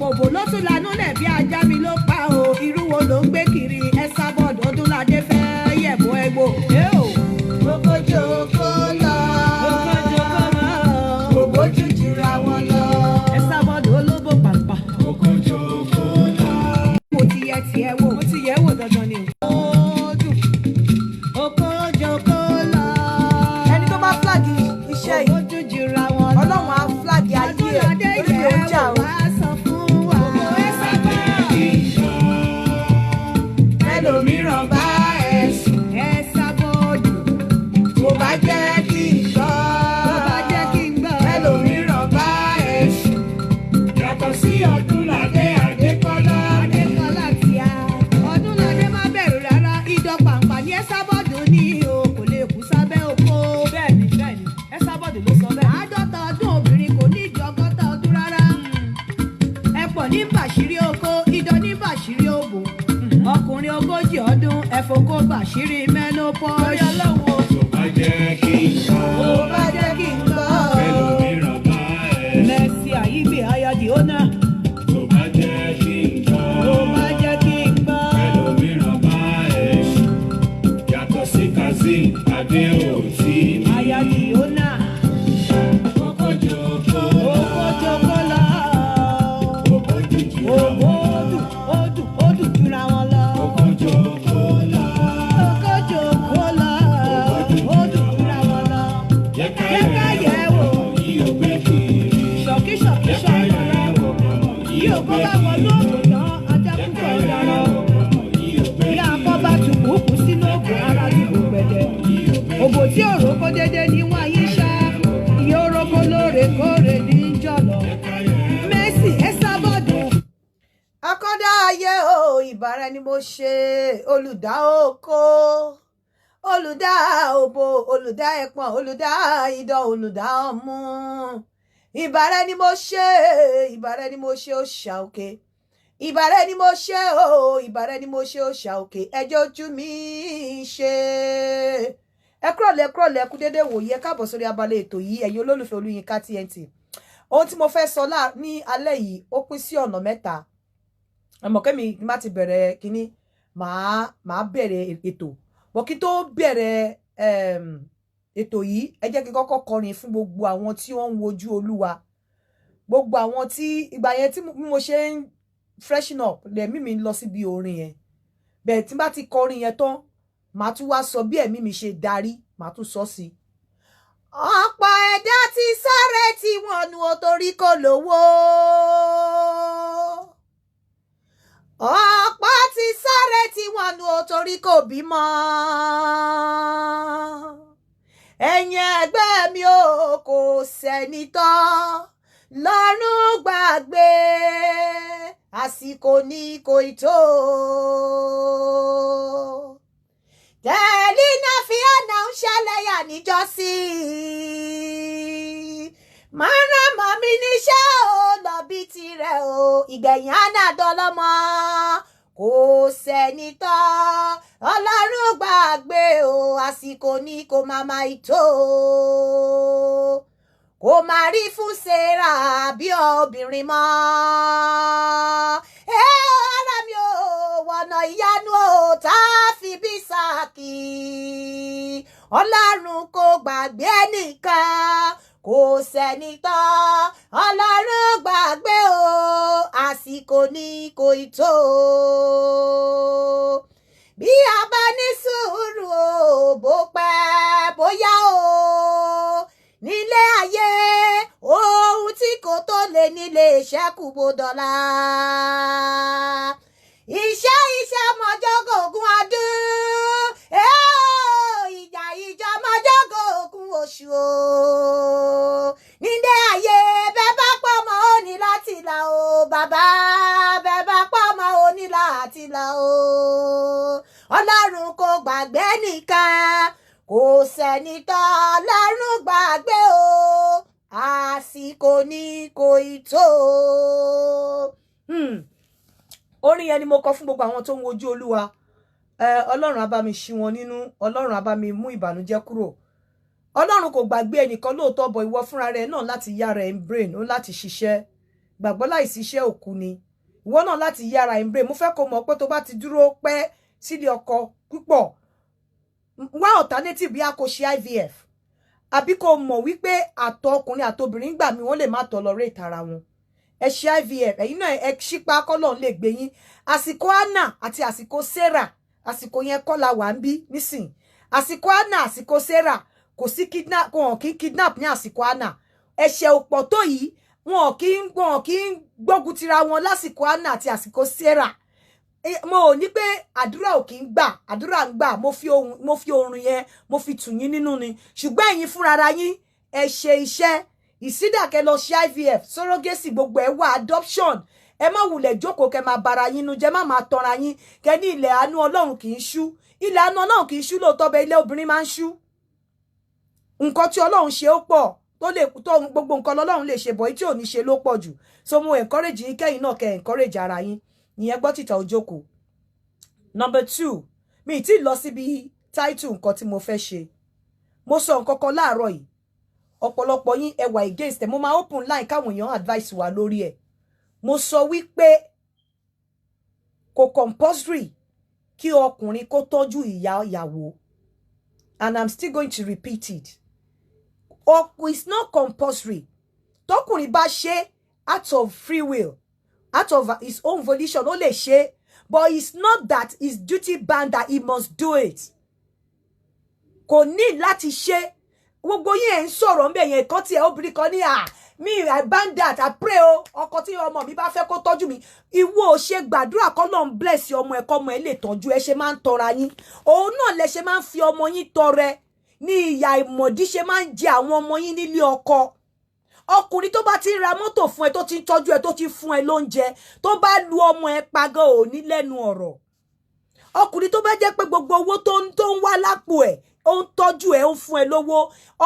òbò ló tún lanú lẹ̀ bí ajá mi ló pa o irú wo ló ń gbé kiri ẹ sábọ̀dọ̀ Ọdúnládé fẹ́ yẹ̀bọ̀ ẹgbò. Okojoko lọ ògbójú jura wọn lọ ẹ sábọ̀dọ̀ olóbò pàmpà. Okojoko lọ mo ti yẹ tiẹ̀ wò dandan ni o. Okojoko lọ ẹni tó bá flag iṣẹ́ yìí ògbójú jura wọn lọ Ọlọ́run á flag ayé ẹ̀ lórí ọjà o. Ẹlòmíràn bá ẹ̀sùn ẹ sábọ̀dù tó bá jẹ́ kí n gbọ́ ẹlòmíràn bá ẹ̀sùn yàtọ̀ sí Ọdúnládé Adékọ́lá tíá Ọdúnládé má bẹ̀rù rárá idán pàǹpà ní ẹ sábọ̀dù ní o kò lè kú sábẹ́ oko. Bẹ́ẹ̀ni ẹ sábọ̀dù ló sọ bẹ́ẹ̀. 50 ọdún obìnrin kò ní ìjọ 60 ọdún rárá ẹ pọ̀ ní bàṣírí oko idán ní bàṣírí òbò ọkùnrin 40 ọdún ẹ̀fọ́kọ́ bàṣírí menopause. Tó bá jẹ́ kí n gbọ́ ẹlòmíràn bá ẹ̀. Mercy Aigbe ayadi ona. Tó bá jẹ́ kí n gbọ́ ẹlòmíràn bá ẹ̀. Yàtọ̀ sí Kazeem Adéòtí ayadi ona. Okojoko lọ ògbójú jura wọn lọ. Okojoko lọ jura wọn lọ. Jẹ́ ká yẹ̀ wò yí ò gbé kiri. Ṣọ̀kí yí ò gbé bá wọn lóògùn náà adákùnkọ̀ dára. Bí akọ́ bá tukùkù sínú ògùn ara dìbò gbẹ̀dẹ̀. Òbò tí òrókó dédé ní wọ́n ayé ṣá. Ìyá orókó lóòrèkóòrè ní jọ̀lọ̀. Mercy ẹ sábọ̀dù. Akọ́dá ayé o ìbára ni mo ṣe olùdá oko olùdá òbò olùdá ẹpọ̀n olùdá idán olùdá ọmú ìbára ni mo ṣe òṣà òkè ìbára ni mo ṣe òṣà òkè ẹjọ́ ojú mi ṣe. Ẹ kúrọ̀lẹ́ kú dédé wòye káàbọ̀ sórí abalẹ̀ ètò yìí ẹ̀yin olólùfẹ́ Olúyinká TNT. Ohun tí mo fẹ́ sọ ní alẹ́ yìí ó pín sí ọ̀nà mẹ́ta. Kẹ́mi má ti bẹ̀rẹ̀ kínní màá bẹ̀rẹ̀ ètò bọ́ kí tó bẹ̀rẹ̀ ètò yìí ẹ jẹ́ kí n kọ́kọ́ kọrin fún gbogbo àwọn tí wọ́n ń wojú Olúwa gbogbo àwọn tí ìgbà yẹn tí mo ṣe ń freshen up lẹ́mí mi lọ síbi orin yẹn bẹ́ẹ̀ tí bá ti kọrin yẹn tán màá tún wá sọ bí ẹ̀mí mi ṣe darí màá tún sọ sí. Ọ̀pọ̀ ẹ̀dá ti sáré tí wọ́n nu torí kò lówó. Ọ̀pọ̀ ti sáré tí wọ́n nu torí kò bímọ. Ẹ̀yin ẹgbẹ́ mi ò kò sẹ́ni tán lọ́rùn gbàgbé àsìkò ní kò tó. Tẹ̀línà Fíọ́nà ń ṣẹlẹ̀yà níjọ́sí. Máràmọ́ mi níṣẹ́ ò lọ bí tirẹ̀ o ìgbẹ̀yìn ànádọ́lọ́mọ kò sẹ́ni tán Ọlọ́run gbàgbé o àsìkò ní kò máa tó kò máa rí fún Sarah bí obìnrin mọ́. Ara mi ò wọ̀nà ìyanu ò tá a fi bí Sáàkì Ọlọ́run kò gbàgbé ẹnìkan kò sẹ́ni tán Ọlọ́run gbàgbé o àsìkò ní kò tó. Bí a bá ní sùúrù o bó pẹ́ bóyá o nílé ayé ohun tí kò tó lè nílé ṣẹ́kù bó dọ̀la. Iṣẹ́ mọ́jọ́gọ̀ ogún ọdún ìjà mọ́jọ́gọ̀ ogún oṣù o. Nílé ayé bẹ́ẹ̀ bá pọ̀ mọ́ ó ní láti là o bàbá bẹ́ẹ̀ bá pọ̀ mọ́ ó ní láti là o. Ọlọ́run kò gbàgbé nìkan kò sẹ́ni tán Ọlọ́run gbàgbé o àsìkò ní kò tó. Orin yẹn ni mo kọ fún gbogbo àwọn tó ń wojú Olúwa. Ọlọ́run á bá mi ṣí wọn nínú, Ọlọ́run á bá mi mú ìbànújẹ́ kúrò. Ọlọ́run kò gbàgbé ẹnìkan lóòótọ́ bọ̀ ìwọ fúnra rẹ̀ náà láti yára ẹ̀ ń brain ó láti ṣiṣẹ́. gbàgbọ́ láìsí iṣẹ́ òkú ni ìwọ náà láti yára embrace mo fẹ́ kó mọ̀ pé tó bá ti dúró pẹ́ sílé ọkọ púpọ̀ wá alternative bí a kò ṣe IVF àbí kó mọ̀ wípé àtọ̀ ọkùnrin àtobìnrin gbà mí wọ́n lè má tolerate ara wọn ẹ ṣe IVF ẹ̀yin náà ẹ ṣípa kọ́lọ̀ lè gbé yín àsìkò Anna àti àsìkò Sarah àsìkò yẹn kọ́ la wà ń bí nísìn àsìkò Anna àsìkò Sarah kò sí kidnap wọn kì í kidnap ní àsìkò Anna ẹ̀ṣẹ̀ òpọ̀ tó yìí wọn kì í gbógun tira wọn lásìkò Anna àti àsìkò Sarah mo ò ní pé àdúrà ò kì í gbà àdúrà ń gbà mo fi ohun yẹn mo fi tù yín nínú ni ṣùgbọ́n ẹ̀yin fúnra yín ẹ ṣe iṣẹ́ ìsídàkẹ́ lọ ṣe IVF surrogacy gbogbo ẹ̀ wà adoption ẹ má wulẹ̀ jókòó kẹ́ máa bara yín nu jẹ́ má máa tọra yín kẹ́ ní ilẹ̀ àánú Ọlọ́run kì í ṣú ilẹ̀ àánú Ọlọ́run kì í ṣú lóòótọ́ bẹ́ẹ̀ ilé obìnrin máa ń ṣú nǹkan tí Ọlọ́run ṣe ó pọ̀ tó gbogbo nǹkan lọ́lọ́run lè ṣe bọ̀ tí ò ní ṣe ló pọ̀ jù so mo encourage yín kẹ́yìn náà kẹ́ encourage ara yín ìyẹn gbọ́ tìta òjòkó. Number 2 mi ti lọ síbi title nǹkan tí mo fẹ́ ṣe mo sọ nǹkan kan láàárọ̀ yìí ọ̀pọ̀lọpọ̀ yín ẹ wà against ẹ mo máa open line káwọn èèyàn advice wa lórí ẹ̀ mo sọ wípé kò compulsory kí ọkùnrin kó tọ́jú ìyàwó and I'm still going to repeat it it's not compulsory tọkùnrin bá ṣe out of free will out of his own volition ó lè ṣe but it's not that it's duty bound that he must do it kò ní láti ṣe gbogbo yín ń sọ̀rọ̀ ńbẹ̀ yẹn kan tí ẹ obìnrin kan ní me I ban that I pray o ọkọ tí ọmọ mi bá fẹ́ kó tọ́jú mi ìwọ ò ṣe gbàdúrà k'Ọlọ́run bless ọmọ ẹ kọ́mọ ẹ lè tọ́jú ẹ ṣe máa ń tọra yín òun náà lẹ ṣe máa ń fi ọmọ yín tọrẹ ní ìyà ìmọ̀dí ṣe máa ń jẹ àwọn ọmọ yín nílé ọkọ ọkùnrin tó bá ti ń ra mọ́tò fún ẹ tó ti ń tọ́jú ẹ tó ti fún ẹ lóúnjẹ tó bá lu ọmọ ẹ pagán ò ní lẹ́nu ọ̀rọ̀ ọkùnrin tó bá jẹ́ pé gbogbo owó tó ń wá lápò ẹ̀ ó ń tọ́jú ẹ ó ń fún ẹ lówó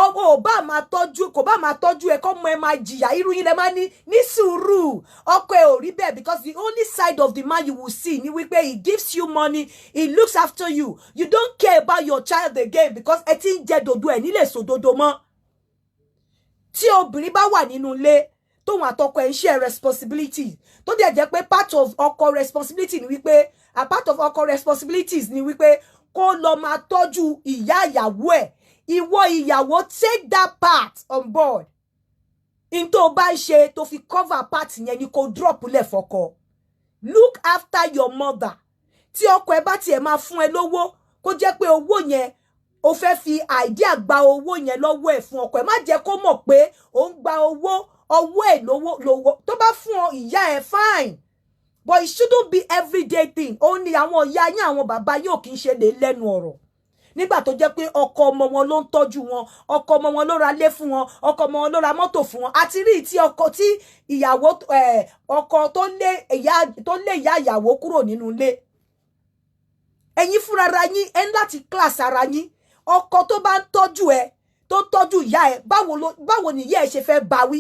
ọmọ ò bá máa tọ́jú kò bá máa tọ́jú ẹ kọ́mọ ẹ máa jìyà irú yín lẹ máa ní sùúrù ọkọ ẹ ò rí bẹ́ẹ̀ because the only side of the man you will see ni wípé he gives you money he looks after you you don't care about your child again because ẹ ti ń jẹ dòdò ẹ nílé sòdodo mọ́ tí obìnrin bá wà nínú ilé tóun àtọkọ ẹ̀ ń share responsibility tó dẹ̀ jẹ́ pé part of ọkọ responsibility ni wípé a part of ọkọ responsibilities ni wípé kó lọ máa tọ́jú ìyá ìyàwó ẹ̀ ìwọ ìyàwó take that part on board in tó bá ń ṣe tó fi cover part yẹn ni kó drop lẹ̀ fọ́kọ look after your mother tí ọkọ ẹ bá tiẹ̀ máa fún ẹ lówó kó jẹ́ pé owó yẹn o fẹ́ fi idea gba owó yẹn lọ́wọ́ ẹ̀ fún ọkọ ẹ̀ má jẹ́ kó mọ̀ pé ó ń gba owó ọwọ́ ẹ̀ lówó tó bá fún ọ ìyá ẹ̀ fine but it shouldn't be everyday thing ó ní àwọn ìyá yín àwọn bàbá yóò kì í ṣe lè lẹ́nu ọ̀rọ̀ nígbà tó jẹ́ pé ọkọ ọmọ wọn ló ń tọ́jú wọn ọkọ ọmọ wọn ló ra lé fún wọn ọkọ ọmọ wọn ló ra mọ́tò fún wọn àti rí tí ọkọ tí ìyàwó ọkọ tó lé ìyá ìyàwó kúrò nínú ilé ẹ̀yin fúnra ara yín ẹ ń láti class ara yín ọkọ tó bá ń tọ́jú ẹ tó tọ́jú ìyá ẹ báwo ni ìyá ẹ ṣe fẹ́ báwí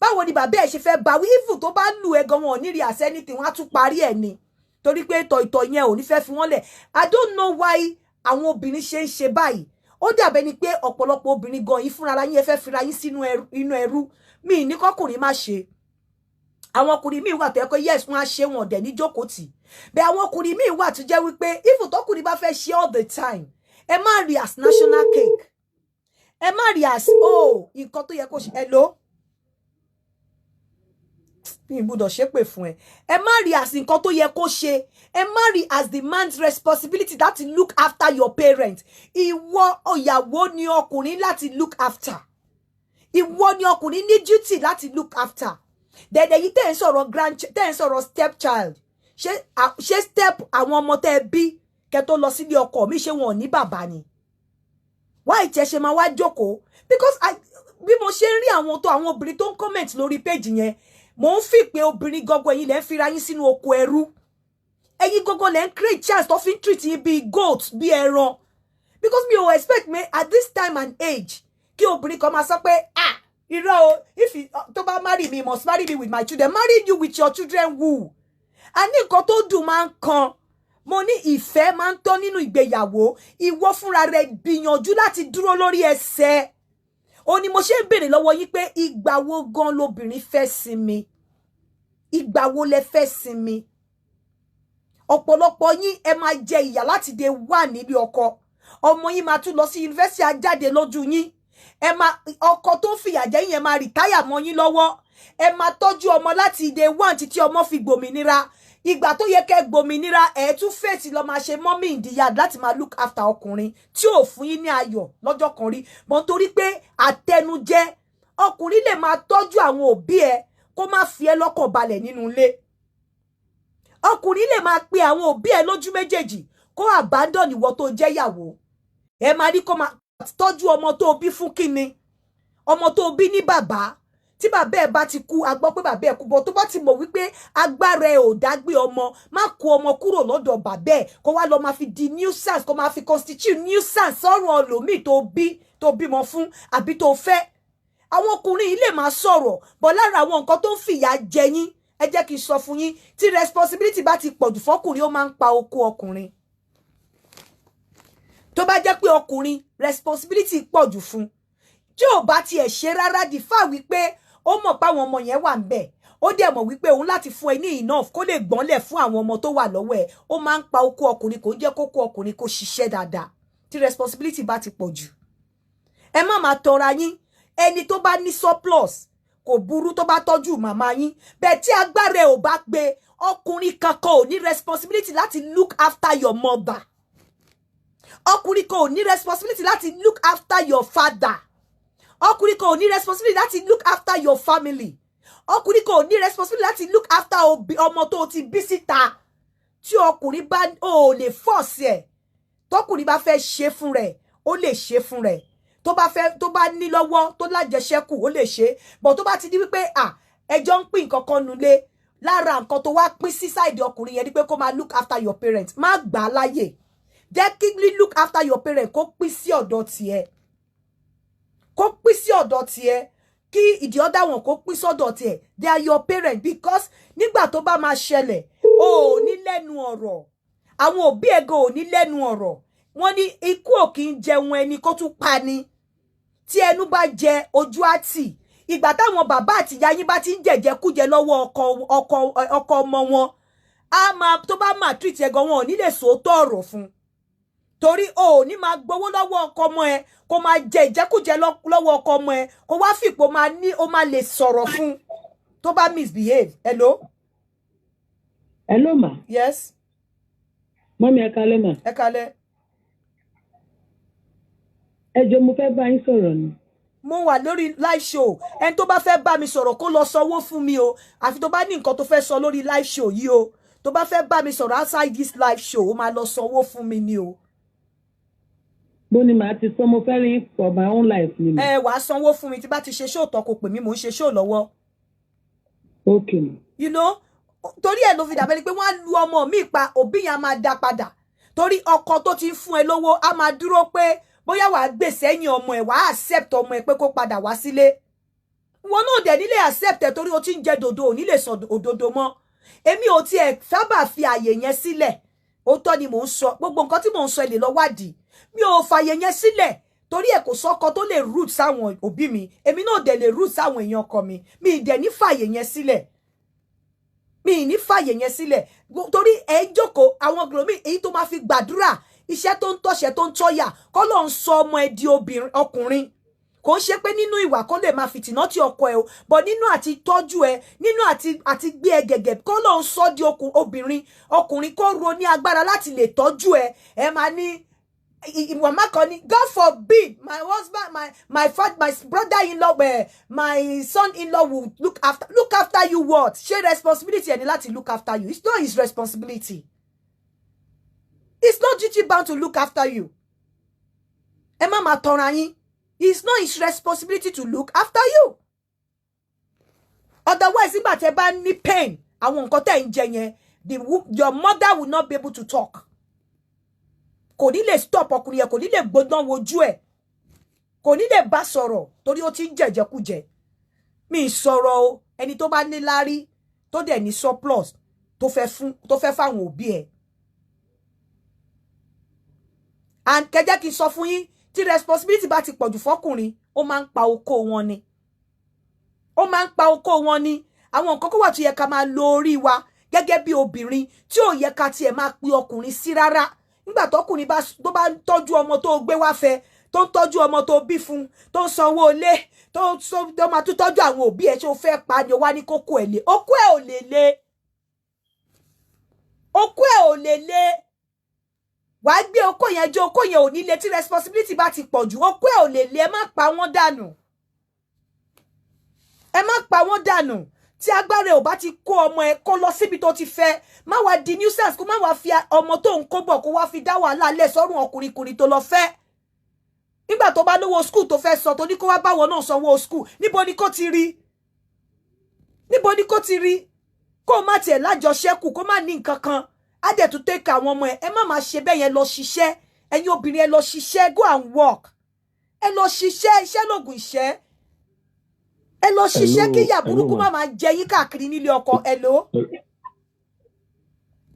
báwo ni bàbá ẹ ṣe fẹ́ báwí even tó bá lù ẹ gan wọn ò ní rí as anything wọn á tún parí ẹ ni torí pé ìtọ̀ yẹn ò ní fẹ́ fi wọ́n lẹ̀ I don't know why àwọn obìnrin ṣe ń ṣe báyìí ó dàbẹ́ ni pé ọ̀pọ̀lọpọ̀ obìnrin gan yín fúnra ara yín ẹ fẹ́ fira yín sínú inú ẹrú mi ní kọkùnrin má ṣe àwọn ọkùnrin míì wà tó yẹ pé yes wọn á ṣe wọn dẹ̀ ní jókòó tì bẹ́ẹ̀ àwọn ọkùnrin míì wà tó jẹ́ wípé even tọkùnrin bá fẹ́ ṣe all the time ẹ má rí as national cake ẹ má rí as nǹkan tó yẹ kó ṣe hello mi gbọ́dọ̀ ṣépè fún ẹ má rí as nǹkan tó yẹ kó ṣe ẹ má rí as the man's responsibility that to look after your parents ìwọ ìyàwó ni ọkùnrin láti look after ìwọ ni ọkùnrin ní duty láti look after dẹ̀dẹ̀ yìí tẹ́ ń sọ̀rọ̀ stepchild ṣé step àwọn ọmọ tẹ́ bí kẹ́ tó lọ sílé ọkọ mi ṣé wọn ò ní bàbá ni why ìtẹ́ ṣe máa wá jókòó because bí mo ṣe ń rí àwọn obìnrin tó ń comment lórí page yẹn mo ń fi pé obìnrin gọgọ ẹ̀yin lẹ ń fira yín sínú oko ẹrú ẹ̀yin gọgọ lẹ ń create chance tó fi ń treat yín bí goat bí ẹran because mi ò expect me at this time and age kí obìnrin kan máa sọ pé irọ́ o if tó bá marry me must marry me with my children marry you with your children who a ní nǹkan tó dùn máa ń kan mo ní ìfẹ́ máa ń tọ́ nínú ìgbéyàwó ìwọ fúnra rẹ gbìyànjú láti dúró lórí ẹsẹ̀ ó ní mo ṣe ń béèrè lọ́wọ́ yín pé ìgbà wo gan lobìnrin fẹ́ sinmi Igbawo lẹ fẹ́ sinmi. Ọ̀pọ̀lọpọ̀ yín ẹ máa jẹ ìyà láti dé wà nílé ọkọ. Ọmọ yín máa tún lọ sí yunifásítì ajáde lójú yín. Ẹ máa ọkọ tó fìyà jẹ yín ẹ máa rìtáyà mọ́ yín lọ́wọ́. Ẹ máa tọ́jú ọmọ láti dé wà títí ọmọ fi gbòmìnira. Ìgbà tó yẹ kẹ́ gbòmìnira ẹ tún fèsì lọ máa ṣe mommy in the yard láti máa look after ọkùnrin tí ò fún yín ní ayọ̀ lọ́jọ́ kan rí. But torí pé àtẹnujẹ ọkùnrin lè máa tọ́jú àwọn òbí ẹ kó má fi ẹ́ lọ́kàn balẹ̀ nínú ilé. Ọkùnrin lè máa pe àwọn òbí ẹ lójú méjèèjì kó abandon ìwọ tó jẹ́ ìyàwó. Ẹ máa rí kó máa tọ́jú ọmọ tó bí fún kíni. Ọmọ tó bí ní bàbá. Tí bàbá ẹ bá ti kú, a gbọ́ pé bàbá ẹ kú, bọ̀ tó bá ti mọ̀ wípé agbára ẹ ò dágbé ọmọ, má kó ọmọ kúrò lọ́dọ̀ bàbá ẹ kó wá lọ máa fi di nuisance, kó máa fi constitute nuisance sọ̀rọ̀ ọlòmíì tó bímọ fún àbí tó fẹ́. Àwọn ọkùnrin yìí lè máa sọ̀rọ̀, bọ̀ lára àwọn nǹkan tó ń fìyà jẹ yín, ẹ jẹ́ kí n sọ fún yín, tí responsibility bá ti pọ̀jù fọ́kùnrin ó máa ń pa oko ọkùnrin. Tó bá jẹ́ pé ọkùnrin responsibility pọ̀jù fún, tí ò bá tiẹ̀ ṣe rárá di fà wípé ó mọ̀ pé àwọn ọmọ yẹn wà ńbẹ̀, ó dẹ̀ mọ̀ wípé òun láti fún ẹ ní enough kó lè gbọ́nlẹ̀ fún àwọn ọmọ tó wà lọ́wọ́ ẹ̀, ó máa ń pa oko ọkùnrin, kò ń jẹ́ kókó ọkùnrin kó ṣiṣẹ́ dáadáa tí responsibility bá ti pọ̀jù. Ẹ má máa tọra yín, ẹni tó bá ní surplus kò burú tó bá tọ́jú màmá yín, bẹ́ẹ̀ tí agbára ẹ̀ ò bá gbé, ọkùnrin kankan ò ní responsibility láti look after your mother. Ọkùnrin kan ò ní responsibility láti look after your father. Ọkùnrin kan ò ní responsibility láti look after your family. Ọkùnrin kan ò ní responsibility láti look after ọmọ tó ti bí síta. Tí ọkùnrin bá ò lè force ẹ̀, tọkùnrin bá fẹ́ ṣe fún rẹ̀, ó lè ṣe fún rẹ̀. Tó bá ní lọ́wọ́ tó lájẹṣẹ́kù ó lè ṣe. But tó bá ti di wípé ẹjọ́ ń pín nǹkan kan nulẹ̀, lára nǹkan tó wá pín sí side ọkùnrin yẹn ni pé kó máa look after your parents. Má gbà á láyè. Jẹ́ kí look after your parents kó pín sí ọ̀dọ̀ tiẹ̀. Kó pín sí ọ̀dọ̀ tiẹ̀. Kí the other one kó pín sọ́dọ̀ tiẹ̀. They are your parents, because nígbà tó bá máa ṣẹlẹ̀, o ò ní lẹ́nu ọ̀rọ̀. Àwọn òbí ẹ̀gọ́ ò ní lẹ́nu ọ̀rọ̀. Wọ́n ní ikú ò kì í jẹun ẹni kó tún pa ni. Tí ẹnu bá jẹ ojú àti. Ìgbà táwọn bàbá àti ìyá yín bá ti ń jẹjẹkújẹ lọ́wọ́ ọkọ ọmọ wọn, tó bá máa treat ẹ gan, wọn ò ní lè sòótọ́ ọ̀rọ̀ fún. Torí o ò ní máa gbowó lọ́wọ́ ọkọ ọmọ ẹ, kó máa jẹ ìjẹkújẹ lọ́wọ́ ọkọ ọmọ ẹ, kó wá fìpò ó máa lè sọ̀rọ̀ fún tó bá misbehave. Hello? Hello ma. Yes. Mọ́mí ẹ kálẹ́ ma. Ẹ kálẹ́. Ẹ jọ̀ọ́ mo fẹ́ bá yín sọ̀rọ̀ ni. Mo wà lórí live show. Ẹni tó bá fẹ́ bá mi sọ̀rọ̀ kó lọ sanwó fún mi o. Àfi tó bá ní nǹkan tó fẹ́ sọ lórí live show yìí o. Tó bá fẹ́ bá mi sọ̀rọ̀ outside this live show, ó máa lọ sanwó fún mi ni o. Bó ni màá ti sọ mo fẹ́ rí for my own life ni. Wàá sanwó fún mi tí bá ti ṣe show tán kó pè mí, mò ń ṣe show lọ́wọ́. Okay. You know, torí ẹ̀ ló fi dàbẹ́ ni pé wọ́n á lu ọmọ mi pa, òbí yẹn á máa dá padà. Torí ọkọ tó ti ń fún ẹ lówó á máa dúró pé bóyá wàá gbé sẹ́yìn ọmọ ẹ̀, wàá accept ọmọ ẹ̀ pé kó padà wá sílé. Wọn náà dẹ̀ nílé accept ẹ̀ torí o ti ń jẹ dòdò, ò nílé sọ òdodo mọ́. Èmi ò tiẹ̀ sábà fi àyè yẹn sílẹ̀. Òótọ́ ni mò ń sọ, gbogbo nǹkan tí mò ń sọ ẹ lè lọ wádìí. Mi ò fàyè yẹn sílẹ̀ torí ẹ̀ kò sọ́kọ tó lè root sáwọn òbí mi. Èmi náà dẹ̀ lè root sáwọn èèyàn ọkọ mi. Mi ì dẹ̀ ní fàyè yẹn sílẹ̀. Mi ì ní fàyè yẹn sílẹ̀. Torí ẹ jókòó àwọn gbòmí èyí tó máa fi gbàdúrà, iṣẹ́ tó ń tọ́ṣẹ́ tó ń tọ́yà, kọ́ ló ń sọ ọmọ ẹ di ọkùnrin. Kò ń ṣe pé nínú ìwà kó lè máa fìtìná tí ọkọ ẹ o, bọ̀ nínú àti tọ́jú ẹ, nínú àti gbé ẹ gẹ̀gẹ̀, kọ́ ló ń sọ di obìnrin, ọkùnrin kó ro ní agbára láti lè tọ́jú ẹ. Ẹ máa ní ìwàmá kan ní, God forbid, my husband, my brother-in-law, my son-in-law will look after you what? Ṣé responsibility ẹni láti look after you? It's not his responsibility. It's not duty bound to look after you. Ẹ má máa tanra yín. It's not his responsibility to look after you. Otherwise, nígbà tẹ́ bá ní pain, àwọn nǹkan tẹ́ ń jẹ yẹn, your mother will not be able to talk. Kò ní lè stop ọkùnrin yẹn, kò ní lè gbódán wojú ẹ̀. Kò ní lè bá sọ̀rọ̀ torí ó ti ń jẹ̀jẹ̀kújẹ. Mi sọ̀rọ̀ o, ẹni tó bá ní lárí, tó dẹ̀ ní surplus, tó fẹ́ fáwọn òbí ẹ̀. And kẹjẹ́ kí n sọ fún yín, tí responsibility bá ti pọ̀jù fọ́kùnrin, ó máa ń pa oko wọn ni. Ó máa ń pa oko wọn ni. àwọn nǹkan kó wà tó yẹ ká máa lo orí wa gẹ́gẹ́ bí obìnrin tí ò yẹ ká tiẹ̀ máa pe ọkùnrin sí rárá nígbà tọkùnrin tó bá ń tọ́jú ọmọ tó gbé wá fẹ́ tó ń tọ́jú ọmọ tó bí fún tó ń sanwó ilé tó máa tún tọ́jú àwọn òbí ẹ̀ tí ó fẹ́ pa ni ó wá ní kókó ẹ̀ lé okó ẹ̀ ò lè lé okó ẹ̀ ò lè lé wàá gbé okó yẹn jẹ okó yẹn ò ní lé tí responsibility bá ti pọ̀ jù okó ẹ̀ ò lè lé ẹ má pa wọ́n dànù ẹ má pa wọ́n dànù tí agbára ò bá ti kó ọmọ ẹ kó lọ síbi tó ti fẹ́ má wá di nuisance kó má wá fi ọmọ tó ń kó bọ̀ kó wá fi dá wàhálà lẹ̀ sọ́rùn ọkùnrin tó lọ fẹ́ nígbà tó bá lówó school tó fẹ́ sọ tó ní kó wá báwọn náà sanwó school níbo ni kó ti rí kó má tiẹ̀ lájọṣẹ́kù kó má ní nǹkan kan á dẹ̀ tún tẹ́ka àwọn ọmọ ẹ má máa ṣe bẹ́ẹ̀ yẹn lọ ṣiṣẹ́ ẹ̀yin obìnrin ẹ lọ ṣiṣẹ́ go and work ẹ lọ ṣiṣẹ́ iṣẹ́ lògùn ìṣẹ́ ẹ lọ ṣiṣẹ́ kí ìyà burúkú má máa jẹ yín káàkiri nílé ọkọ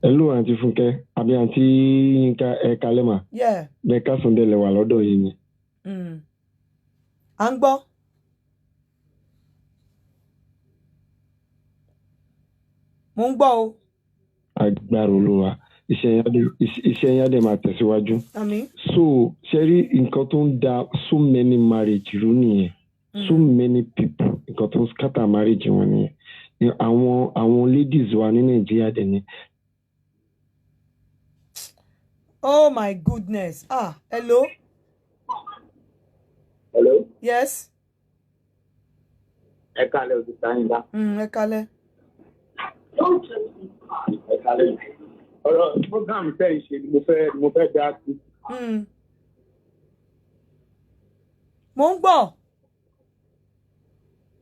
Hello àǹtí Fúnkẹ́ àbí àǹtí Yínká ẹ̀ka lẹ́mà lẹ́ka Sùndẹ̀lẹ̀ wà lọ́dọ̀ yìí ni. À ń gbọ́. Mo ń gbọ́ o. Agbára Olúwa iṣẹ́ yẹn á dẹ̀ máa tẹ̀síwájú. Àmín. So ṣe rí nǹkan tó ń da so many marriage rú nìyẹn. So many people nǹkan tó ń scatter marriage wọn nìyẹn. Àwọn ladies wa ní Nàìjíríà dẹ̀ ni. Oh my goodness. Hello. Hello. Yes. Ẹ kálẹ́ o ti sáyìn dá. Ẹ kálẹ́. Ẹ kálẹ́. Ọ̀rọ̀ program tẹ́ ń ṣe ni mo fẹ́ dá sí. Mo ń gbọ́.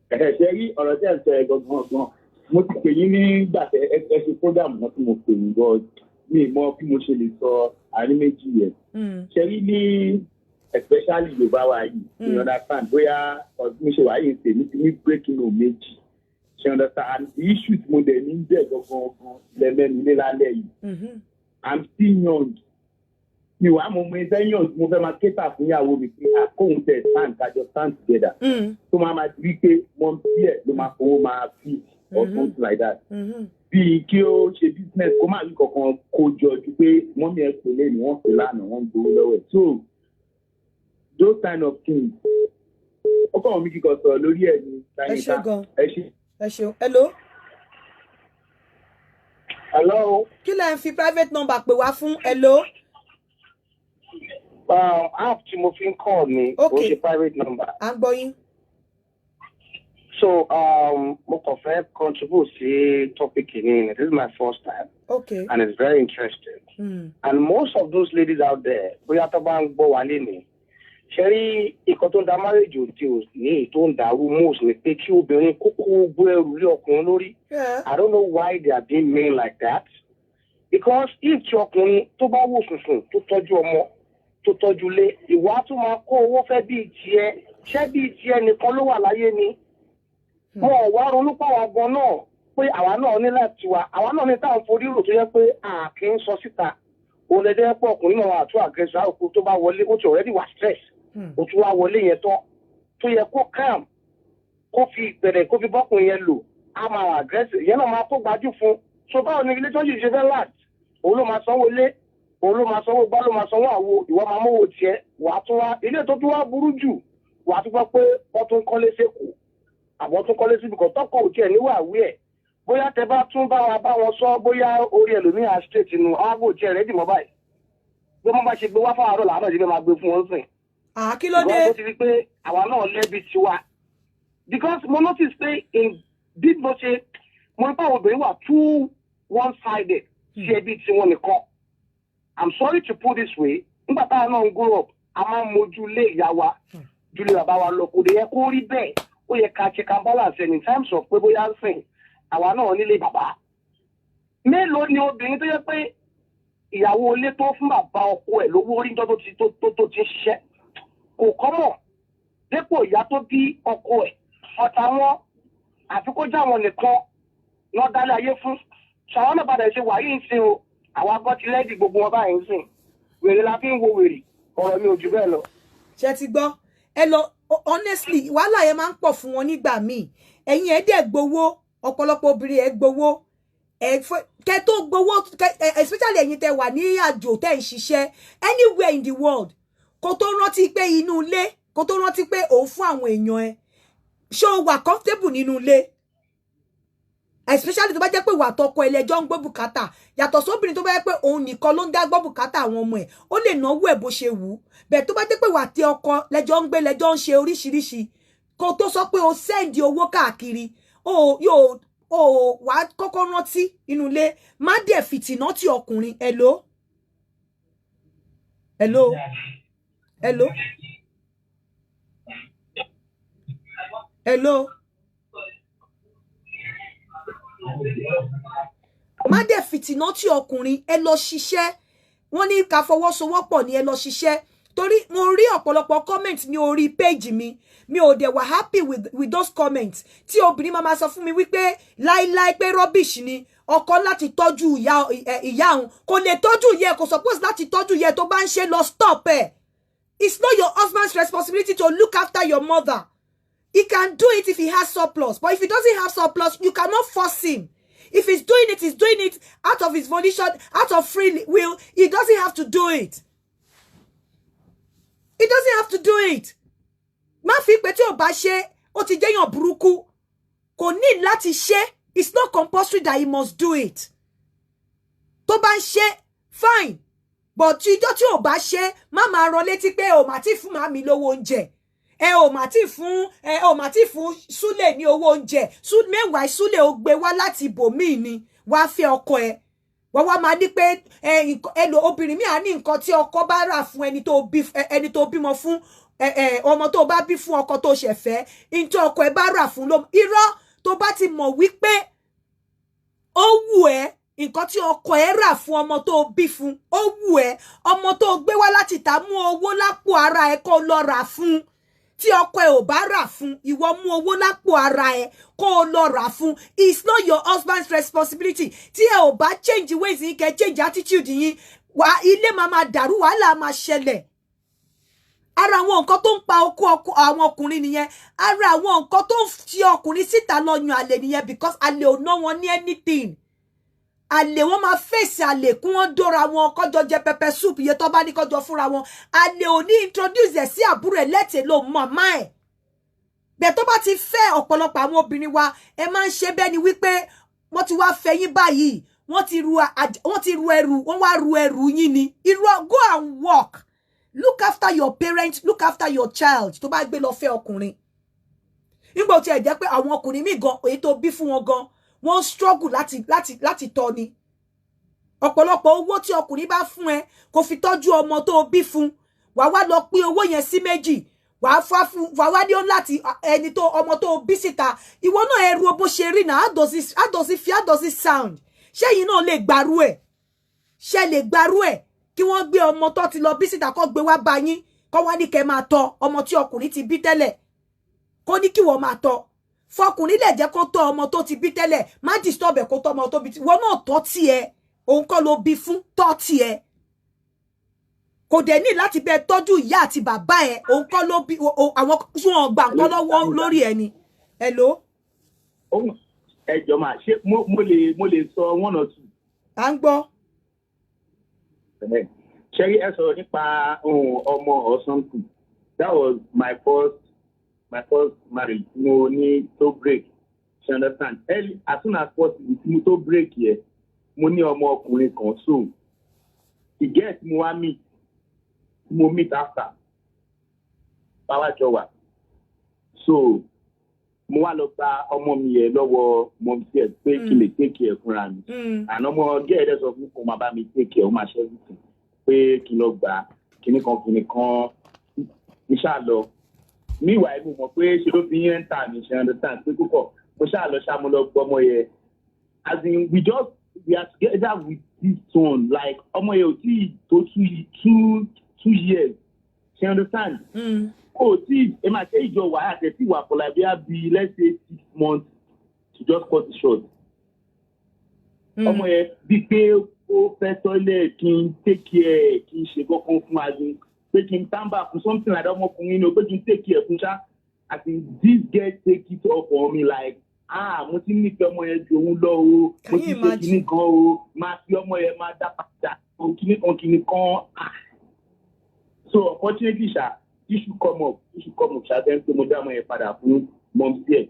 Ṣe rí ọ̀rọ̀ tẹ́ ń sọ ẹ gangan. Mo ti pè yín nígbà tẹ́ ẹ ṣe program náà tí mo pè yín bọ́ mi mọ bí mo ṣe lè sọ àárín méjì yẹn. Ṣe rí ní especially Yorùbá wa yìí you understand bóyá ọdún mo ṣe wà yìí ṣe ní breaking o méjì you understand and the issue mo dẹ̀ ní bẹ́ẹ̀ gangan lẹ́mẹ́nu lé lálẹ́ yìí I'm still young mi wàá mo ẹgbẹ́ young mo fẹ́ máa kéta fún ìyàwó mi pé àkóhun tẹ̀ stand kájọ stand together tó máa di wípé mọ́ bí ẹ̀ ló máa fowó máa fi or something like that bí kí ó ṣe business kó má rí kankan kó jọ ju pé mọ́mí ẹ̀ pè lé ni wọ́n pè lánàá wọ́n gbowó lọ́wọ́ ẹ̀ so those kind of things ó kàn mí kíkọ sọ lórí ẹ̀ ní sáyẹ́ńtà ẹ ṣeun hello. hello. kí lẹ ń fi private number pè wá fún hello. app tí mo fi ń call mi ó ṣe private number. à ń gbọ́ yín. So, mo kàn fẹ́ contribute sí topic yìí. This is my first time. Okay. And it's very interesting. And most of those ladies out there, bóyá tó bá ń gbọ́ wá lénìí, ṣe rí ìkan tó ń da marriage òde òní tó ń dàrú most ni pé kí obìnrin kókó gbé ẹrù lé ọkùnrin lórí. I don't know why they are being made like that. Because if tí ọkùnrin tó bá wò sùnsùn tó tọ́jú ọmọ tó tọ́jú lé, ìwà tó máa kó owó fẹ́ bíi tiẹ̀, ṣé bíi tiẹ̀ nìkan ló wà láyé ni? Wọ́n wá ronú pàwọ́ gan náà pé àwa náà ní láti wá àwa náà ní táwọn forí rò tó yẹ pé a kì í sọ síta òun lè dẹ́ pọ̀ ọkùnrin náà àtúwà àgẹ́sà òkú tó bá wọlé ó ti already wà stress ó tún wá wọlé yẹn tán tó yẹ kó calm kó fi bẹ̀rẹ̀ kó fi bọ́kùnrin yẹn lò á máa aggressive yẹn náà máa tó gbajú fún so báwo ni ilé tó yìí ṣe fẹ́ láti òun ló máa sanwó lé òun ló máa sanwó gbá ló máa sanwó àwo ìwọ máa mówó tiẹ̀ wàá tún wá ilé tó tún wá burú jù wàá tún gbọ́ pé wọ́n tún kọ́lé sẹ́kù àbọ̀ tún kọ́lé síbi kan tọ́kọ̀ òtí ẹ̀ níwà wí ẹ̀ bóyá tẹ bá tún bá wọn sọ bóyá orí ẹlòmíràn straight nu àwọn àgbò tí ẹ̀ rẹ́dì mọ́ báyìí bí wọ́n bá ṣe gbé wá fún àárọ̀ làwọn náà ṣe fẹ́ máa gbé fún wọn sìn. Kí ló dé? ìwọ́n tó ti rí pé àwa náà lẹ́bi tiwa because mo notice pé in bí mo ṣe mo rí pé àwọn obìnrin wà too one-sided sí ẹbí tiwọn nìkan I'm sorry to put this way nígbà táwọn náà ń grow up a máa ń mojú lé ìyá wa jùlọ bàbá wa lọ kò dé yẹ kó rí bẹ́ẹ̀ ó yẹ ká check and balance in terms of pé bóyá ń sìn àwa náà nílé bàbá mélòó ni obìnrin tó yẹ pé ìyàwó ilé tó fún bàbá ọkọ ẹ̀ lówó orí tó ti ṣiṣẹ́ kò kọ́mọ̀ dépò ìyá tó bí ọkọ ẹ̀ ọ̀tá wọn àfi kó já wọn nìkan wọn dálé ayé fún ṣàwọn náà padà ṣe wàyí ń sìn o àwọn agbọ́tilẹ́dì gbogbo wọn báyìí ń sìn wèrè la fi ń wo wèrè ọ̀rọ̀ mi ò jù bẹ́ẹ̀ lọ. ṣe ti gbọ́ ẹ lọ honestly wàhálà yẹn máa ń pọ̀ fún wọn nígbà míì ẹ̀yin ẹ̀ dẹ̀ gbowó ọ̀pọ̀lọpọ̀ obìnrin ẹ gbowó kẹ́ tó gbowó especially ẹ̀yin tẹ́ wà ní àjò tẹ́ ń ṣiṣẹ́ anywhere in the world kó tó rántí pé inú ilé kó tó rántí pé òun fún àwọn èèyàn ẹ ṣé o wà comfortable nínú ilé especially tó bá jẹ́ pé wà tọkọ ẹlẹ́jọ́ ń gbọ́ bùkátà yàtọ̀ sóbìnrin tó bá jẹ́ pé òun nìkan ló ń dá gbọ́ bùkátà àwọn ọmọ ẹ̀ ó lè náwó ẹ̀ bó ṣe wù ú bẹ́ẹ̀ tó bá jẹ́ pé wà tí ọkọ lẹ́jọ́ ń gbé lẹ́jọ́ ń ṣe oríṣiríṣi kó tó sọ pé o sẹ́ndì owó káàkiri o wà kọ́kọ́ rántí inú ilé má dẹ̀ fìtìná tí ọkùnrin hello hello hello hello má dẹ̀ fìtìná tí ọkùnrin ẹ lọ ṣiṣẹ́ wọ́n ní ká fọwọ́sowọ́pọ̀ ní ẹ lọ ṣiṣẹ́ torí mo rí ọ̀pọ̀lọpọ̀ comment ní orí page mi ò dẹ̀ wà happy with those comments tí obìnrin máa sọ fún mi wípé láíláí pé rubbish ni ọkọ láti tọ́jú ìyá òun kò lè tọ́jú yẹ kò suppose láti tọ́jú yẹ tó bá ń ṣe lọ stop ẹ̀ it's not your husband's responsibility to look after your mother. He can do it if he has surplus. But if he doesn't have surplus, you cannot force him. If he's doing it out of his volition, out of free will. He doesn't have to do it. He doesn't have to do it. Má fi pé tí ó bá ṣe, ó ti jẹ́yàn burúkú. Kò ní láti ṣe. It's not compulsory that he must do it. Tó bá ń ṣe, fine. But ìjọ́ tí ó bá ṣe, má máa rán létí pé ó mà ti fún màmí lówó oúnjẹ. O mà ti fún Súlè ní owó oúnjẹ mẹ́wàá Súlè ó gbé wá láti ibòmíì ni wá fẹ́ ọkọ ẹ wá máa ní pé obìnrin mi á ní nǹkan tí ọkọ bá rà fún ẹni tó bímọ fún ọmọ tó bá bí fún ọkọ tó ṣẹ̀fẹ́ ní tí ọkọ ẹ bá rà fún ló irọ́ tó bá ti mọ̀ wípé ó wù ẹ́ nǹkan tí ọkọ ẹ rà fún ọmọ tó bí fún ó wù ẹ́ ọmọ tó gbé wá láti ta mú owó lápò ara ẹ kó lọ rà fún tí ọkọ ẹ ò bá rà fún ìwọ mú owó lápò ara ẹ kó o lọ rà fún it's not your husband's responsibility tí ẹ ò bá change ways yín kẹ́ change attitude yín wá ilé máa dàrú wàhálà máa ṣẹlẹ̀ ara àwọn nǹkan tó ń pa ọkọ àwọn ọkùnrin nìyẹn ara àwọn nǹkan tó ń fi ọkùnrin síta lọ yan àlè nìyẹn because àlè ò ná wọn ní anything àlè wọn máa fèsì àlè kún wọn dóra wọn kọjọ jẹ pepper soup iye tó bá ní kọjọ fúnra wọn àlè ò ní introduce ẹ sí àbúrò ẹ lẹ́tẹ̀ẹ́ ló màmá ẹ̀ bẹ́ẹ̀ tó bá ti fẹ́ ọ̀pọ̀lọpọ̀ àwọn obìnrin wa ẹ máa ń ṣe bẹ́ẹ̀ ni wípé wọ́n ti wá fẹ́ yín báyìí wọ́n ti ru ẹrù wọ́n wá ru ẹrù yín ni go and work look after your parents look after your child tó bá gbé lọ fẹ́ ọkùnrin nígbà tí ẹ jẹ́ pé àwọn ọkùnrin míì gan èyí tó bí fún wọn gan wọ́n struggle láti tọ́ ni ọ̀pọ̀lọpọ̀ owó tí ọkùnrin bá fún ẹ kò fi tọ́jú ọmọ tó bí fún wà wá lọ pín owó yẹn sí méjì wà wá ní ó láti ẹni tó ọmọ tó bí síta ìwọ náà ẹrù bó ṣe rí náà how does it sound ṣé yìí náà lè gbarú ẹ̀ ṣé lè gbarú ẹ̀ kí wọ́n gbé ọmọ tó ti lọ bí síta kó gbé wá bá yín kó wá ní kẹ́ máa tọ́ ọmọ tí ọkùnrin ti bí tẹ́lẹ̀ kó ní kí wọ́n máa tọ́ fọkùnrin lè jẹ́ kó tọ́ ọmọ tó ti bí tẹ́lẹ̀ má disturb ẹ̀ kó tọ́ ọmọ tó bí wọ́n náà tọ́ tiẹ̀ òun kọ́ ló bí fún tọ́ tiẹ̀ kò dẹ̀ ní láti bẹ tọ́jú ìyá àti bàbá ẹ̀ òun kọ́ ló bí àwọn tí wọ́n gbà nǹkan lọ́wọ́ lórí ẹni. Hello. ẹ jọ máa ṣe mo lè sọ one or two. à ń gbọ́. ṣẹ́rí ẹ sọ̀rọ̀ nípa ọmọ or something that was my first marriage mo ní tó break you understand early as soon as possible mo tó break yẹ mo ní ọmọ ọkùnrin kan so e get mo wá meet after power jowa so mo wá lọ gba ọmọ mi yẹ lọ́wọ́ mom said pé kí lè take care fúnra mi and ọmọ gẹ́gẹ́ sọ fún kó máa bá mi take care ó máa ṣe everything pé kí lọ gba kíní kan iṣẹ́ lọ meanwhile mo mọ̀ pé ṣe ló fi yẹn ń tà mí ṣe understand pé púpọ̀ mo ṣáà lọ ṣáà mo lọ gbọ́ ọmọ yẹ as in we are together with this one like ọmọ yẹ ò tí tó 2 years ṣe understand kò tí ẹ máa ṣe ìjọ wà á tẹ̀sí wà for like bí let's say 6 months to just cut it short ọmọ yẹ bí pé ó fẹ́ tọ́lẹ̀ kí n take care kí n ṣe kọ́kọ́ fún azin pé kí n tamba fún something like that ọmọkùnrin ní o pé kí n take care fún ṣá as in this girl take it up for me like mo ti ní pé ọmọ yẹn ju òun lọ o mo Can ti you ṣe kíní kan o máa fi ọmọ yẹn máa dá padà o kíní kan so unfortunately issue come up ṣáájú pé mo dá ọmọ yẹn padà fún mọ́mísí ẹ̀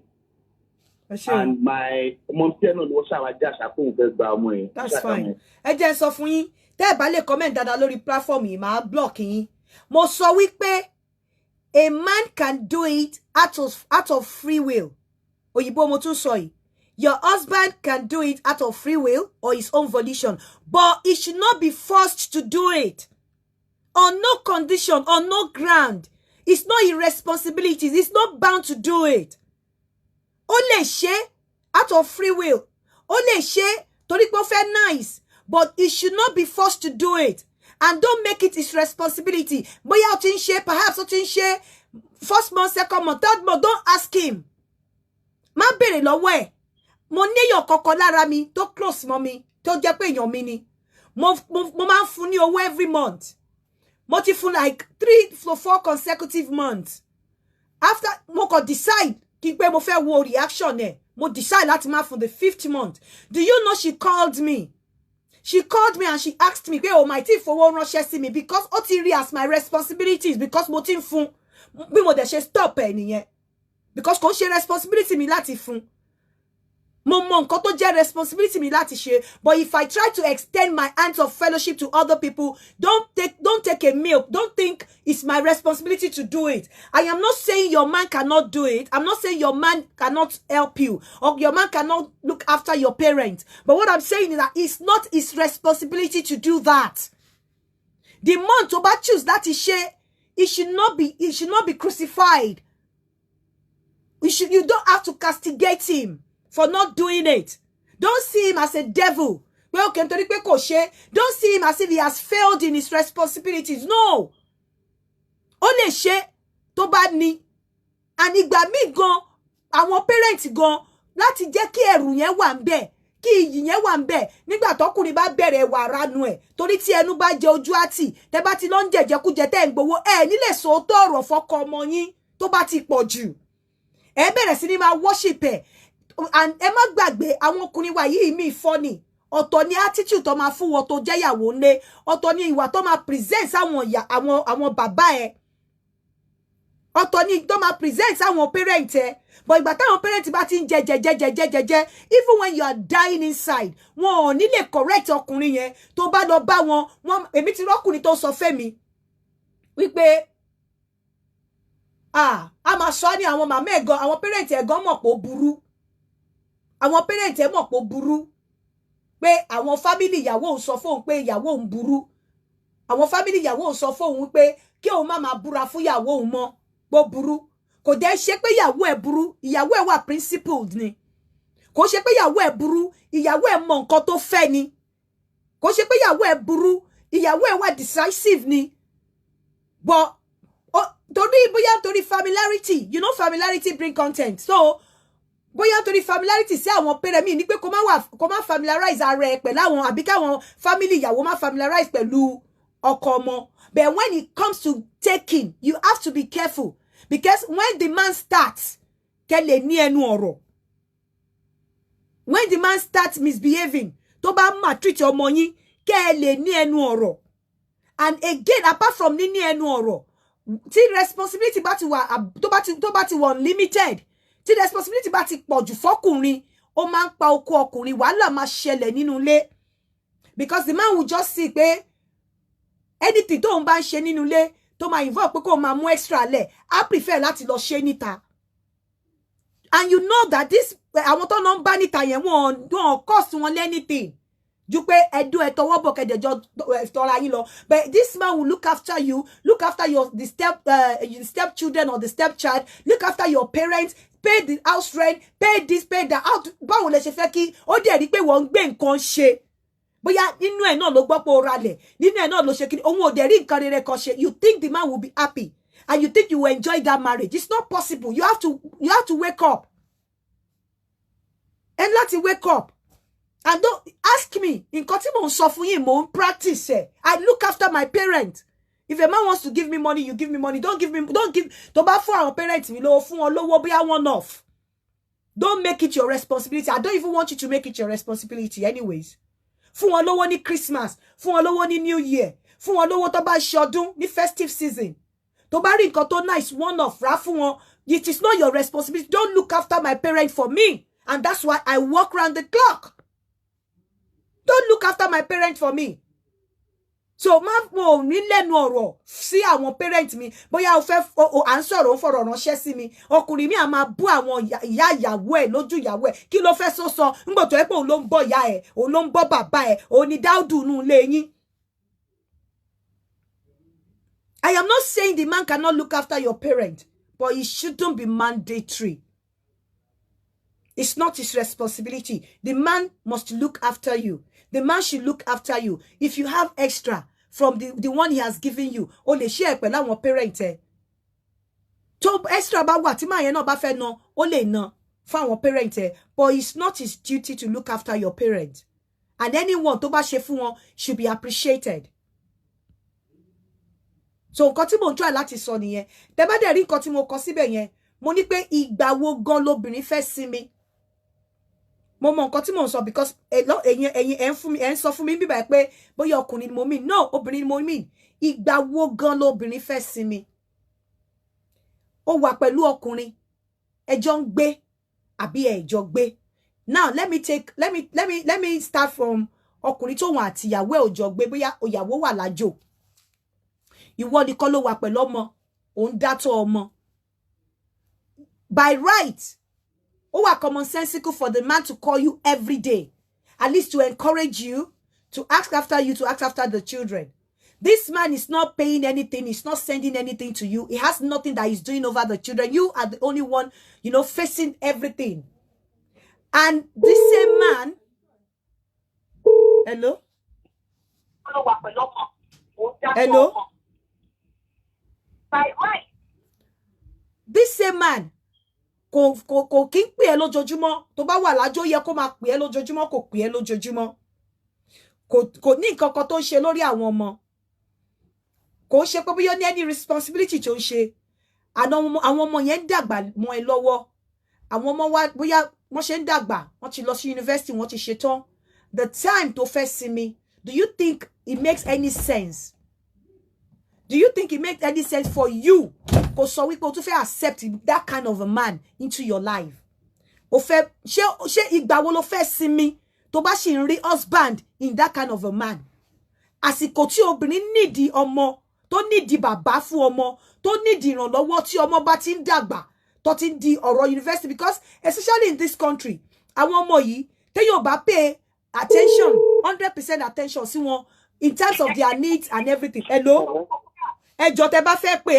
and my mọ́mísí ẹ̀ náà ni wọ́n ṣàwájà ṣàkóhùn fẹ́ gba ọmọ yẹn. That's fine. Ẹ jẹ́ sọ fún yín tẹ́ ẹ bá lè comment dáadáa lórí platform yìí máa block yín. Mo sọ wípé a man can do it out of free will. Òyìnbó mo tún sọ yìí. Your husband can do it out of free will or his own volition, but he should not be forced to do it on no condition, on no ground. It's not irresponsibilities. He's not bound to do it. Ó lè ṣe out of free will. Ó lè ṣe torí pé ó fẹ́ nice, but he should not be forced to do it. And don't make it his responsibility. Bóyá ó ti ń ṣe, perhaps ó ti ń ṣe first month, second month, third month, don't ask him. Má bèrè lọ́wọ́ ẹ̀. Mo níyàn kankan lára mi tó close mọ́ mi tó jẹ́ pé èèyàn mi ni. Mo máa ń fún ní owó every month. Mo ti fún like 3 to 4 consecutive months. After mo kàn decide kí pé mo fẹ́ wo reaction ẹ̀. Mo decide láti máa fún the 5th month. Do you know she called me? She called me and she asked me, oh, my team fowó ránṣẹ́ sí mi because ó ti rí as my responsibilities because mo ti ń fún bí mo dẹ̀ ṣe stop ẹ̀ nìyẹn. Because kò ṣe responsibility mi láti fún. Mo mọ nǹkan tó jẹ́ responsibility mi láti ṣe. But if I try to extend my hands of fellowship to other people, don't take a milk. Don't think it's my responsibility to do it. I am not saying your man cannot do it. I'm not saying your man cannot help you or your man cannot look after your parents. But what I'm saying is that it's not his responsibility to do that. The man tó bá choose láti ṣe, it should not be crucified. You don't have to castigate him for not doing it. Don't see him as a devil. Well, don't see him as if he has failed in his responsibilities. No. Ó lè ṣe tó bá ní. And ìgbà míì gan, àwọn parents gan, láti jẹ́ kí ẹ̀rù yẹn wà ńbẹ̀, kí iyì yẹn wà ńbẹ̀, nígbà tọ́kùnrin bá bẹ̀rẹ̀ wà ranu ẹ̀, torí tí ẹnu bá jẹ ojú àti, tẹ́ bá ti lọ ń jẹjẹkújẹ tẹ́ ń gbowó, ní lè sòótọ́ ọ̀rọ̀ fọ́kọ ọmọ yín tó bá ti pọ̀ jù. Ẹ bẹ̀rẹ̀ sí ní máa worship ẹ̀. And ẹ má gbàgbé àwọn ọkùnrin wa yìí mi funny. Ọ̀tọ̀ ni attitude tó máa fún wọn tó jẹ́ ìyàwó ńlé, ọ̀tọ̀ ni ìwà tó máa present àwọn bàbá ẹ̀. Ọ̀tọ̀ ni tó máa present àwọn parent ẹ̀. But ìgbà táwọn parent bá ti ń jẹ, even when you are dying inside, wọn ò ní lè correct ọkùnrin yẹn. Tó bá lọ bá wọn, èmi ti rọ́kùnrin tó sọ fẹ́ mi wípé a máa sọ ní àwọn màmá ẹ̀gan, àwọn parent ẹ̀gan mọ̀ pé ó burú. Àwọn parent ẹ̀ mọ̀ pé ó burú. Pé àwọn family ìyàwó ń sọ fóun pé ìyàwó ń burú. Àwọn family ìyàwó ń sọ fóun pé kí òun má máa búra fún ìyàwó òun mọ́ pé ó burú. Kò dẹ̀ ṣe pé ìyàwó ẹ̀ burú, ìyàwó ẹ̀ wà principled ni. Kò ṣe pé ìyàwó ẹ̀ burú, ìyàwó ẹ̀ mọ nǹkan tó fẹ́ ni. Kò ṣe pé ìyàwó ẹ̀ burú, ìyàwó ẹ̀ wà decisive ni. But torí familiarity, you know familiarity bring content. So bóyá torí familiarity sí àwọn parent mi ní pé kó má familiarize ara ẹ̀ pẹ̀lú àwọn àbí káwọn family ìyàwó má familiarize pẹ̀lú ọkọ ọmọ. But when it comes to taking, you have to be careful. Because when the man starts, kẹ́ lè ní ẹnu ọ̀rọ̀. When the man starts misbehaving, tó bá maltreat ọmọ yín, kẹ́ lè ní ẹnu ọ̀rọ̀. And again, apart from níní ẹnu ọ̀rọ̀, tí responsibility bá ti wà tó bá ti wà unlimited, tí responsibility bá ti pọ̀ jù fọ́kùnrin, ó máa ń pa oko ọkùnrin, wàhálà máa ṣẹlẹ̀ nínú ilé. Because the man will just see pé anything tó ń bá ń ṣe nínú ilé tó máa involve pé kó máa mú extra lẹ̀, I prefer láti lọ ṣe níta. And you know that this àwọn tó lọ ń bá níta yẹn wọ́n cost wọn anything. Ju pé ẹ̀dùn ẹ̀ tọwọ́ bọ̀ kẹ̀dẹ̀jọ tọ́ra yín lọ. But this man will look after you, look after the step children or the stepchild, look after your parents, pay the house rent, pay this, pay that. Báwo lẹ ṣe fẹ́ kí ó dẹ̀ rí pé wọ́n ń gbé nǹkan ṣe. Bóyá nínú ẹ̀ náà ló gbọ́ pé ó ralẹ̀, nínú ẹ̀ náà ló ṣe kí òun ò dẹ̀ rí nǹkan rere kan ṣe. You think the man will be happy and you think you will enjoy that marriage. It's not possible. You have to wake up. And láti wake up. And don't ask me, nǹkan tí mò ń sọ fún yín, mò ń practice ẹ̀. I look after my parents. If a man wants to give me money, you give me money. Don't give. Tó bá fún àwọn parents mi lówó, fún wọn lówó bóyá one off. Don't make it your responsibility. I don't even want you to make it your responsibility anyways. Fún wọn lówó ní Christmas, fún wọn lówó ní New Year, fún wọn lówó tó bá ṣọdún ní festive season. Tó bá rí nǹkan tó nice one off rà fún wọn. It is not your responsibility. Don't look after my parents for me. And that's why I work round the clock. Don't look after my parents for me. So mo ní lẹ́nu ọ̀rọ̀ sí àwọn parent mi bóyá o fẹ́ à ń sọ̀rọ̀ o fọ̀rọ̀ ránṣẹ́ sí mi ọkùnrin mi á máa bú àwọn ìyá ìyàwó ẹ̀ lójú ìyàwó ẹ̀ kí ló fẹ́ sọ ńgbà tó ẹ pé òun ló ń bọ́ ìyá ẹ̀ òun ló ń bọ́ bàbá ẹ̀ òun ni Dáúdù nù ilé yín. I am not saying the man cannot look after your parent, but it shouldn't be mandatory. It's not his responsibility. The man must look after you. The man should look after you. If you have extra from the one he has given you, o lè share pẹ̀lú àwọn parent ẹ. Tó extra bá wà tí máa yẹn náà bá fẹ́ ná, o lè ná fún àwọn parent ẹ. But it's not his duty to look after your parent. And anyone tó bá ṣe fún wọn should be appreciated. So nǹkan tí mo ń try láti sọ nìyẹn. Tẹ́ bá dẹ̀ rí nǹkan tí mo kọ síbẹ̀ yẹn, mo ní pé Ìgbàwo gan lobìnrin fẹ́ sinmi. Mo mọ nǹkan tí mo ń sọ because ẹ̀yin ẹ̀ ń sọ fún mi bíbá pé bóyá ọkùnrin ni mo mean. No, obìnrin ni mo mean. Ìgbàwo gan lobìnrin fẹ́ sinmi. Ó wà pẹ̀lú ọkùnrin. Ẹjọ́ ń gbé àbí ẹjọ́ gbé. Now let me start from ọkùnrin tó wà àti ìyàwó ẹ̀ ò jọ gbé bóyá ìyàwó wà lájò. Ìwọ nìkan ló wà pẹ̀lú ọmọ. Ó ń dátọ́ ọmọ. By right, ó wà commonsensical for the man to call you every day, at least to encourage you, to ask after you, to ask after the children. This man is not paying anything. He's not sending anything to you. He has nothing that he's doing over the children. You are the only one, you know, facing everything. And this same man, hello? Hello? This same man, kò kí ń pè ẹ́ lójoojúmọ́ tó bá wà lájò yẹ kó máa pè ẹ́ lójoojúmọ́ kò pè ẹ́ lójoojúmọ́ kò ní nǹkan kan tó ń ṣe lórí àwọn ọmọ kò ṣe pé bóyá ní any responsibility tó ń ṣe àwọn ọmọ yẹn ń dàgbà mọ́ ẹ lọ́wọ́ àwọn ọmọ wa bóyá wọ́n ṣe ń dàgbà wọ́n ti lọ sí university wọ́n ti ṣetán the time tó fẹ́ sinmi do you think it makes any sense? Do you think it makes any sense for you? Kò sọ wípé o tún fẹ́ accept that kind of a man into your life. O fẹ́ ṣé Ìgbàwo ló fẹ́ sinmi tó bá ṣì ń rí husband in that kind of a man. Àsìkò tí obìnrin nídìí ọmọ, tó nídìí bàbá fún ọmọ, tó nídìí ìrànlọ́wọ́ tí ọmọ bá ti ń dàgbà, tó ti ń di ọ̀rọ̀ university because especially in this country, àwọn ọmọ yìí téèyàn bá pay attention, 100% attention sí wọn in terms of their needs and everything. Hello? Ẹjọ́ tẹ́ bá fẹ́ pé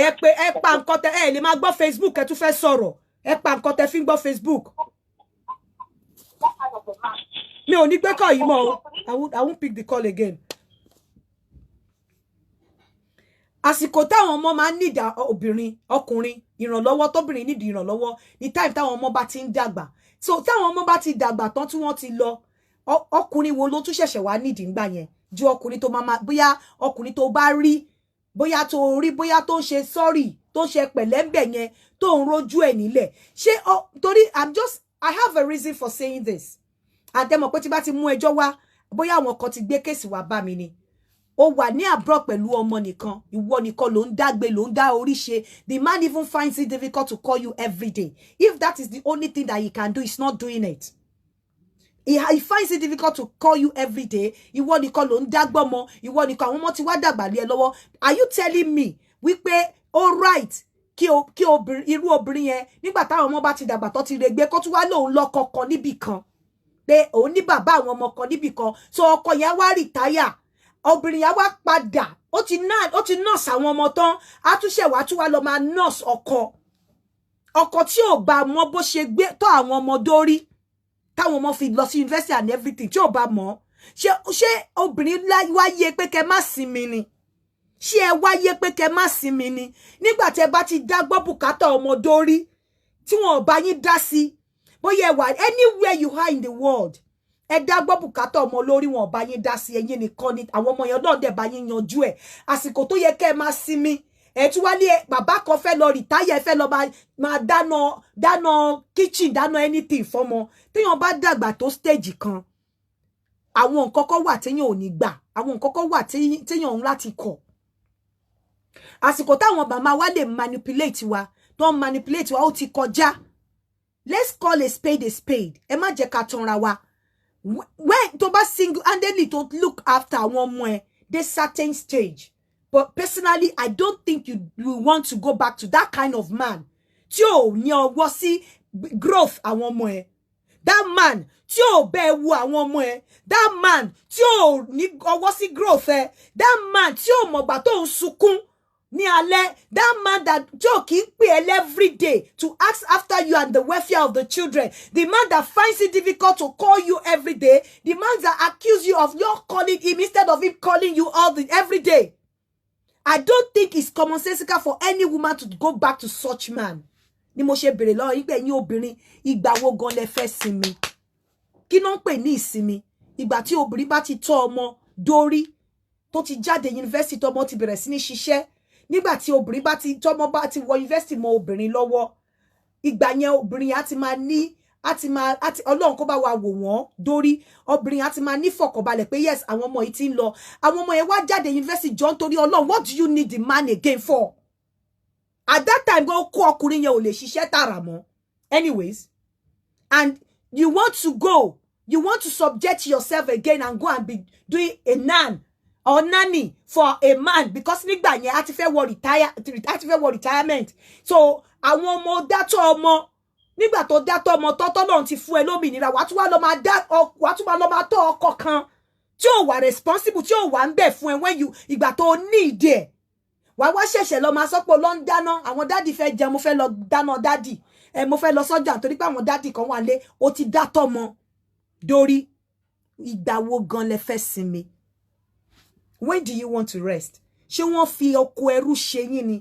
ẹ pa nǹkan tẹ́ ẹ lè máa gbọ́ Facebook ẹ tún fẹ́ sọ̀rọ̀ ẹ pa nǹkan tẹ́ fi ń gbọ́ Facebook. Mi ò ní gbé call yìí mọ́ o. I won't pick the call again. Àsìkò táwọn ọmọ máa ń need obìnrin ọkùnrin ìrànlọ́wọ́ tóbìnrin need ìrànlọ́wọ́ ní time táwọn ọmọ bá ti ń dàgbà. So táwọn ọmọ bá ti dàgbà tán tí wọ́n ti lọ ọkùnrin wo ló tún ṣẹ̀ṣẹ̀ wá need ńgbà yẹn ju ọkùnrin tó máa bóyá ọkùnrin tó bá rí bóyá tó rí bóyá tó ṣe sorry tó ṣe pẹ̀lẹ́ńbẹ̀ yẹn tó ń rojú ẹ̀ nílẹ̀ ṣé torí I have a reason for saying this àtẹmọ̀ pé tí bá ti mú ẹjọ́ wá bóyá àwọn kan ti gbé kéèsì wá bá mi ni ó wà ní abroad pẹ̀lú ọmọ nìkan ìwọ nìkan ló ń dágbé ló ń dá orí ṣe the man even finds it difficult to call you every day if that is the only thing that he can do he's not doing it. He finds it difficult to call you every day. Ìwọ nìkan ló ń dágbọ́mọ. Ìwọ nìkan àwọn ọmọ ti wá dàgbà lé ẹ lọ́wọ́. Are you telling me wípé all right kí irú obìnrin yẹn nígbà táwọn ọmọ bá ti dàgbà tó ti regbé kó tún wá lóun lọ́kọ kan níbì kan pé òun ní bàbá àwọn ọmọ kan níbì kan so ọkọ yẹn wá rìtáyà obìnrin yẹn wá padà ó ti nurse àwọn ọmọ tán á tún ṣe wá tún wá lọ máa nurse ọkọ tí ò bá mọ bó ṣe gbé tọ́ àwọn ọmọ dórí táwọn ọmọ fi lọ sí university and everything tí ò bá mọ̀ ṣé obìnrin wáyé pé kẹ́ má sinmi ni ṣé ẹ wáyé pé kẹ́ má sinmi ni nígbà tí ẹ bá ti dá gbọ́ bùkátà ọmọ dórí tí wọn ò bá yín dá sí bóyá ẹ wà anywhere you are in the world ẹ dá gbọ́ bùkátà ọmọ lórí wọn ò bá yín dá sí ẹ̀yin nìkan ni àwọn ọmọ yẹn náà dẹ̀ bá yín yanjú ẹ̀ àsìkò tó yẹ kẹ́ ẹ má sinmi ẹ tún wá ní bàbá kan fẹ́ lọ retire fẹ́ lọ máa dáná kitchen dáná anything fọ́mọ téèyàn bá dàgbà tó stage kan àwọn nǹkan kan wà téèyàn ò ní gbà àwọn nǹkan kan wà téèyàn ń láti kọ̀ àsìkò táwọn bàbá wa lè manipulate wa tó manipulate wa ó ti kọjá. Let's call a spade a spade. Ẹ má jẹ́ ká tanra wa. When tó bá single-handedly to look after àwọn ọmọ ẹ, there's certain stage. But personally, I don't think you want to go back to that kind of man. Tí ò ní ọwọ́ sí growth àwọn ọmọ ẹ. That man tí ò bẹ̀ wò àwọn ọmọ ẹ. That man tí ò ní ọwọ́ sí growth ẹ. That man tí ò mọ̀gbà tó ń sunkún. Ní alẹ́, that man that joke every day to ask after you and the welfare of the children, the man that finds it difficult to call you every day, the man that accuse you of not calling him instead of him calling you every day. I don't think it's commonsensical for any woman to go back to such man. Ni mo ṣe bèrè lọ́wọ́ yín pé ẹ̀yin obìnrin ìgbà wo gan lẹ fẹ́ sinmi? Kí ló ń pè ní ìsinmi? Ìgbà tí obìnrin bá ti tọ́ ọmọ dórí, tó ti jáde yunifásítì ọmọ ti bẹ̀rẹ̀ sí ní ṣiṣẹ́. Nígbà tí obìnrin bá ti tọ́mọ bá ti wọ yunifásítì mọ́ obìnrin lọ́wọ́ ìgbà yẹn obìnrin á ti máa ní Ọlọ́run kó bá wa wò wọ́n dórí obìnrin á ti máa ní fọkànbalẹ̀ pé yes àwọn ọmọ yìí ti ń lọ àwọn ọmọ yẹn wá jáde yunifásítì jọ nítorí Ọlọ́run what do you need the man again for at that time go kó ọkùnrin yẹn ò lè ṣiṣẹ́ tààrà mọ́ anyways and you want to subject yourself again and go and be doing a nan or nanny for a man because nígbà yẹn a ti fẹ́ wọ retirement so àwọn ọmọ dátọ́ ọmọ nígbà tó dátọ́ ọmọ tọ́tọ́ náà ti fún ẹ lómìnira wàá tún wá lọ máa tọ́ ọkọ kan tí ò wà responsible tí ò wà ń bẹ̀ fún ẹ when you ìgbà tó need ẹ̀ wàá wá ṣẹ̀ṣẹ̀ lọ máa sọ pé lọ ń dáná àwọn dádì fẹ́ jẹun mo fẹ́ lọ dáná dádì mo fẹ́ lọ sọ́jà torí pé àwọn dádì kan wà lé o ti dátọ́ ọmọ dórí ìgbà wo gan lẹ fẹ́ sinmi. When do you want to rest? Ṣé wọ́n fi ọkọ ẹrú ṣe yín ni?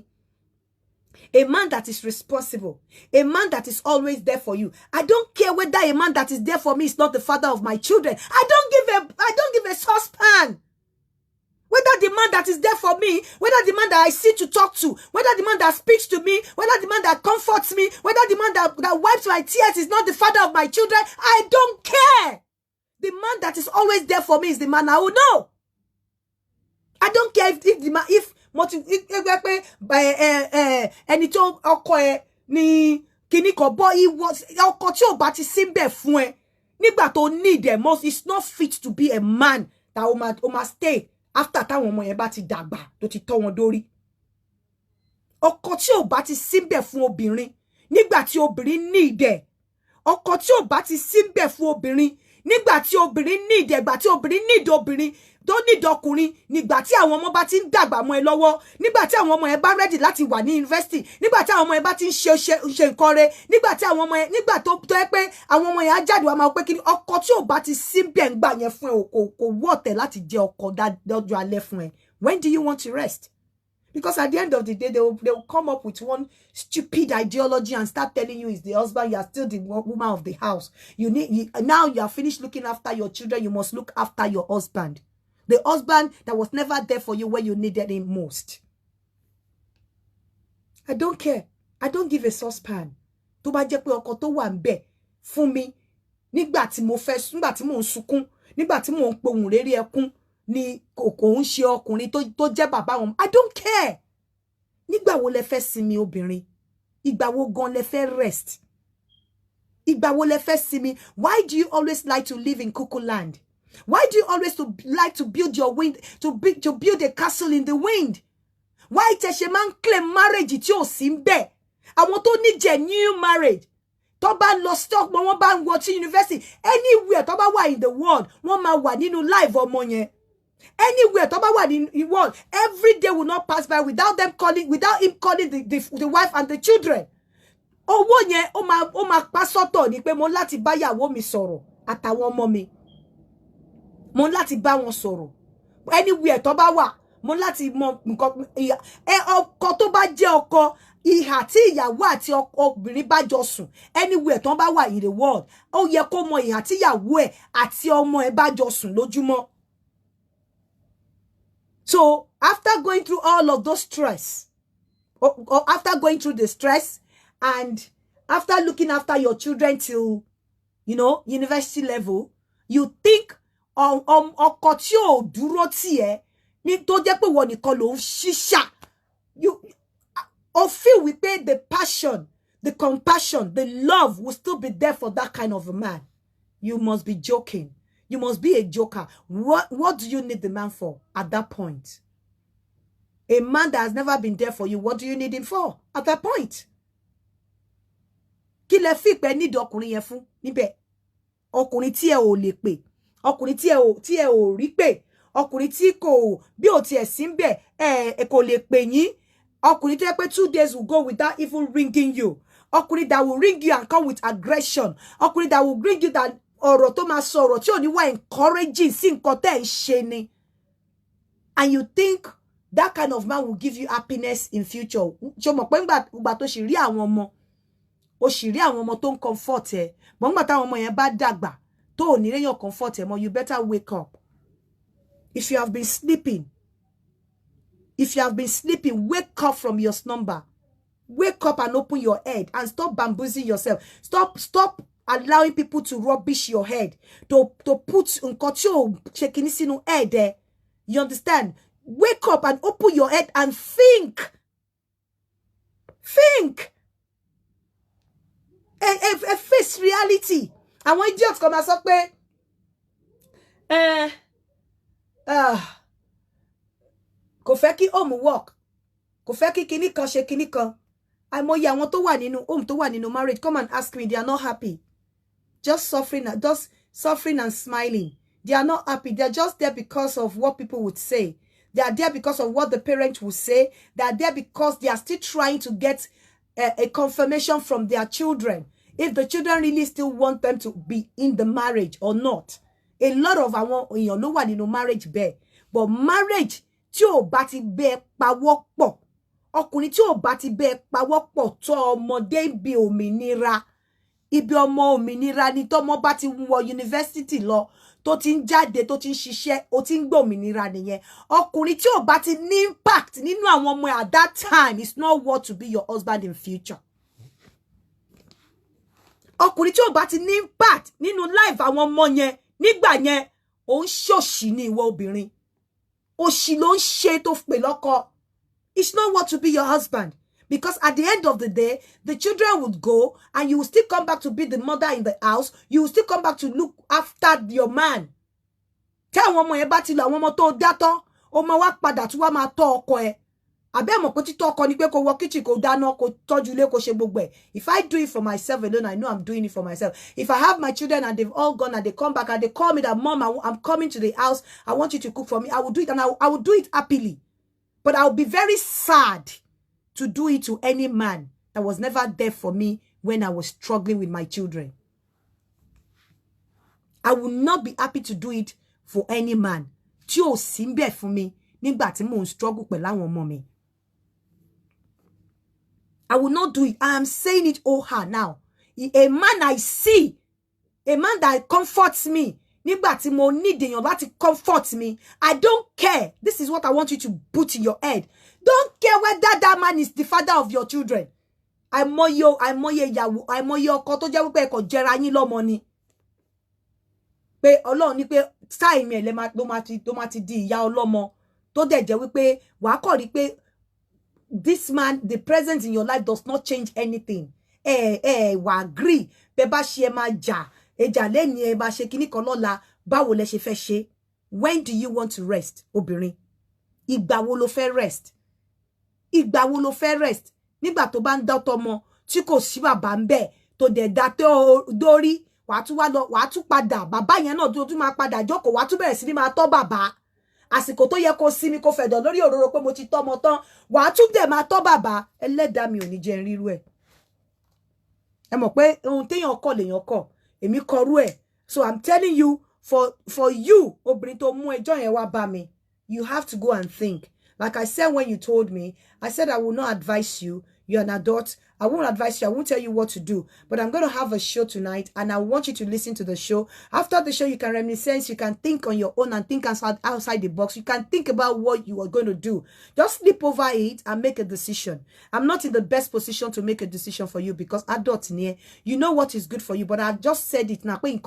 A man that is responsible, a man that is always there for you. I don't care whether a man that is there for me is not the father of my children. I don't give a saucepan. Whether the man that is there for me, whether the man that I sit to talk to, whether the man that speaks to me, whether the man that comforts me, whether the man that wipes my tears is not the father of my children, I don't care. The man that is always there for me is the man I will know. I don't care if ẹni tó ọkọ ẹ ní kíní kan bọ́ ọkọ tí ò bá ti síbẹ̀ fún ẹ nígbà tó need ẹ most it's not fit to be a man that ó máa stay after táwọn ọmọ yẹn bá ti dàgbà tó ti tọ́ wọn dórí. Ọkọ tí ò bá ti síbẹ̀ fún obìnrin nígbà tí obìnrin need ẹ ọkọ tí ò bá ti síbẹ̀ fún obìnrin nígbà tí obìnrin need ẹ gbà tí obìnrin need obìnrin tó ní dọkùnrin nígbà tí àwọn ọmọ bá ti ń dàgbà mọ́ ẹ lọ́wọ́ nígbà tí àwọn ọmọ ẹ bá ready láti wà ní university nígbà tí àwọn ọmọ ẹ bá ti ń ṣe nǹkan rẹ̀ nígbà tí àwọn ọmọ ẹ nígbà tó yẹ pé àwọn ọmọ ẹ á jáde wá máa pé kí ni ọkọ tí ò bá ti síbẹ̀ ń gbà yẹn fún ẹ kò wọ́ọ̀tẹ̀ láti jẹ ọkọ lọ́jọ́ alẹ́ fún ẹ. When do you want to rest? Because at the end of the day, they will come up with one stupid ideology and start telling you is the husband, you are still the woman of the house. Now you are finished looking after your children, you must look after your husband. The husband that was never there for you when you needed him most. I don't care. I don't give a saucepan. Tó bá jẹ́ pé ọkọ tó wà ńbẹ̀ fún mi nígbà tí mo ń sunkún, nígbà tí mo ń pohùn réré ẹkún ni kò ń ṣe ọkùnrin tó jẹ́ bàbá wọn. I don't care. Nígbà wo lẹ fẹ́ sinmi obìnrin? Ìgbà wo gan lẹ fẹ́ rest? Ìgbà wo lẹ fẹ́ sinmi? Why do you always like to live in cuckoo land? Why do you always like to build your wind, to build a castle in the wind? Why tẹ́ ṣe máa ń claim marriage tí ò sí ńbẹ̀? Àwọn tó ní genuine marriage tó bá lọ stock mọ́ wọ́n bá ń wọ tí university anywhere tó bá wà in the world wọ́n máa wà nínú life ọmọ yẹn. Anywhere tó bá wà in the world every day will not pass by without him calling the wife and the children. Owó yẹn ó máa pa sọ́tọ̀ ni pé mo láti bá ìyàwó mi sọ̀rọ̀ àtàwọn ọmọ mi. Mo láti bá wọn sọ̀rọ̀ anywhere tó bá wà mo láti mọ nǹkan ọkọ tó bá jẹ́ ọkọ ìhà tí ìyàwó àti obìnrin bá jọ sùn anywhere tó bá wà in the world ó yẹ kó mọ ìhà tí ìyàwó ẹ̀ àti ọmọ ẹ̀ bá jọ sùn lójúmọ́. So after going through all of those stress or after going through the stress and after looking after your children till, you know, university level, you think ọkọ tí ò dúró tì ẹ́ ní tó jẹ́ pé wọ́n nìkan ló ń ṣiṣà, you feel we pay the passion, the compassion, the love will still be there for that kind of a man. You must be joking. You must be a joker. What do you need the man for at that point? A man that has never been there for you, what do you need him for at that point? Kí lẹ fi pé need ọkùnrin yẹn fún níbẹ̀? Ọkùnrin tí ẹ ò lè pè, ọkùnrin tí ẹ ò rí pè, ọkùnrin tí kò bí ò tiẹ̀ sí ńbẹ̀, ẹ kò lè pè yín. Ọkùnrin tí ẹ pé 2 days will go without even ringing you. Ọkùnrin that will ring you and come with aggression. Ọkùnrin that will bring you that ọ̀rọ̀ tó máa sọ ọ̀rọ̀ tí ò ní wá encouraging sí nǹkan tẹ́ ń ṣe ni. And you think that kind of man will give you happiness in future? Ṣé o mọ̀ pé ìgbà tó ṣì rí àwọn ọmọ, o ṣì rí àwọn ọmọ tó ń comfort ẹ, but nígbà táwọn ọmọ yẹn bá dàgbà tó ò ní réyàn comfort ẹ mọ́, you better wake up. If you have been sleeping, wake up from your slumber. Wake up and open your head and stop bamboozling yourself. Stop allowing people to rubbish your head, to put nǹkan tí ò ṣe kíní sínú head ẹ. You understand? Wake up and open your head and think. Think. A face reality. Àwọn idiots come and sọ pé kò fẹ́ kí home work, kò fẹ́ kí kíní kan ṣe kíní kan. Àìmọye àwọn tó wà nínú home, tó wà nínú marriage, come and ask me, they are not happy. Just suffering and smiling. They are not happy. They are just there because of what people would say. They are there because of what the parents would say. They are there because they are still trying to get a confirmation from their children, if the children really still want them to be in the marriage or not. A lot of àwọn èèyàn ló wà nínú marriage bẹ́ẹ̀, but marriage tí ò bá ti bẹ́ẹ̀ pawọ́pọ̀, ọkùnrin tí ò bá ti bẹ́ẹ̀ pawọ́pọ̀ tó ọmọdé bí òmìnira, ibi ọmọ òmìnira ni tọ́mọ bá ti wọ university lọ, tó ti ń jáde, tó ti ń ṣiṣẹ́, ó ti ń gbọ́ òmìnira nìyẹn. Ọkùnrin tí ò bá ti ní impact nínú àwọn ọmọ at that time is not worth to be your husband in future. Ọkùnrin tí ò bá ti ní impact nínú life àwọn ọmọ yẹn nígbà yẹn, ó ń ṣòṣì ní ìwọ obìnrin. Òṣì ló ń ṣe tó pè lọ́kọ. It's not worth to be your husband. Because at the end of the day, the children would go and you will still come back to be the mother in the house. You will still come back to look after your man. Tí àwọn ọmọ yẹn bá ti lọ, àwọn ọmọ tó dá tán, ó máa wá padà tún wá máa tọ́ ọkọ ẹ̀. Àbẹ́ mọ̀ pé títọ́ ọkọ ni pé kó wọ kitchen, kó dáná, kó tọ́jú ilé, kó ṣe gbogbo ẹ̀. If I do it for myself alone, I know I'm doing it for myself. If I have my children and they've all gone and they come back and they call me that, Mom, I'm coming to the house, I want you to cook for me, I will do it, and I will do it happily. But I will be very sad to do it to any man that was never there for me when I was struggling with my children. I will not be happy to do it for any man tí ò sí ńbẹ̀ fún mi nígbà tí mò ń struggle pẹ̀lú àwọn ọmọ mi. I will not do it. I am saying it now. A man I see, a man that comforts me, nígbà tí mo need èèyàn láti comfort me, I don't care. This is what I want you to put in your head. Don't care whether that man is the father of your children. Àìmọye ìyàwó, àìmọye ọkọ tó jẹ́ wípé ẹ kò jẹra yín lọ́mọ ni. Pé Ọlọ́run ní pé time ẹ̀ ló máa ti di ìyá ọlọ́mọ, tó dẹ̀ jẹ́ wípé wàá kọ̀ rí pé this man, the presence in your life does not change anything. Wà agree. Bẹ́ bá ṣe ẹ máa jà, ẹjà lẹ́ni ẹ bá ṣe kíní kan lọ́la, báwo lẹ ṣe fẹ́ ṣe? When do you want to rest, obìnrin? Ìgbà wo ló fẹ́ rest? Ìgbà wo ló fẹ́ rest? Nígbà tó bá ń dọ́tọ̀ ọmọ tí kò sí bàbá ń bẹ̀, tó dẹ̀ dá tó dórí, wàá tún padà, bàbá yẹn náà tó tún máa padà jókòó, wàá tún bẹ̀rẹ̀ sí ní máa tọ́ bàbá. Àsìkò tó yẹ kó sinmi, kó fẹ̀dọ̀ lórí òróró pé mo ti tọ́mọ tán, wàá tún dẹ̀ máa tọ́ bàbá. Ẹlẹ́dàá mi ò ní jẹ́ n rírú ẹ̀. Ẹ mọ̀ pé ohun téèyàn kọ̀ lèèyàn kọ̀, èmi kọrú ẹ̀. So I'm telling you, for you, obìnrin tó mú ẹjọ́ yẹn wá bá mi, you have to go and think. Like I said when you told me, I said I will not advise you. You're an adult. I won't advise you. I won't tell you what to do. But I'm going to have a show tonight, and I want you to listen to the show. After the show, you can reminisce. You can think on your own and think outside the box. You can think about what you are going to do. Just sleep over it and make a decision. I'm not in the best position to make a decision for you because adults in here, you know what is good for you. But I've just said it now. I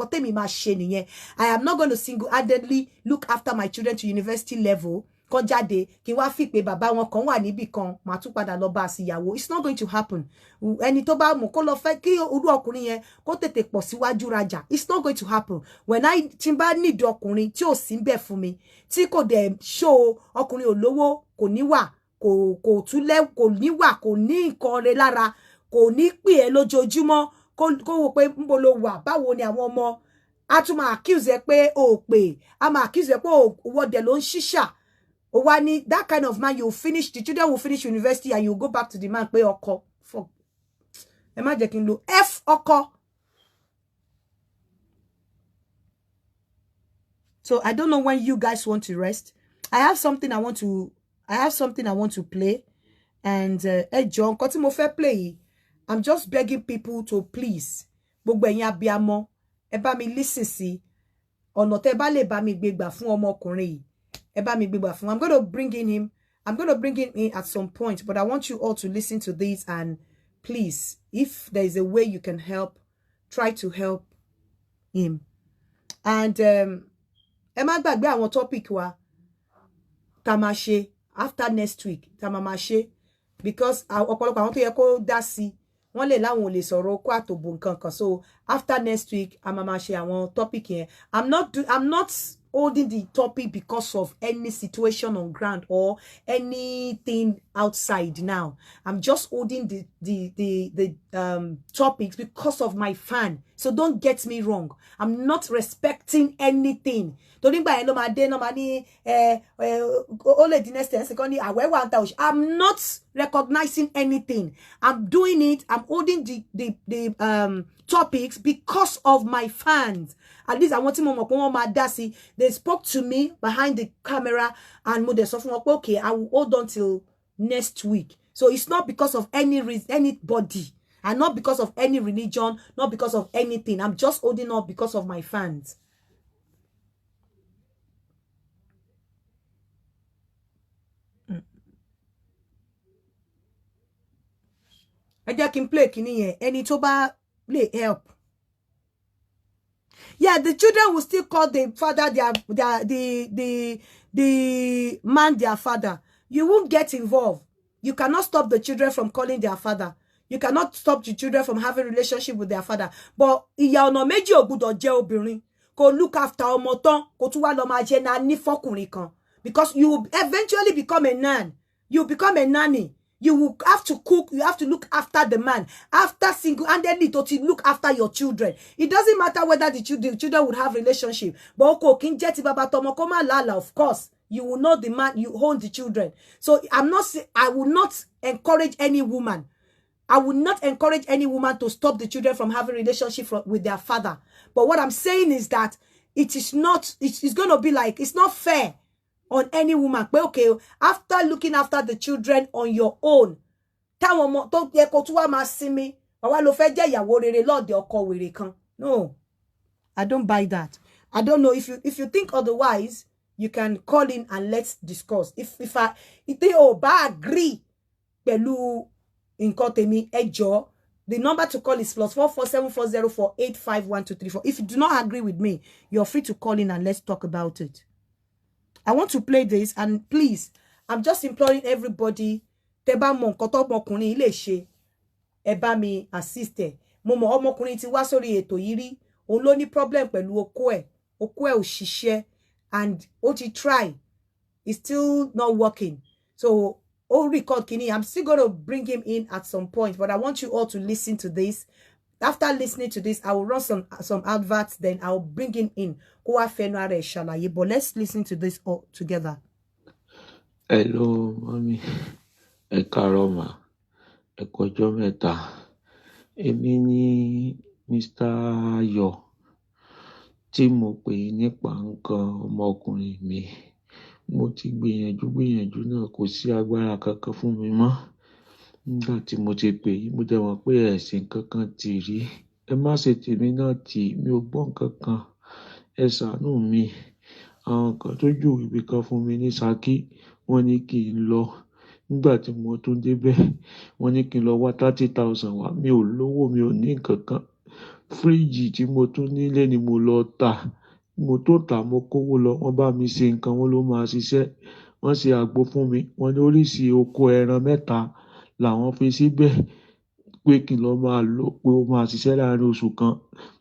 am not going to single-handedly look after my children to university level. Kan jáde kí wá fi pé bàbá wọn kan wà níbì kan má tún padà lọ bá síyàwó. It's not going to happen. Ẹni tó bá mọ̀ kó lọ fẹ́ kí irú ọkùnrin yẹn kó tètè pọ̀ síwájú rajà. It's not going to happen. When I tí bá need ọkùnrin tí ò sí ńbẹ̀ fún mi tí kò dẹ̀ show ọkùnrin olówó kò níwà kò túlẹ̀ kò níwà kò ní nǹkan rẹ̀ lára kò ní pè ẹ́ lójoojúmọ́ kó wò pé ńbo ló wà báwo ni àwọn ọmọ a tún máa accuse ẹ pé o pè a máa accuse ẹ pé o wọ́dẹ̀ ló ń ṣíṣà. Owani, that kind of man, you'll finish, the children will finish university and you'll go back to the man, pay oko. Fuck. Imagine lo F oko. So I don't know when you guys want to rest. I have something I want to play. And John, koti mo fe play. I'm just begging people to please. Gbogbo ẹ̀yin abiyamọ, ẹ bá mi listen sí. Ọ̀nà tẹ́ bá lè bá mi gbé gbà fún ọmọkùnrin yìí. I'm going to bring him in at some point, but I want you all to listen to this and please, if there is a way you can help, try to help him. And ẹ má gbàgbé àwọn topic wa tá máa ṣe after next week tá máa ṣe because ọ̀pọ̀lọpọ̀ àwọn tó yẹ kó dá sí wọ́n lè láwọn ò lè sọ̀rọ̀ kó àtòbò nǹkan kan. So after next week a máa ṣe àwọn topic yẹn. I'm not holding the topic because of any situation on ground or anything outside now. I'm just holding the topics because of my fan. So don't get me wrong. I'm not respecting anything. I'm not recognizing anything. I'm doing it. I'm holding the topics because of my fans. At least I want to they spoke to me behind the camera and okay, I will hold on till next week. So it's not because of anybody, and not because of any religion, not because of anything. I'm just holding up because of my fans. I can play kini any toba play help. Yeah, the children will still call the father the man their father. You won't get involved. You cannot stop the children from calling their father. You cannot stop the children from having a relationship with their father. But ìyá ọ̀nà méjì ò gbọdọ̀ jẹ́ obìnrin. Kó look after ọmọ tán, kó tún wá lọ máa jẹ́ nanny fọ́kùnrin kan. Because you will eventually become a nan. You become a nanny. You will have to cook. You have to look after the man. After single-handedly to look after your children. It doesn't matter whether the children would have relationship. But of course, you will know the man, you own the children. So I will not encourage any woman. I will not encourage any woman to stop the children from having relationship with their father. But what I'm saying is that it's going to be like, it's not fair on any woman. But okay, after looking after the children on your own, no, I don't buy that. I don't know if you think otherwise, you can call in and let's discuss. If they agree, pẹ̀lú nǹkan tèmi ẹjọ́, the number to call is +447404851234. If you do not agree with me, you're free to call in and let's talk about it. I want to play this, and please, I'm just imploring everybody, tẹ́ bá mọ nǹkan tó ọmọkùnrin lè ṣe, ẹ bá mi assist ẹ. Mo mọ ọmọkùnrin tí wá sórí ètò yìí rí, òun ló ní problem pẹ̀lú okó ẹ̀ ò ṣiṣẹ́, and ó ti try, it's still not working. So record kini. I'm still going to bring him in at some point, but I want you all to listen to this. After listening to this, I will run some adverts, then I'll bring him in. But let's listen to this all together. Hello, mommy. Karoma. Ekojo meta. Èmi ni Mr. Yo. Tí mo pè nípa nǹkan ọmọkùnrin mi. Mo ti gbìyànjú náà, kò sí agbára kankan fún mi mọ́. nígbà tí mo ti pè yín mo dẹ̀ mọ̀ pé ẹ̀sìn kankan ti rí ẹ má ṣe tèmi náà tì mi ò gbọ́ nǹkan kan ẹ ṣàánú mi àwọn kan tó jù ibì kan fún mi ní Ṣakí wọ́n ní kí n lọ nígbà tí mo tún débẹ̀ wọ́n ní kí n lọ wá 30,000 wá mi ò lówó mi ò ní nǹkan kan fíríjì tí mo tún nílé ni mo lọ tà mo tó tà mo kówó lọ wọ́n bá mi ṣe nǹkan wọn ló máa ṣiṣẹ́ wọ́n ṣe àgbo fún mi wọ́n ní oríṣi oko ẹran 3 làwọn fi síbẹ̀ pé kí n lọ máa lò pé ó máa ṣiṣẹ́ láàrin oṣù kan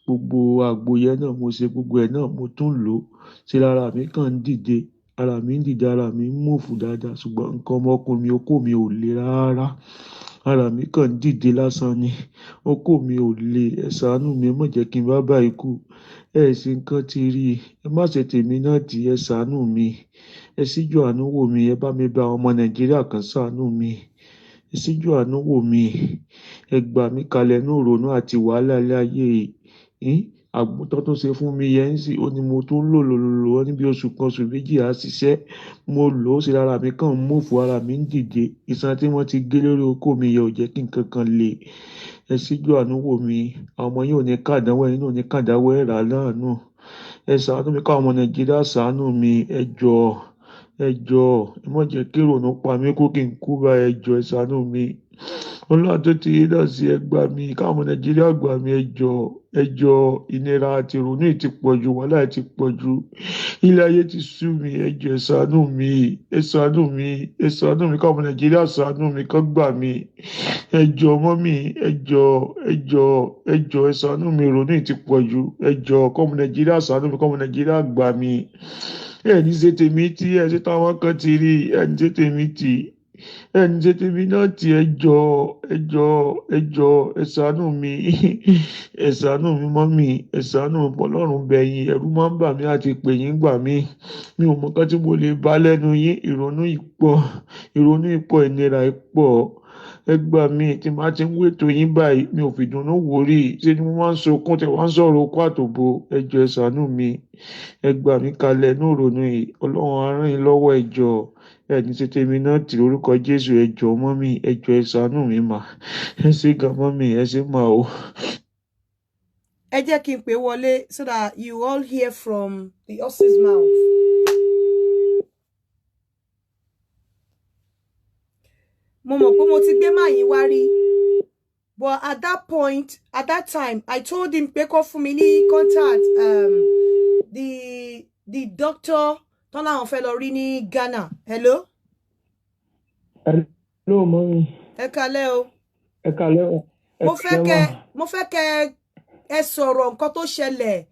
gbogbo àgbo yẹn náà mo ṣe gbogbo ẹ̀ náà mo tún lò ó ṣe lára mi kàn ń dìde ara mi ń dìde ara mi ń múfù dáadáa ṣùgbọ́n nǹkan ọmọkùnrin mi okó mi ò le rárá ara mi kàn ń dìde lásán ni okó mi ò le ẹ ṣàánú mi ẹ má jẹ́ kí n bá báyìí kú ẹ ṣe nǹkan ti rí ẹ má ṣe tèmi náà tì ẹ ṣàánú mi ẹ síjú àánú wò mí ẹ bá mi bá ọmọ Nàìjíríà kan ṣàánú mi ẹ síjú àánú wò mí ẹ gbà mí kalẹ̀ ní ìrònú àti wàhálà ilé ayé yìí àgùntàn tó ṣe fún mi yẹn sì ó ní mo tún lò ó níbi oṣù kan oṣù méjì á ṣiṣẹ́ mo lò ó sí ara mi kàn ń múfù ara mi ń dìde iṣan tí wọ́n ti gé lórí okó mi yẹn ò jẹ́ kí nǹkan kan le ẹ síjú àánú wò mí àwọn ọmọ yìí ò ní kàdánwò ẹ̀yin náà ò ní kàdánwò ẹ̀ rà láàánú ẹ ṣàánú mi káwọn ọmọ Nàìjíríà ṣàánú mi ẹ jọ̀ọ́ ẹ má jẹ́ kí ìrònú pa mí kó kí n kú bá ẹ jọ̀ọ́ ẹ ṣàánú mi Ọlọ́run tó ti yé náà sí ẹ gbà mí káwọn ọmọ Nàìjíríà gbà mí ẹ jọ̀ọ́ ìnira àti ìrònú yìí ti pọ̀ jù wàhálà yìí ti pọ̀ jù ilé ayé ti sú mi ẹ jọ̀ọ́ ẹ ṣàánú mi káwọn ọmọ Nàìjíríà ṣàánú mi kán gbà mí ẹ jọ̀ọ́ mọ́mì ẹ jọ̀ọ́ ẹ ṣàánú mi ìrònú yìí ti pọ̀ jù ẹ jọ̀ọ́ káwọn ọmọ Nàìjíríà ṣàánú mi káwọn ọmọ Nàìjíríà gbà mí ẹni ṣe tèmi tí ẹ ṣe táwọn kan ti rí ẹni ṣe tèmi tí ẹni ṣe tèmi náà tí ẹ jọ̀ọ́ ẹ ṣàánú mi mọ́mì ẹ ṣàánú mi Ọlọ́run bẹ̀ yín ẹ̀rù máa ń bà mí àti pè yín gbà mí mi ò mọ nǹkan tí mo lè bá lẹ́nu yín ìrònú ìpọ̀ ìnira ìpọ̀ ẹ gbà mí tí màá ti ń wètò yín báyìí mi ò fìdùnnú wò rí ṣé ni mo máa ń sọkún tẹ wá ń sọ̀rọ̀ okó àtòbò ẹ jọ̀ọ́ ẹ ṣàánú mi ẹ gbà mí kalẹ̀ ní ìrònú yìí Ọlọ́run á ràn yín lọ́wọ́ ẹ jọ̀ọ́ ẹni ṣe tèmi náà tì lórúkọ Jésù ẹ jọ̀ọ́ mọ́mì ẹ jọ̀ọ́ ẹ ṣàánú mi mà ẹ ṣé gan mọ́mì ẹ ṣé mà o. ẹ jẹ́ kí n pè wọlé so that you all hear from the horse's mouth. mo mọ̀ pé mo ti gbé máa yín wá rí but at that time I told him pé kó fún mi ní contact the doctor tán láwọn fẹ́ lọ rí ní Ghana. Hello mọ́mí ẹ kálẹ́ o ẹ kálẹ́ o mo fẹ́ kẹ́ ẹ sọ̀rọ̀ nǹkan tó ṣẹlẹ̀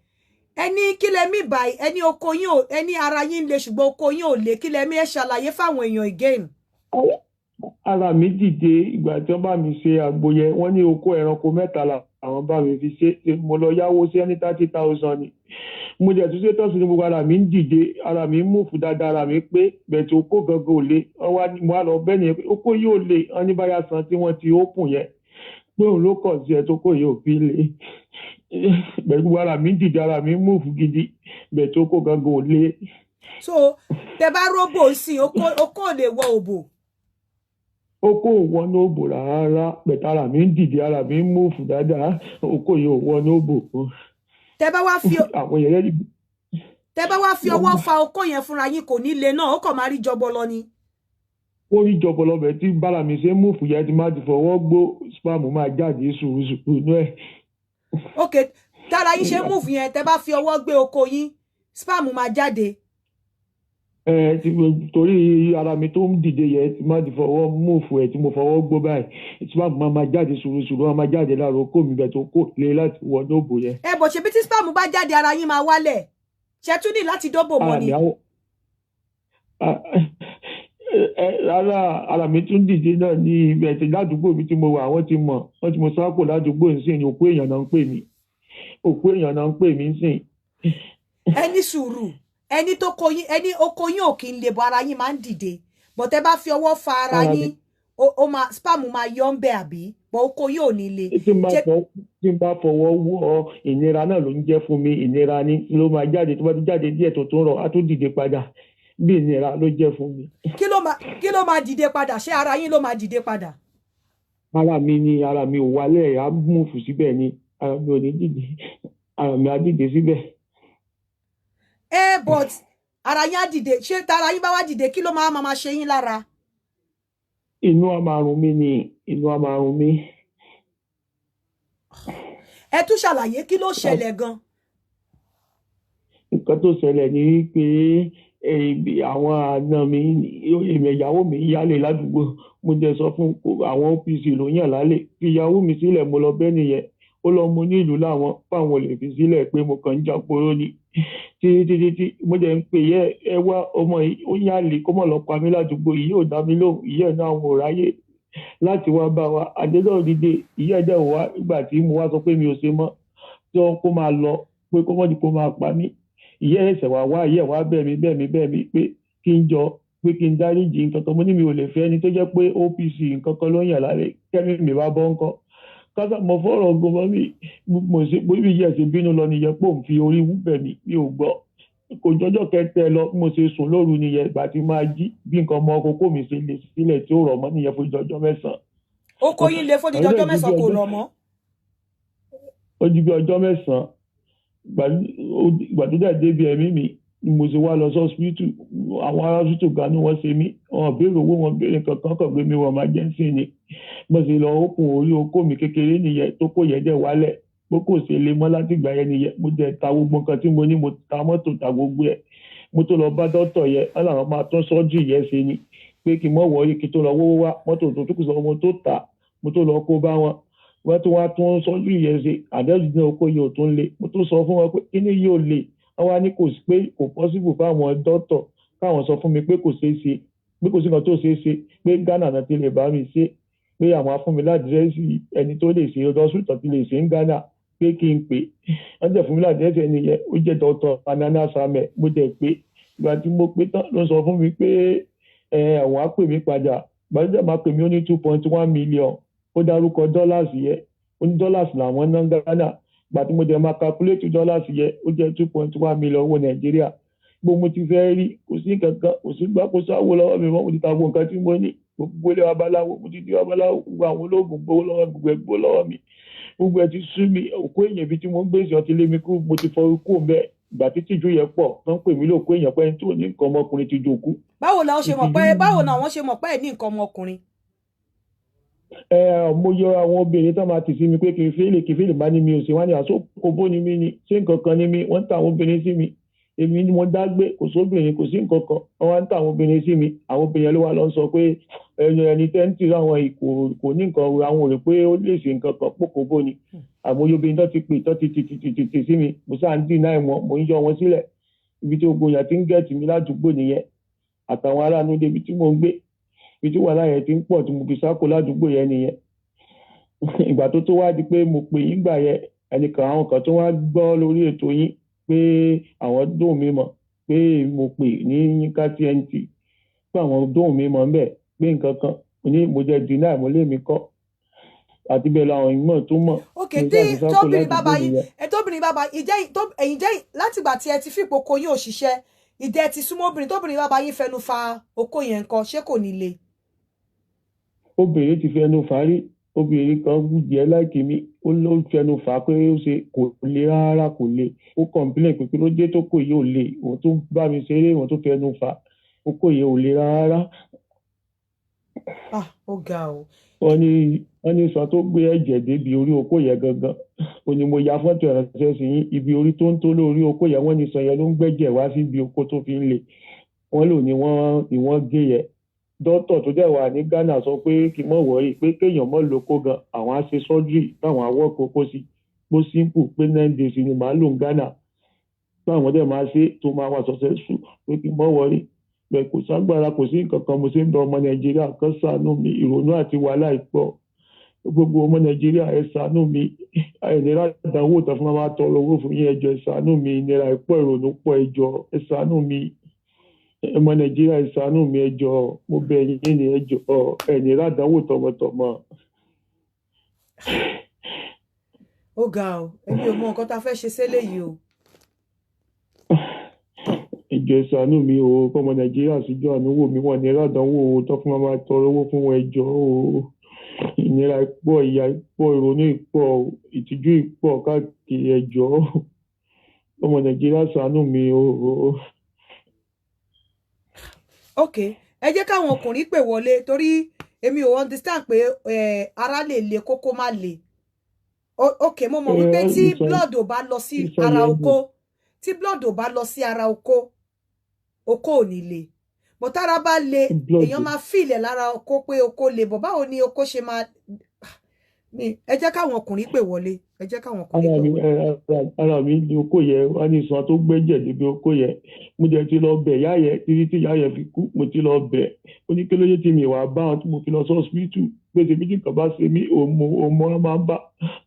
ẹni kí lẹ mí báyìí ẹni oko yín ò ẹni ara yín le ṣùgbọ́n oko yín ò le kí lẹ mí ẹ ṣàlàyé fáwọn èèyàn again. ara mi dìde ìgbà tí wọ́n bá mi ṣe àgbo yẹn wọ́n ní oko ẹranko 3 làwọn bá mi fi ṣe mo lọ yáwó sí ẹni 30,000 ni mo jẹ́ tún ṣe tọ́sí ní gbogbo ara mi ń dìde ara mi ń múfù dáadáa ara mi pé bẹ̀tẹ̀ okó gangan ò le mo wá lọ bẹ́ẹ̀ nìyẹn pé okó yóò le wọ́n ní báyà san tí wọ́n ti ópùn yẹn pé òun ló kọ̀ sí ẹ tó kó yóò fi le pẹ̀lú ara mi ń dìde ara mi ń múfù gidi bẹ̀tẹ̀ okó gangan ò le. so tẹ bá róbò sí okó ò lè wọ òbò. Oko ò wọnú òbò rárá pẹ̀tẹ́ ara mi ń dìde ara mi ń múfù dáadáa oko yìí ò wọnú òbò. tẹ bá wá fi ọwọ́ fa okó yẹn fúnra yín kò ní le náà ó kàn máa rí jọbọlọ ni. ó rí jọbọlọ bẹ́ẹ̀ tí bára mi ṣe ń múfù yẹn ti máa ti fọwọ́ gbó spam máa jáde sùúrù inú ẹ̀. ok tára yín ṣe ń múfù yẹn tẹ bá fi ọwọ́ gbé oko yín spam máa jáde. torí ara mi tó ń dìde yẹn tí máa ti fọwọ́ múfù ẹ̀ tí mo fọwọ́ gbó báyìí spam máa jáde sùúrù máa jáde lára okó mi bẹ́ẹ̀ tó kò lé láti wọnú òbò yẹn. bó ṣe bí tí spam bá jáde ara yín máa wálẹ̀ ṣe tún ní láti dóbò mọ́ ni. ara mi tún dìde náà ní ibẹ̀ tí ládùúgbò mi tí mo wà wọ́n ti mọ̀ sápò ládùúgbò nsìn òkú èèyàn náà ń pè mí nsìn. ẹni sùúrù ẹni tó kó yín ẹni oko yín ò kí ń le bọ ara yín máa ń dìde bọ̀tẹ́ bá fi ọwọ́ fa ara yín spam máa yọ ń bẹ àbí bọ̀ oko yín ò ní le. tí n bá fọwọ́ wọ ìnira náà ló ń jẹ́ fún mi ìnira ni ló máa jáde tó bá ti jáde díẹ̀ tó ń rọ̀ á tún dìde padà bí ìnira ló jẹ́ fún mi. kí ló máa dìde padà ṣé ara yín ló máa dìde padà. ara mi ò wálẹ̀ á múfù síbẹ̀ ni ara mi ò ní dìde ara mi á dìde síbẹ̀. But ara yín á dìde, ṣé tara yín bá wá dìde kí ló máa ṣe yín lára? Inú á máa run mí ni inú á máa run mí. Ẹ tún ṣàlàyé kí ló ṣẹlẹ̀ gan. Nǹkan tó ṣẹlẹ̀ ni wípé àwọn àna mi ìyàwó mi yálé ládùúgbò mo jẹ́ sọ fún àwọn OPC ló yàn lálẹ́ fi ìyàwó mi sílẹ̀ mo lọ bẹ́ẹ̀ nìyẹn ó lọ mú ní ìlú làwọn fáwọn lè fi sílẹ̀ pé mo kàn ń jàporó ni títí mo jẹ́ ń pè ẹ wá ọmọ yìí ó yálé kó mọ̀ lọ pa mí ládùúgbò yìí ò dá mi lóhùn ìyá ẹ̀ náà àwọn ò ráyè láti wá bá wa àdéhùn dídé ìyá ẹ̀ dẹ̀ wá ìgbà tí mo wá sọ pé mi ò ṣe mọ́ tí wọ́n kó máa lọ pé kó mọ̀ ní kó máa pa mí ìyá ẹ̀sẹ̀ wá ìyá wá bẹ̀ mí pé kí n jọ pé kí n dáríjì nǹkan kan mo ní mi ò lè fẹ́ ẹni tó jẹ́ pé OPC nǹkan kan ló yàn lálẹ́ kẹ́mi mi bá bọ́ ńkọ́ kásá mo fọ́rọ̀ ọgbọ́n mi mo ṣe pé bí ìyá ẹ̀sẹ̀ bínú lọ nìyẹn pò ń fi orí wú bẹ̀ mí mi ò gbọ́ kò jọjọ́ kẹtẹ lọ mo ṣe sùn lóru nìyẹn ìgbà tí máa jí bí nǹkan ọmọ kókó mi ṣe lè sílẹ̀ tí ó rọ̀ mọ́ nìyẹn fún ìjọjọ́ mẹ́sàn-án. Ó kó yín lé fún ìjọjọ́ mẹ́sàn-án kò rọ̀ mọ́. Ó di bí ọjọ́ mẹ́sàn-án ìgbà tó dẹ̀ débi ẹ̀mí mi ni mo ṣe wá lọ sí ọsibítù àwọn ará ọsibítù ga ni wọ́n ṣe mí wọn béèrè owó wọn béèrè kankan kan gbé mi wọ emergency ni mo sì lọ okùn orí okó mi kékeré nìyẹn tó kó yẹn dẹ̀ wálẹ̀ bó kò ṣe lè mọ́ láti ìgbà yẹn nìyẹn mo dẹ̀ ta gbogbo nǹkan tí mo ní mo ta mọ́tò ta gbogbo ẹ̀ mo tó lọ bá dọ́tọ̀ yẹn wọn làwọn máa tún sọ́jú yẹn ṣe ni pé kí n mọ̀ wọ́ọ́rí kí n tó lọ wówó wá mọ́tò tó tó kù sọ mo tó ta mo tó lọ kó bá wọn wọ́n tún wá tún sọ́jú yẹn ṣe àdéhùn náà oko yìí ò tún le mo tún sọ fún wọn pé kíní yóò le wọ́n wá ní kò sí pé kò pọ́sibù fáwọn dọ́tọ̀ káwọn sọ fún mi pé kò ṣeé ṣe pé kò sí nǹkan tó ṣeé ṣe pé Ghana náà ti lè bá mi ṣe pé àwọn afúnmi ládìrẹ́sì ẹni tó lè ṣe lọ́sùtọ̀ ti lè ṣe ń Ghana pé kí n pè wọ́n jẹ́ fún mi ládìrẹ́sì ẹni yẹn ó jẹ́ dọ́tọ̀ Anana Samuel mo jẹ́ pé ìgbà tí mo pé tán ló sọ fún mi pé àwọn á pè mí padà gbàdúrà máa pè mí ó ní 2.1 million ó dárúkọ dọ́làsì yẹn ó ní dọ́làsì làwọn ná Ghana gbà tí mo dẹ̀ máa calculate dọ́làsì yẹn ó jẹ́ 2.1 million owó Nàìjíríà gbogbo mo ti fẹ́ rí kò sí kankan kò sí gbà kó sáwó lọ́wọ́ mi mọ́ mo ti ta gbogbo nǹkan tí mo ní gbogbo ilé babaláwo mo ti di babaláwo gbogbo àwọn olóògùn gbowó lọ́wọ́ mi gbogbo ẹ̀ gbowó lọ́wọ́ mi gbogbo ẹ̀ ti sú mi òkú èèyàn ibi tí mo ń gbé ìsìn ọtí lé mi kú mo ti fọ ikú mẹ́ ìgbà tí tìjú yẹn pọ̀ tó ń pè mí lóko èèyàn pé tó ní nǹkan ọmọkùnrin ti jòkú. báwo làwọn ṣe mọ̀ pé ẹ ní nǹkan ọmọkùnrin. Mo yọ àwọn obìnrin tó máa tì sí mi pé kí n fèlè bá ní mi ò sí wá ní àsopọ̀ ní mi ni ṣé nǹkan kan ní mi wọ́n ń ta àwọn obìnrin sí mi èmi ni mo dá gbé kò sóbìnrin kò sí nǹkan kan wọ́n wá ń ta àwọn obìnrin sí mi àwọn obìnrin ló wá lọ sọ pé ẹni tẹ́ǹtì àwọn kò ní nǹkan àwọn rò pé ó lè ṣe nǹkan kan pòkòbó ni àmọ́ obìnrin tó ti pè tó ti tì sí mi mo sáà ń dínà ìwọ̀n mo ń yọ wọn sílẹ̀ ibi tí gbogbo yàn ti ń gẹ̀ẹ́tì mi ládùúgbò nìyẹn àtàwọn aráàlú débi tí mo ń gbé ibi tí wàhálà yẹn ti ń pọ̀ tí mo fi sáko ládùúgbò yẹn nìyẹn ìgbà tó wá di pé mo pè yín gbà yẹn ẹnìkan àwọn kan tó wá gbọ́ lórí ètò yín pé àwọn dóun mi mọ̀ pé mo pè ní yínká TNT pé àwọn dóun mi mọ̀ ńbẹ̀ pé nǹkan kan ní mo jẹ́ dínà mo lé mi kọ́ àti bẹ́ẹ̀ làwọn ìmọ̀ tó mọ̀. ok tí tóbìnrin bàbá ẹ̀yin jẹ́ látìgbà tí ẹ ti fi ìpoko yín òṣìṣẹ́ ìdẹ ti súnmọ́ obìnrin tóbìnrin bàbá yín fẹnu fa oko yẹn nǹkan ṣé kò ní le. obìnrin ti fẹnu fà á rí obìnrin kan jẹ́ láìkí mi ó ló fẹnu fà á pé ó ṣe kò le rárá kò le ó kọ̀ǹpilẹ̀ pé kí ló dé tó kò yìí ò le òun tó bá mi ṣeré òun tó fẹnu fà á ó kò yìí ò le rárá. Ó ga o. wọ́n ní sọ tó gbé ẹ̀jẹ̀ débi orí okó yẹn gangan ó ní mo ya fọ́tò ẹ̀ránṣẹ́ sí yín ibi orí tó ń tó lórí okó yẹn wọ́n ní sọ yẹn ló ń gbẹ́jẹ̀ wá sí ibi okó tó fi ń le wọ́n lò ní wọ́n gé yẹn dókítà tó dẹ̀ wà ní Ghana sọ pé kí n mọ̀ wọ̀nyí pé kéèyàn mọ̀ lóko gan àwọn á ṣe surgery táwọn awọ́ kókó sí bó simple pé 9 days ni màá lò ní Ghana táwọn dẹ̀ máa ṣe tó máa wà successful pé kí n mọ̀ wọ̀nyí bẹ́ẹ̀ kò ságbára kò sí nǹkan kan mo ṣe ń bẹ ọmọ Nàìjíríà kan ṣàánú mi ìrònú àti wàhálà ìpọ̀ gbogbo ọmọ Nàìjíríà ẹ ṣàánú mi àìlera ìdánwò tó fún máa tọrọ owó fún yín ẹ jọ̀ọ́ ẹ ṣàánú mi ìnira ìpọ̀ ìrònú pọ̀ ẹ jọ̀ọ́ ẹ ṣàánú mi ọmọ Nàìjíríà ẹ ṣàánú mi ẹ jọ̀ọ́ mo bẹ̀ yín ni ẹ jọ̀ọ́ ìnira ìdánwò tọmọtọmọ. ó ga ọ èmi ò mọ nǹkan tá a fẹ́ ṣe sílẹ̀ yìí o. ìjọ ìṣàánú mi o kọmọ Nàìjíríà síjọ àánú wò mí wọn ní ìràdánwò tó fún máa tọrọ owó fún wọn ẹ jọ̀ọ́ o ìnira pọ̀, ìyà pọ̀, ìrònú pọ̀, ìtìjú pọ̀ káàkiri ẹjọ́ ọmọ Nàìjíríà ṣàánú mi o. ok ẹ jẹ́ káwọn ọkùnrin pè wọlé torí èmi ò understand pé ara lè le kókó má le ok mo mọ̀ wípé tí blood ò bá lọ sí ara oko tí blood ò bá lọ sí ara oko ò ní le but tára bá le èèyàn máa feel ẹ̀ lára oko pé oko le bọ̀ báwo ni oko ṣe máa ẹ jẹ́ káwọn ọkùnrin pè wọlé ẹ jẹ́ káwọn ọkùnrin pè wọlé. ara mi ni oko yẹn wá ní ìsan tó gbẹ́jẹ̀ débi oko yẹn mo jẹ́ ti lọ bẹ̀ yá yẹn títí tí yá yẹn fi kú mo ti lọ bẹ̀ oníkélóyè tí mi wà bá wọn tí mo fi lọ sọ́ọ̀sìpítù gbèsè méjì kan bá ṣe mí òmò máa ń bá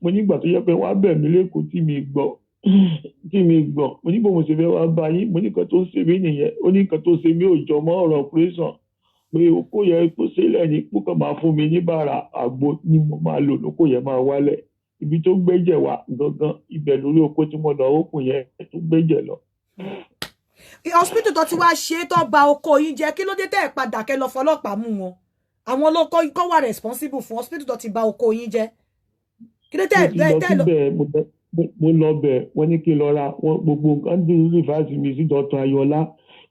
mo nígbà tó yẹ pé wọ́n á bẹ̀ mí lẹ́kọ̀ọ́ tí mi gbọ́ mo ní bó mo ṣe fẹ́ wá bá yín mo ní nǹkan tó ń ṣe mí nìyẹn ó ní nǹkan tó ṣe mí ò jọ mọ́ ọ̀rọ̀ operation pé okó yẹn kó sílẹ̀ ní púpọ̀ máa fún mi ní bàrà àgbo ni mo máa lò lóko yẹn máa wálẹ̀ ibi tó gbẹ́jẹ̀ wá gangan ibẹ̀ lórí okó tí mo lọ okùn yẹn tó gbẹ́jẹ̀ lọ. hospital tó ti wá ṣe tó bà oko yín jẹ́ kí ló dé tẹ́ ẹ padà kẹ́ lọ fọlọ́pàá mú wọn àwọn olóko kọ́ wà responsible fún hospital tó ti bà oko yín jẹ́ kí ló tẹ́ ẹ lọ. mo lọ bẹ̀ wọ́n ní kí n lọ ra gbogbo nǹkan dín rìfáàsì mi sí Dr. Ayọ̀lá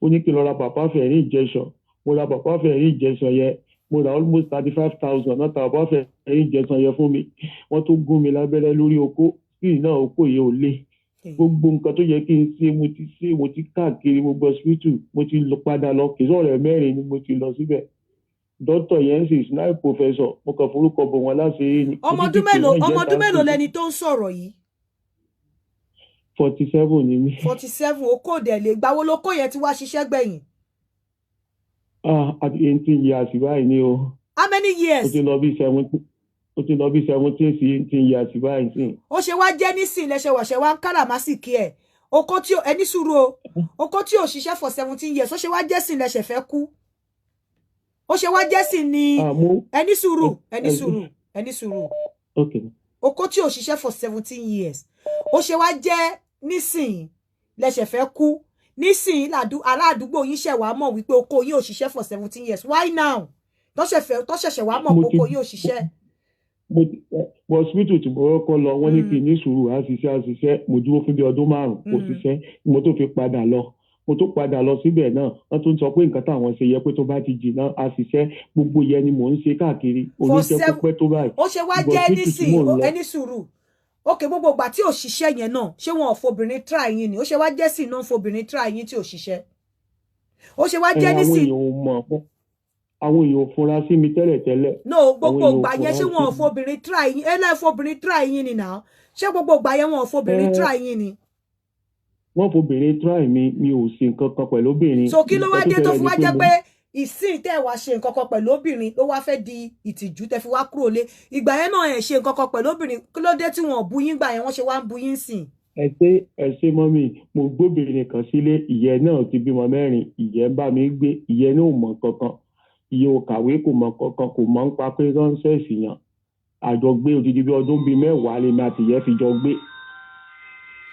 ó ní kí n lọ ra pàpà fẹ̀rí injection mo ra pàpà fẹ̀rí injection yẹn mo ra almost 35,000 náà ta pàpà fẹ̀rí injection yẹn fún mi wọ́n tó gún mi lábẹ́rẹ́ lórí okó sí náà okó yẹn ò le gbogbo nǹkan tó yẹ kí n ṣe mo ti káàkiri gbogbo hospital mo ti padà lọ kì í sọ̀rọ̀ mẹ́rin ni mo ti lọ síbẹ̀ dókítà yẹn sì snipe professor mo kàn forúkọ bò wọn láti rí ni. ọmọ ọdún mélòó lẹni tó ń sọ̀rọ̀ yìí. 47 ni mí. 47 okó dẹ̀ lè gbàwó lóko yẹn tí wàá ṣiṣẹ́ gbẹ̀yìn. At 18 years báyìí ni o. How many years? Ó ti lọ bí 17 sí 18 years báyìí sí. Ó ṣe wá jẹ́ nísìn lẹ́ṣẹ̀ wọ̀ṣẹ̀ wá ń káràmásìkí ẹ̀ okó tí ẹni sùúrù o okó tí ò ṣiṣẹ́ for 17 years ó ṣe wá jẹ́ sìn lẹ́ṣẹ̀ fẹ́ kú ó ṣe wá jẹ́ sìn ní ẹni sùúrù. Okay. Okó tí ò ṣiṣẹ́ for 17 years ó ṣe wá jẹ́ nísìn lẹ́ṣẹ̀ fẹ́ kú nísìn aládùúgbò yín ṣẹ̀ wá mọ̀ wípé okó yín ò ṣiṣẹ́ for 17 years why now tó ṣẹ̀ṣẹ̀ wá mọ̀ okó yín ò ṣiṣẹ́. Mo hospital tí mo kọ́ lọ wọ́n ní kí n ní sùúrù àṣìṣe mo dúró fún bí ọdún 5 kò ṣiṣẹ́ mo tó fi padà lọ mo tó padà lọ síbẹ̀ náà wọ́n tún sọ pé nǹkan táwọn ṣe yẹ pé tó bá ti jìnnà àṣìṣe gbogbo yẹn ni mò ń ṣe káàkiri oníṣẹ́ pípẹ́ tó báyìí. ó ṣe wá jẹ́ ẹni sùúrù ókè gbogbo ìgbà tí ò ṣiṣẹ́ yẹn náà ṣé wọn ò fobìnrin try yín ni ó ṣe wá jẹ́ sí náà fobìnrin try yín tí ò ṣiṣẹ́ ó ṣe wá jẹ́ nísìn. àwọn èèyàn ò fura sí mi tẹ́lẹ̀tẹ́lẹ̀. no gbogbo ìgbà yẹn ṣé wọn ò fobìnrin try yín fobìnrin try yín ni náà ṣé gbogbo ìgbà yẹn wọn ò fobìnrin try yín ni. wọ́n fobìnrin try mi ò ṣe nǹkan kan pẹ̀lú obìnrin. so kí ló wá dé tó fi wá jẹ́ pé ìsìn tẹ́ wá ṣe nǹkan kan pẹ̀lú obìnrin ló wá fẹ́ di ìtìjú tẹ́ fi wá kúrò lé ìgbà yẹn náà ẹ̀ ṣe nǹkan kan pẹ̀lú obìnrin kí ló dé tí wọn ò bú yín gbà yẹn wọ́n ṣe wá ń bú yín sìn. ẹ ṣe mọ́mì mo gbóbìnrin kan sílé ìyẹn náà ti bímọ 4 ìyẹn bá mi gbé ìyẹn náà ò mọ̀ kankan ìyẹn ò kàwé kò mọ̀ kankan kò mọ̀ ń pa pé ránṣẹ́ẹ̀sì yàn àjọgbé odidi bí ọdún bíi 10 lèmi àtìyẹ́ fi jọ gbé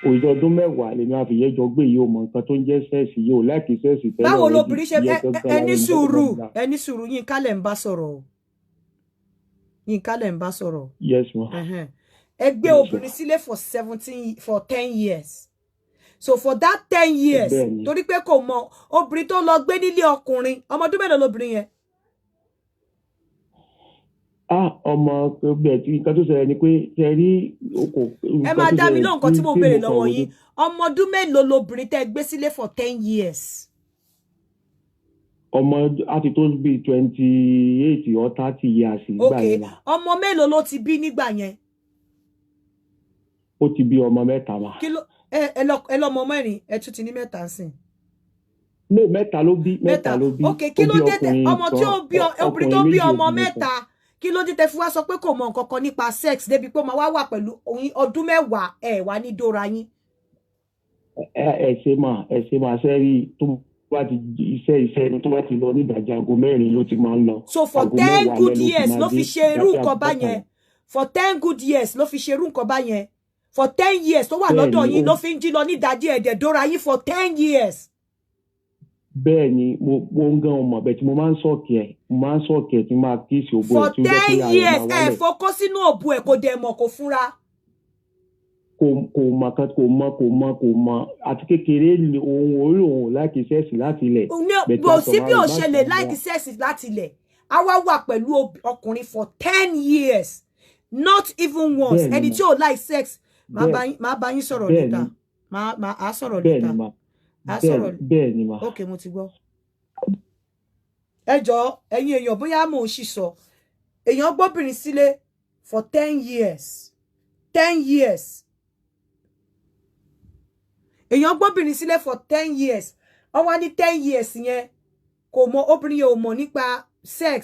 òjò ọdún 10 lèmi àfìyẹ́ jọ gbé yìí ò mọ̀ nǹkan tó ń jẹ́ sẹ́ẹ̀sì yìí ò láìkí sẹ́ẹ̀sì tẹ́lẹ̀. báwo lobìnrin ṣe ẹni sùúrù yín kálẹ̀ ń bá sọ̀rọ̀ yes ma. ẹ gbé obìnrin sílé for 10 years so for that 10 years torí pé kò mọ obìnrin tó lọ gbé nílé ọkùnrin ọmọ ọdún mélòó lobìnrin yẹn. ọmọ bẹ́ẹ̀ tí nǹkan tó ṣẹlẹ̀ ni pé ṣe rí oko. ẹ máa dá mi lóhùn nǹkan tí mo béèrè lọ́wọ́ yín ọmọ ọdún mélòó lobìnrin tẹ́ gbé sílé for 10 years. ọmọ àti tó bí 28 or 30 years nígbà yẹn. ọmọ mélòó ló ti bí nígbà yẹn. ó ti bí ọmọ 3 ma. kí ló ẹ lọmọ 4 ẹ tún ti ní 3 sìn. no 3 ló bí 3 ló bí. ok kí ló dé tẹ ọmọ tí ó bí obìnrin tó bí ọmọ 3 kí ló dé tẹ fi wá sọ pé kò mọ nǹkan kan nípa sex débi pé ó máa wà pẹ̀lú ọdún 10 ẹ wà ní dóra yín. ẹ ṣe máa ṣe rí tó bá ti iṣẹ́ tó bá ti lọ ní ìdájí aago 4 ló ti máa ń lọ. so for 10 good years ló fi ṣe irú nǹkan báyẹn for 10 good years ló fi ṣe irú nǹkan báyẹn for 10 years tó wà lọ́dọ̀ yín ló fi ń jí lọ ní ìdájí ẹ̀dẹ̀ dóra yín for 10 years. bẹ́ẹ̀ ni mo ń gan ọmọ bẹ́ẹ̀ tí mo máa ń sọ̀kì ẹ̀ tí máa kíìsì òbó for ẹ̀ tí ó jẹ́ pé 10 ààrẹ years máa wálẹ̀. fọkọ́ sínú òbú ẹ̀ kò dẹ̀ mọ̀ kò fúnra. kò mọ àti kékeré ohun orí òun láti ṣẹ́ẹ̀sì láti ilẹ̀. bò sí bí ò ṣe lè láìkí sẹ́ẹ̀sì láti ilẹ̀ a wá wà pẹ̀lú ọkùnrin for 10 years not even once ẹni tí ò like sex máa bá yín sọ̀rọ̀ níta máa sọ̀rọ̀ níta bẹ́ẹ̀ ni ma. ok mo ti gbọ́. ẹ jọ̀ọ́ ẹ̀yin èèyàn bóyá mò ń ṣì sọ èèyàn gbóbìnrin sílé for 10 years 10 years èèyàn gbóbìnrin sílé for 10 years ó wá ní 10 years yẹn kò mọ obìnrin yẹn ò mọ̀ nípa sex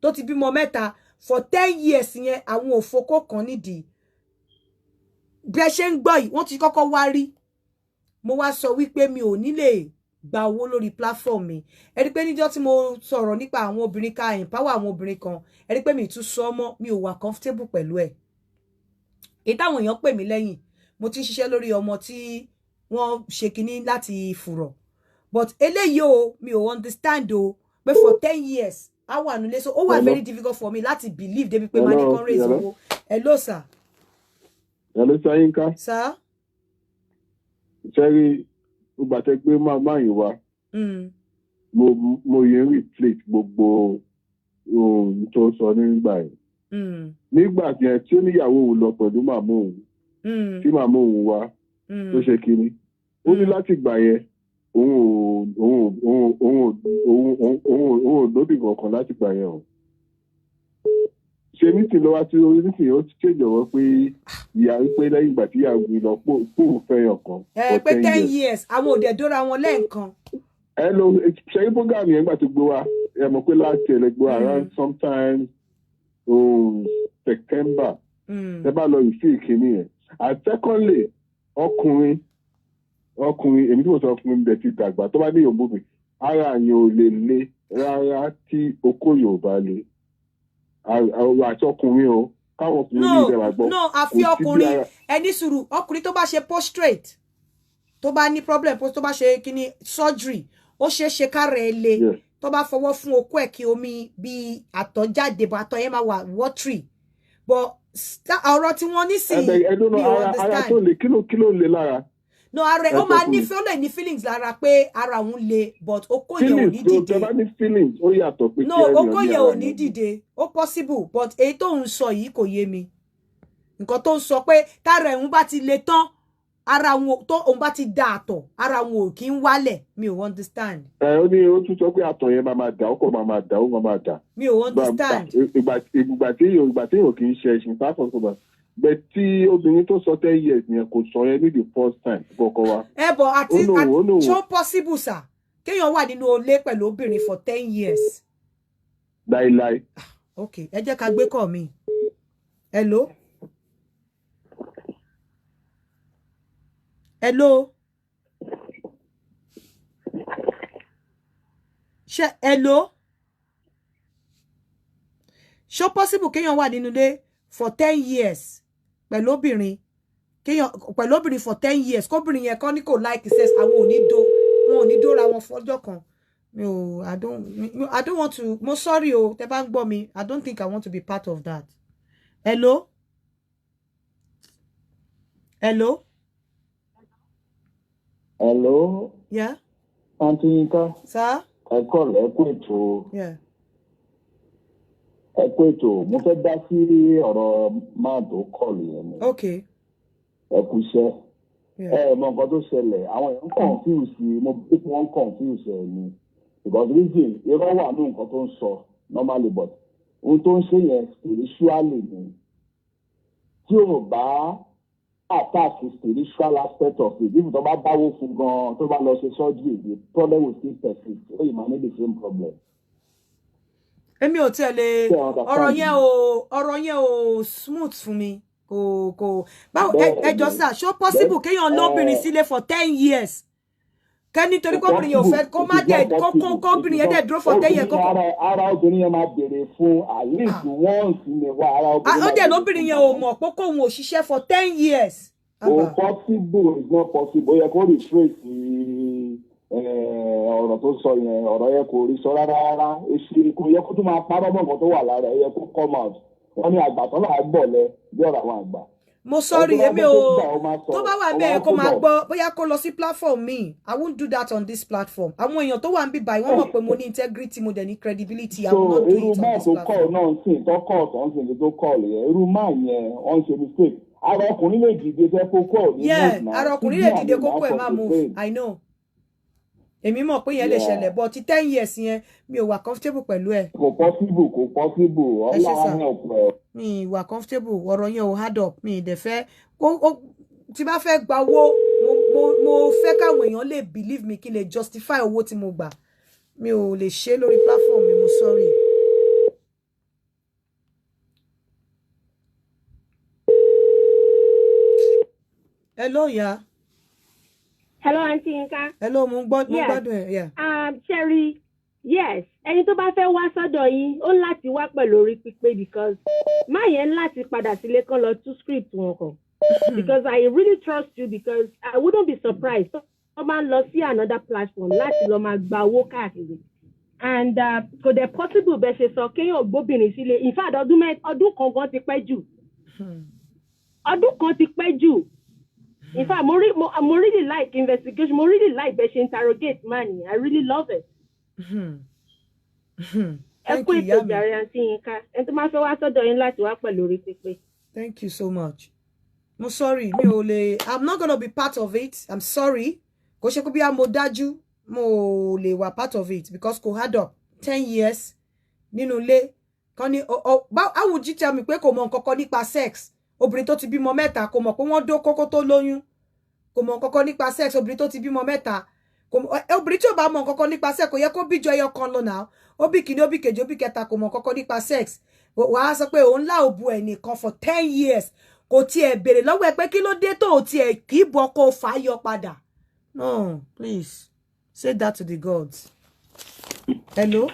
tó ti bímọ mẹ́ta for 10 years yẹn àwọn òfokó kan nídìí bí ẹ ṣe ń gbọ́ yìí wọ́n ti kọ́kọ́ wá rí mo wá sọ wípé mi ò ní lè gba owó lórí platform mi ẹ rí pé níjọ́ tí mo sọ̀rọ̀ nípa àwọn obìnrin ká empower àwọn obìnrin kan ẹ rí pé mi tún sọ mọ́ mi ò wà comfortable pẹ̀lú ẹ̀ èyí táwọn èèyàn pè mí lẹ́yìn mo ti ń ṣiṣẹ́ lórí ọmọ tí wọ́n ṣe kinní láti fùrọ̀ but eléyìí o mi ò understand o pé for 10 years á wà nílé so ó wà very difficult for me láti believe débi pé máa ní kán raise owó hello sir. hello Sayinka. sir. sẹ́rí ìgbà tẹ́ gbé máa yín wá mo yẹn replace gbogbo ohun tó sọ nígbà yẹn nígbà yẹn tí ó níyàwó òun lọ pẹ̀lú màmá òun tí màmá òun wá tó ṣe kínní ó ní láti gbà yẹn òun ò lóbì kankan láti gbà yẹn o ṣe mítìn lọ́wọ́ tí orí mítìn ó ti ṣèjọ̀wọ́ pé ìyá wípé lẹ́yìn ìgbà tí ìyàwó lọ pòun fẹ́yàn kan. pé 10 years àwọn òde dóra wọn lẹ́ẹ̀kan. ẹ lo ṣẹ́yìn program yẹn gbà tó gbé wa ẹ mọ̀ pé láti ẹ̀ lè gbé around sometime September ẹ bá lọ ìfì ìkíní yẹn and secondly ọkùnrin èmi tí mo sọ fún mi bẹ̀ ti dàgbà tó bá ní ìyòmbó mi ara yẹn ò lè le rárá tí okó Yorùbá le àti ọkùnrin o káwọn ọkùnrin ní ìdẹ́wà gbọ́. no àfi ọkùnrin ẹni sùúrù ọkùnrin tó bá ṣe prostrate tó bá ní problem tó bá ṣe kíní surgery ó ṣeé ṣe kára ẹ le tó bá fọwọ́ fún okó ẹ̀ kí omi bíi àtọ̀ jáde bọ̀ àtọ̀ yẹn máa wà watery but ọ̀rọ̀ tí wọ́n ní sí mi ò understand. ara tó le kí ló le lára. no ara ó máa ní ó lè ní feelings lára pé ara òun le but okó yẹn ò ní dìde. feelings tó bá ní feelings ó yàtọ̀ pé kí no okó yẹn ò ní dìde ó possible but èyí tó ń sọ yìí kò yé mi nǹkan tó ń sọ pé tára òun bá ti le tán ara òun tó òun bá ti da àtọ̀ ara òun ò kí ń wálẹ̀ mi ò understand. ó ní ó tún sọ pé àtọ̀ yẹn máa dà ó kò máa dà ó máa dà. mi ò understand. ìgbà tí yóò kì í ṣe ẹṣin pápọ̀ tó bá bẹ́ẹ̀ tí obìnrin tó sọ 10 years yẹn kò sọ yẹn ní the first time kọ́kọ́ wa. ẹ bọ̀ àti ṣó possible sir kéèyàn wà nínú ilé pẹ̀lú obìnrin for 10 years. láíláí. ok ẹ jẹ́ ká gbé kọ́ mi. hello. hello. hello. ṣó possible kéèyàn wà nínú ilé for 10 years pẹ̀lú obìnrin for 10 years kóbìnrin yẹn kọ́ ní kò like sex àwọn wọn ò ní dóra wọn fọ́jọ́ kan I don't want to mo sorry o tẹ́ bá ń gbọ́ mi I don't think I want to be part of that. hello. hello. hello. yeah. Aunty Yinka. sir. ẹ kọ́ ẹ kú ètò. yeah. ẹ kú ètò mo fẹ́ dá sí ọ̀rọ̀ máa tó kọ̀ọ̀lù yẹn ni. ok. ẹ kú iṣẹ́. ẹ mọ nǹkan tó ṣẹlẹ̀ àwọn èèyàn confuse mo bí wọ́n confuse ẹ ni because reason irọ́ wà ní nǹkan tó ń sọ normally but ohun tó ń ṣe yẹn spiritually ni tí o bá attack the spiritual aspect of it if tó bá dáwó fún gan tó bá lọ ṣe surgery the problem will still persist so you might need the same problem. èmi ò tiẹ̀ lè ọ̀rọ̀ yẹn ò smooth fún mi kò báwo ẹjọ́ sà ṣó possible kéèyàn lóbìnrin sílé for 10 years kẹ́ni torí kóbìnrin yẹn ò fẹ́ kó má dẹ̀ kóbìnrin yẹn dẹ̀ dúró for 10 years. ara obìnrin yẹn máa béèrè fún at least once in a while ara obìnrin ó dẹ̀ lóbìnrin yẹn ò mọ̀ pé kóun ò ṣiṣẹ́ for 10 years. possible is not possible ó yẹ kó rephrase ọ̀rọ̀ tó sọ yẹn ọ̀rọ̀ yẹn kò rí sọ rárá èsì kò yẹ kó tún máa parọ́ mọ́ nǹkan tó wà lára ẹ̀ yẹ kó come out wọ́n ní àgbà tó náà gbọ̀lẹ̀ bí ọ̀rọ̀ àwọn àgbà. Mo sorry èmi ò tó bá wà bẹ́ẹ̀ kó máa gbọ́ bóyá kó lọ sí platform mi I won't do that on this platform àwọn èèyàn tó wà ń bí báyìí wọ́n mọ̀ pé mo ní integrity mo dẹ̀ ní credibility I will not do it on this platform. so irú máa tó kọ́ náà sì tó kọ́ ọ̀tọ̀ ń sìn tó kọ́ lè irú máa yẹn wọ́n ṣe mistake ara ọkùnrin lè dìde fẹ́ kó kọ́ ní move náà ara ọkùnrin lè dìde kó kọ́ ẹ̀ máa move I know èmi mọ̀ pé yẹn lè ṣẹlẹ̀ but ti 10 years yẹn mi ò wà comfortable pẹ̀lú ẹ̀. kò possible ọlọ́run ọ̀pọ̀. mi wà comfortable ọ̀rọ̀ yẹn ò hard up mi dẹ̀ fẹ́ tí bá fẹ́ gba owó mo fẹ́ káwọn èèyàn lè believe mi kí lè justify owó tí mo gbà mi ò lè ṣe lórí platform mi mo sorry. hello ya. Hello, Auntie Yinka. Hello, mo gbádùn ẹ. Sherry, yes. Ẹni tó bá fẹ́ wá sọ́dọ̀ yín, ó láti wá pẹ̀lú orí pípé because má yẹn láti padà sílé kan lọ tú script wọn kan. Because I really trust you because I wouldn't be surprised. Tó máa ń lọ sí another platform láti lọ máa gba owó káàkiri. And kò dẹ̀ possible bẹ́ẹ̀ ṣe sọ kéèyàn gbóbìnrin sílé. In fact, ọdún kan gan ti pẹ́ jù. Ọdún kan ti pẹ́ jù. In fact, I really like investigation. I really like bẹ́ẹ̀ ṣe interrogate man. I really love it. Thank you, Yami. Thank you so much. I'm sorry, I'm not gonna be part of it. I'm sorry. Kò ṣe kó bí mo dájú mo lè wà part of it because kò hard up 10 years nínú ilé. Kan ni how would you tell me pé kò mọ nǹkan kan nípa sex? Obìnrin tó ti bímọ mẹ́ta kò mọ̀ pé wọ́n dó kókó tó lóyún. Kò mọ̀ nǹkan kan nípa sex obìnrin tó ti bímọ mẹ́ta. Obìnrin tí ò bá mọ̀ nǹkan kan nípa sex kò yẹ kó bíjọ ẹyọ kan lọ náà. Ó bí kìíní, ó bí kejì, ó bí kẹta kò mọ̀ nǹkan kan nípa sex. Wàá sọ pé òun lá òbu ẹnìkan for 10 years. Kò tiẹ̀ béèrè lọ́wọ́ ẹ pé kí ló dé tó tiẹ̀ kì í bọ́ kó fà á yọ padà. No, please. Say that to the gods. Hello?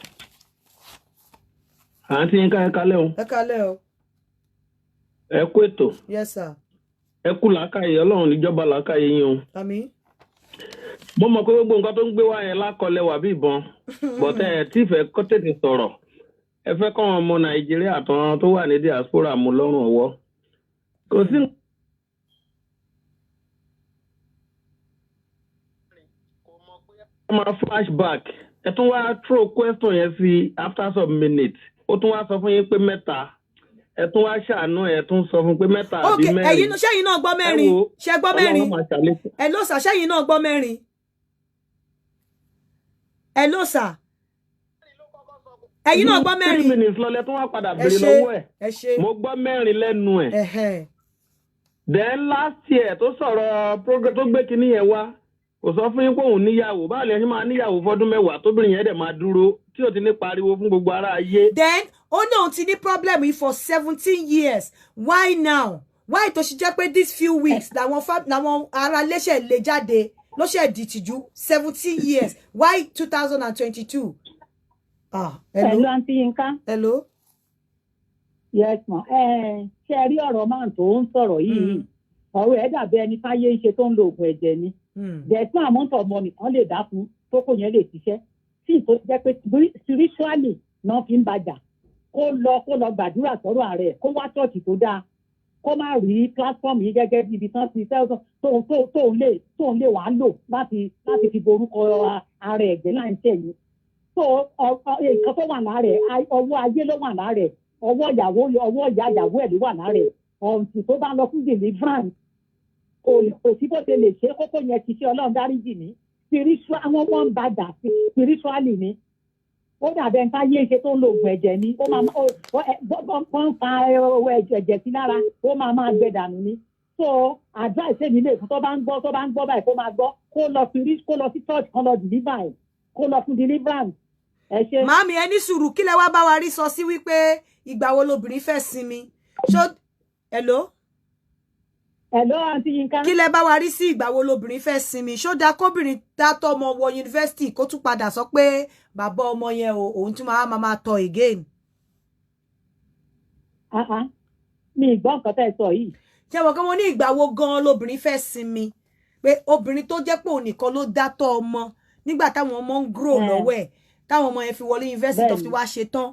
Auntie Yinka, ẹ kálẹ́ o. Ẹ kálẹ́ o. Ẹ kú ètò. Yes, sir. Ẹ kú làákàyè Ọlọ́run níjọba làákàyè yín o. Àmín. Mo mọ̀ pé gbogbo nǹkan tó ń gbé wá yẹn lákọlẹ̀ wà bí ìbọn. Bọ̀tẹ́ tí ìfẹ́ kọ́ tètè sọ̀rọ̀. Ẹ fẹ́ kọ́ ọmọ Nàìjíríà tán tó wà ní diaspora mú lọ́rùn ọwọ́. Kò sí. Máa flashback. Ẹ tún wá throw question yẹn sí after some minutes. Ó tún wá sọ fún yín pé mẹ́ta. Ẹ tún wá ṣàánú ẹ tún sọ fún pé mẹ́ta àbí mẹ́rin. Okay, ṣẹ́yìn náà gbọ́ mẹ́rin. Ṣé gbọ́ mẹ́rin? Ẹ ló sà ṣẹ́yìn náà gbọ́ mẹ́rin. Ẹ ló sà. Ẹ̀yin náà gbọ́ mẹ́rin. 3 minutes lọ lẹ tún wá padà béèrè lọ́wọ́ ẹ̀. Mo gbọ́ mẹ́rin lẹ́nu ẹ̀. Then last year tó sọ̀rọ̀ program tó gbé kinní yẹn wá. Kò sọ fún yín pé òun níyàwó báwo lẹ ṣe máa níyàwó fọ́dún mẹ́wàá tóbìnrin yẹn dẹ̀ máa dúró tí ò ti ní pariwo fún gbogbo ará ayé. Then ó ní òun ti ní problem yìí for 17 years. Why now? Why tó ṣe jẹ́ pé these few weeks làwọn ará léṣẹ̀ lè jáde ló ṣe di tìjú 17 years. Why 2022? Hello, Auntie Yinka. Hello. Yes, ma. Ṣé rí ọ̀rọ̀ máa tó ń sọ̀rọ̀ yìí? Ọ̀rọ̀ ẹ̀ dàbí ẹni táyé ń ṣe tó ń lo oògùn ẹ̀jẹ̀ ni. Dẹ̀sán amount of money kan lè dá fún tó kò yẹn lè ṣiṣẹ́. Sí tó jẹ́ pé spiritually náà fi ń bàjà. Kó lọ gbàdúrà sọ́rọ̀ ààrẹ kó wá ṣọ́ọ̀ṣì tó dáa. Kó má rí platform yìí gẹ́gẹ́ bí ibi tán ti sẹ́wọ̀n tóun lè wàá lò láti fi borúkọ ààrẹ ẹ̀gbẹ́ láì tẹ̀yìn. So nǹkan tó wà láàrẹ̀ ọwọ́ ayé ló wà láàrẹ̀ ọwọ́ ìyá ìyàwó ẹ̀ ló wà láàrẹ̀ ọ̀ǹtì tó bá lọ fún deliverance kò sí bó ṣe lè ṣe kókó yẹn ti ṣe ọlọ́run dáríjì ní spiritual àwọn wọn ń bàjá spiritually ni ó dàbẹ̀ nǹkan ayé ṣe tó ń lo oògùn ẹ̀jẹ̀ ni ó máa wọ́n ń fa ẹ̀jẹ̀ sí lára ó máa gbẹ dànù ni so advice mi lè fún tó bá ń gbọ́ báyìí kó máa gbọ́ kó lọ sí church kan lọ deliver ẹ̀ kó lọ fún deliverance. Màámi ẹ ní sùúrù kí lẹ wá bá wa rí sọ sí wípé ìgbà wo lobìnrin fẹ́ sinmi ṣó hello Auntie Yinka. Kí lẹ bá wa rí sí ìgbà wo lobìnrin fẹ́ sinmi ṣó dáa kóbìnrin dátọ́ ọmọ wọ yunifásitì kó tún padà sọ pé bàbá ọmọ yẹn òun tún máa tọ again. Mi ìgbọ́ nǹkan tẹ́ sọ yìí. Ṣé wọ́n kọ́ mo ní ìgbà wo gan-an lobìnrin fẹ́ sinmi pé obìnrin tó jẹ́ pé òun nìkan ló dátọ́ ọmọ nígbà táwọn ọmọ ń grow lọ́wọ́ ẹ̀ táwọn ọmọ yẹn fi wọlé university tó fi wá ṣe tán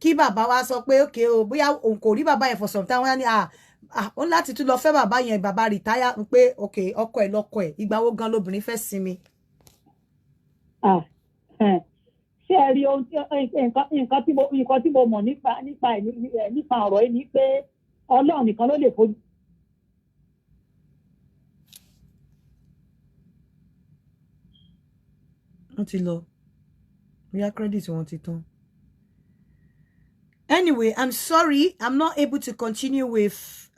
kí bàbá wa sọ pé okay o bóyá òun kò rí bàbá yẹn for some time wọ́n ní ó láti tún lọ fẹ́ bàbá yẹn bàbá retire pé okay ọkọ ẹ̀ lọ́kọ ẹ̀ ìgbà wo gan lobìnrin fẹ́ sinmi. ṣé ẹ rí nǹkan tí mo mọ̀ nípa ọ̀rọ̀ yìí ni pé Ọlọ́run nìkan ló lè fojú. wọ́n ti lọ bóyá credit wọn ti tán. Anyway, I'm sorry, I'm not able to continue with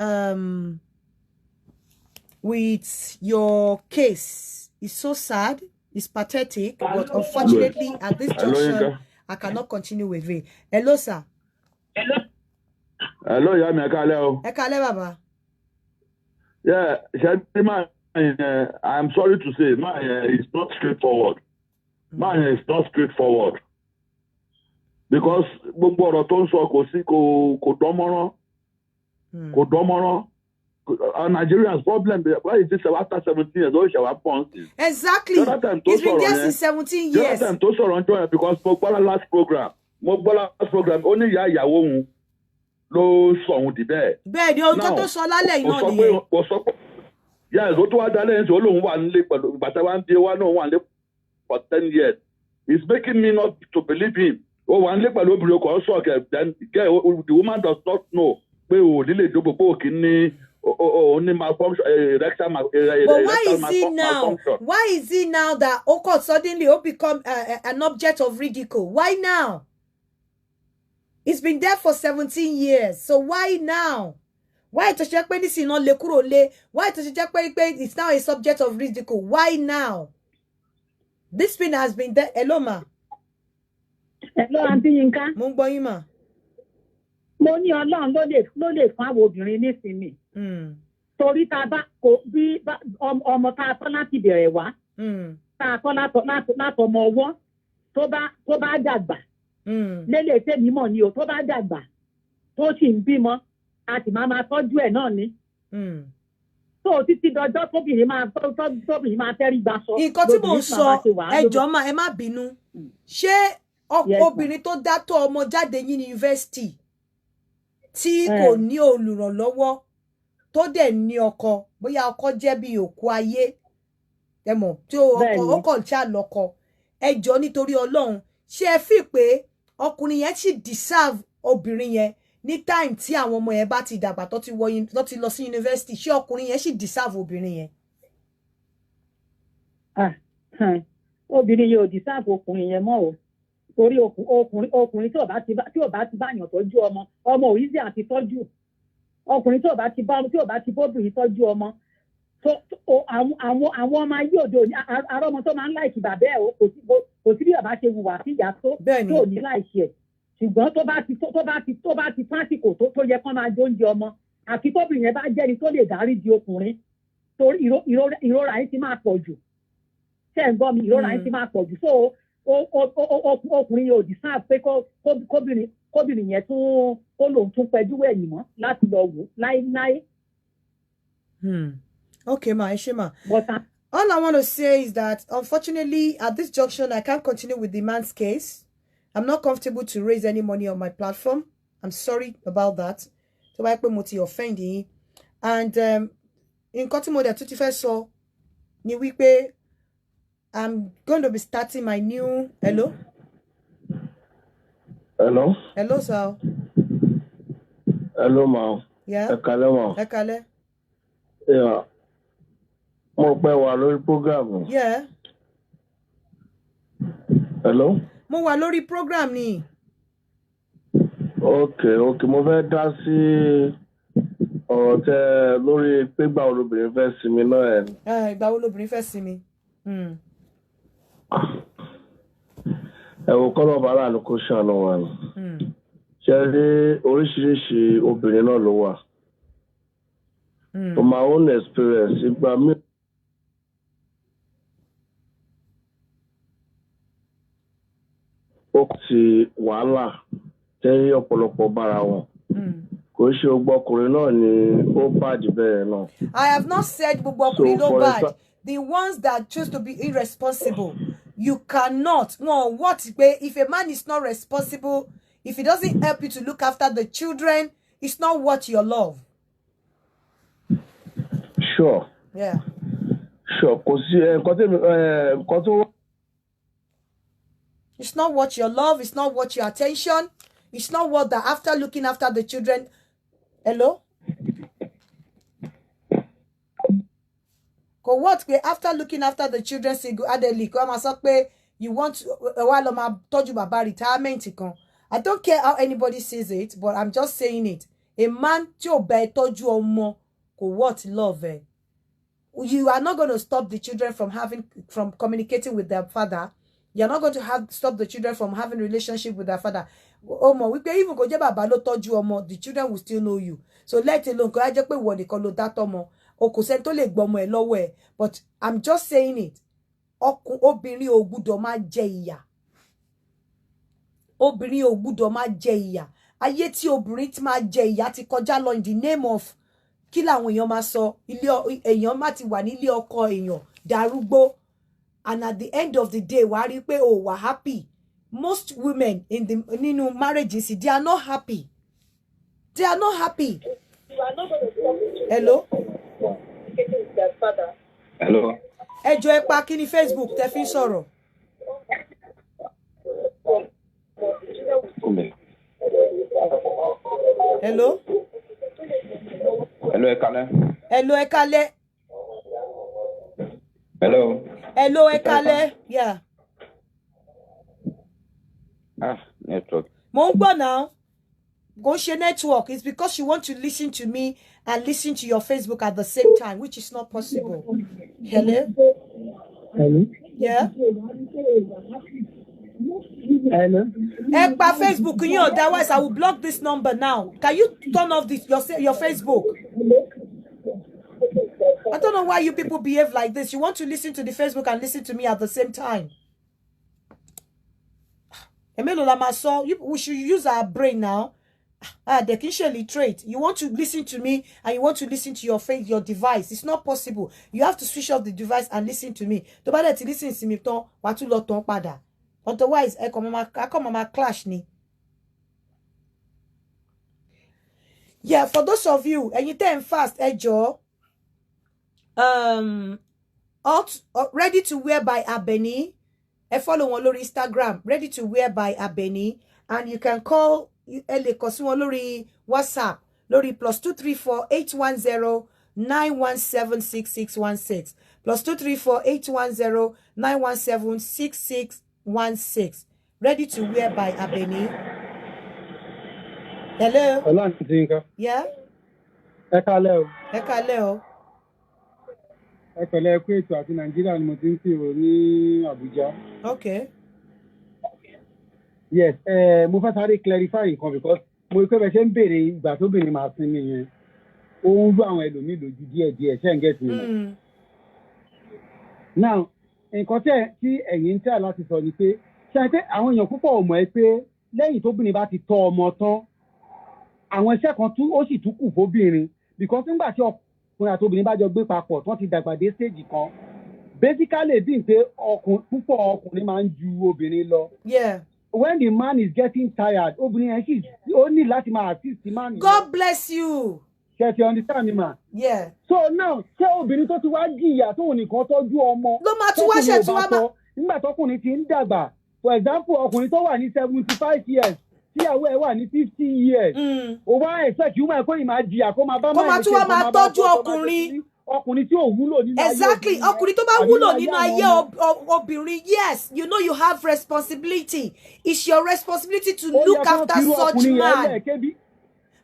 your case. It's so sad, it's pathetic, but unfortunately, at this junction, I cannot continue with it. Hello, sir. Hello, yeah, me Ekale. Ekale, Baba. Yeah, I'm sorry to say, it's not straightforward. Man, it's not straightforward. Because gbogbo ọ̀rọ̀ tó ń sọ kò dánmọ́rán. Nigerians problem why is it after 17 years old ṣàwá pọ̀ sí. Exactly. It's been there since 17 years. Jonathan tó sọ̀rọ̀ ń jọ yẹn because mo gbọ́ last program ó ní ìyá ìyàwó òun ló sọ òun dì bẹ́ẹ̀. Bẹ́ẹ̀ ni ohun tó sọ lálẹ́ iná nìyẹn. Ó sọ pé yà èso tó wá dálé ẹ̀sìn olóhùn wà nílé pẹ̀lú ìgbàtà wa ń di wa náà wà nílé for 10 years. It's making me not to believe him. Oh, one leg by Lobro also then the woman does not know where only do only malfunction erectile malfunction. But why is it now? Why is it now that Oko suddenly become an object of ridicule? Why now? It's been there for 17 years. So why now? Why to check when this is not le kuro le? Why to check when it's now a subject of ridicule? Why now? This thing has been there. Hello, ma. Hello, Aunty Yinka. Mo ń gbọ́ yín mà. Mo ní Ọlọ́run ló lè fún àwọn obìnrin nísìnyí. Torí tá a bá kò bí ọmọ tá a tọ́ láti bẹ̀rẹ̀ wá. Tá a tọ́ láti ọmọ ọwọ́ tó bá dàgbà. Lélẹ̀ tèmi mọ̀ ni o tó bá dàgbà tó sì ń bímọ a sì máa tọ́jú ẹ̀ náà ni. So títí dọjọ́ tóbìnrin máa tẹ́rí gba sọ. Nǹkan tí mò ń sọ ẹjọ́ máa ẹ má bínú. Ṣé obìnrin tó dátọ́ ọmọ jáde yunifásitì tí kò ní olùrànlọ́wọ́ tó dẹ̀ ní ọkọ bóyá ọkọ jẹ́ bí òkú ayé ẹmọ̀ tí ó kàn ṣá lọ́kọ ẹjọ́ nítorí Ọlọ́run ṣé ẹ fi pé ọkùnrin yẹn sì deserve obìnrin yẹn ní time tí àwọn ọmọ yẹn bá ti dàgbà tó ti lọ sí yunifásitì ṣé ọkùnrin yẹn sì deserve obìnrin yẹn. Obìnrin yẹn ò deserve ọkùnrin yẹn mọ́ o torí ọkùnrin tí ò bá ti báyàn tọ́jú ọmọ ò easy àti tọ́jú ọkùnrin tí ò bá ti bóbìnrin tọ́jú ọmọ àwọn ọmọ ayé òde òní arọ́mọ tó máa ń láìkì bàbá ẹ̀ kò sí bí bàbá ṣe wùwà sí ìyá tó ní láìkì ẹ̀ ṣùgbọ́n tó bá ti pásìkò tó yẹ kán máa jóúnjẹ ọmọ àti tóbìnrin yẹn bá jẹ́ni tó lè dáríjì ọkùnrin torí ìrora yìí ti máa pọ̀ jù ṣé ń gbọ́ mi ìrora yìí ti máa pọ̀ jù so ọkùnrin yóò deserve pé kóbìnrin yẹn kó lòun tún pẹ̀jú ẹ̀yìn mọ́ láti lọ wò láéláé. Okay, ma, Eshema. All I want to say is that unfortunately at this junction I can't continue with the man's case. I'm not comfortable to raise any money on my platform. I'm sorry about that. So I put mo ti offend yín. And nǹkan tí mo dẹ̀ tún ti fẹ́ sọ ni wípé I'm going to be starting my new... Hello? Hello? Hello, sir. Hello, ma. Yeah? Ekale, ma. Ekale. Yeah. Mo pẹ́ wà lórí program. Yeah. Hello? Mo wà lórí program ni. Okay. Mo fẹ́ dá sí ọ̀rọ̀ tẹ́ lórí pé ìgbà wo lobìnrin fẹ́ sinmi náà ẹ̀. Ìgbà wo lobìnrin fẹ́ sinmi. Ẹ wo kọ́lọ̀ bàrà ló kó ṣàánú wa ni. Ṣé rí oríṣiríṣi obìnrin náà ló wà. From my own experience, ìgbà mi. Ó ti wàhálà tẹ́rí ọ̀pọ̀lọpọ̀ bára wọn. Kò ṣe gbogbo ọkùnrin náà ni ó bàjẹ́ bẹ́ẹ̀ náà. I have not said gbogbo ọkùnrin ló bad. The ones that choose to be irresponsible, you cannot. No, what? If a man is not responsible, if he doesn't help you to look after the children, it's not worth your love. Sure. Yeah. Sure. It's not worth your love. It's not worth your attention. It's not worth that after looking after the children. Hello? What? After looking after the children, you want to told you about retirement. I don't care how anybody says it, but I'm just saying it. A man told you more what love. You are not going to stop the children from communicating with their father. You're not going to stop the children from having relationship with their father. We can even go the children will still know you. So let alone but I'm just saying it. Obìnrin ò gbọdọ̀ máa jẹ ìyà. Obìnrin ò gbọdọ̀ máa jẹ ìyà. Ayé tí obìnrin ti máa jẹ ìyà ti kọjá lọ in the name of kí làwọn èèyàn máa sọ ilé èèyàn má ti wà nílé ọkọ èèyàn darúgbó. And at the end of the day, wàá rí pé o wà happy. Most women in the nínú marriages, they are not happy. They are not happy. Hello? Hello. Ẹ jọ̀ọ́ ẹ pa kíni Facebook tẹ́ fi sọ̀rọ̀. Hello? Hello, Ekale. Hello, Ekale. Hello. Hello, Ekale. Yeah. Network. Mo ń gbọ́ now. Go share network. It's because you want to listen to me and listen to your Facebook at the same time, which is not possible. Hello? Hello? Yeah? Hello? Ẹ pa Facebook yín, otherwise I will block this number now. Can you turn off your Facebook? I don't know why you people behave like this. You want to listen to the Facebook and listen to me at the same time. We should use our brain now. They can share literate. You want to listen to me and you want to listen to your device. It's not possible. You have to switch off the device and listen to me. To bá dé ti listen to me ton, wá tún lọ ton padà. Otherwise, I come ma clash ni. Yeah, for those of you, and you turn fast, Joe. Ready to wear by Abeni. Follow on lórí Instagram. Ready to wear by Abeni. And you can call lórí WhatsApp. Lórí +234 810 917 6616. +234 810 917 6616. Ready to wear by Abeni. Hello. Hello, Auntie. Yeah. Ẹ káalẹ́ o. Ẹ káalẹ́ o. Ẹ pẹ̀lẹ́ kú ètò àti Nàìjíríà ni mo ti ń pèrò ní Abuja. Okay. Yes, mo fẹ́ sáré clarify nǹkan because mo rí pé bẹ́ẹ̀ ṣe ń béèrè ìgbà tó bìnrin máa sinmi yẹn. Ó ń rú àwọn ẹlòmíì lójú díẹ̀díẹ̀ ṣé ń get me. Now, nǹkan tí ẹ̀yin ń tẹ̀ láti sọ ni pé ṣe pé àwọn èèyàn púpọ̀ ò mọ̀ ẹ́ pé lẹ́yìn tóbìnrin bá ti tọ́ ọmọ tán, àwọn iṣẹ́ kan ó sì tún kù fóbìnrin because nígbà tí ọkùnrin àti obìnrin bá jọ gbé papọ̀ tán ti dàgbà dé stage kan basically bí n pé púpọ̀ ọkùnrin máa ń ju obìnrin lọ. Yeah. When the man is getting tired, obìnrin yẹn sì ó ní láti máa assist the man. God bless you. Ṣé ti understand me ma? Yeah. So now ṣé obìnrin tó ti wá jìyà tóun nìkan tọ́jú ọmọ. Ló máa tún wá ṣe tí wọ́n máa. Nígbà tọkùnrin ti ń dàgbà for example ọkùnrin tó wà ní 75 years tíyàwó ẹ̀ wà ní 50 years. Ó wá expect kí wọ́n kó ìmọ̀ jìyà kó máa bá máa tún wá máa tọ́jú ọkùnrin. Ọkùnrin tí ò wúlò nínú ayé. Exactly. Ọkùnrin tó bá wúlò nínú ayé obìnrin. Yes, you know you have responsibility. It's your responsibility to look after such man.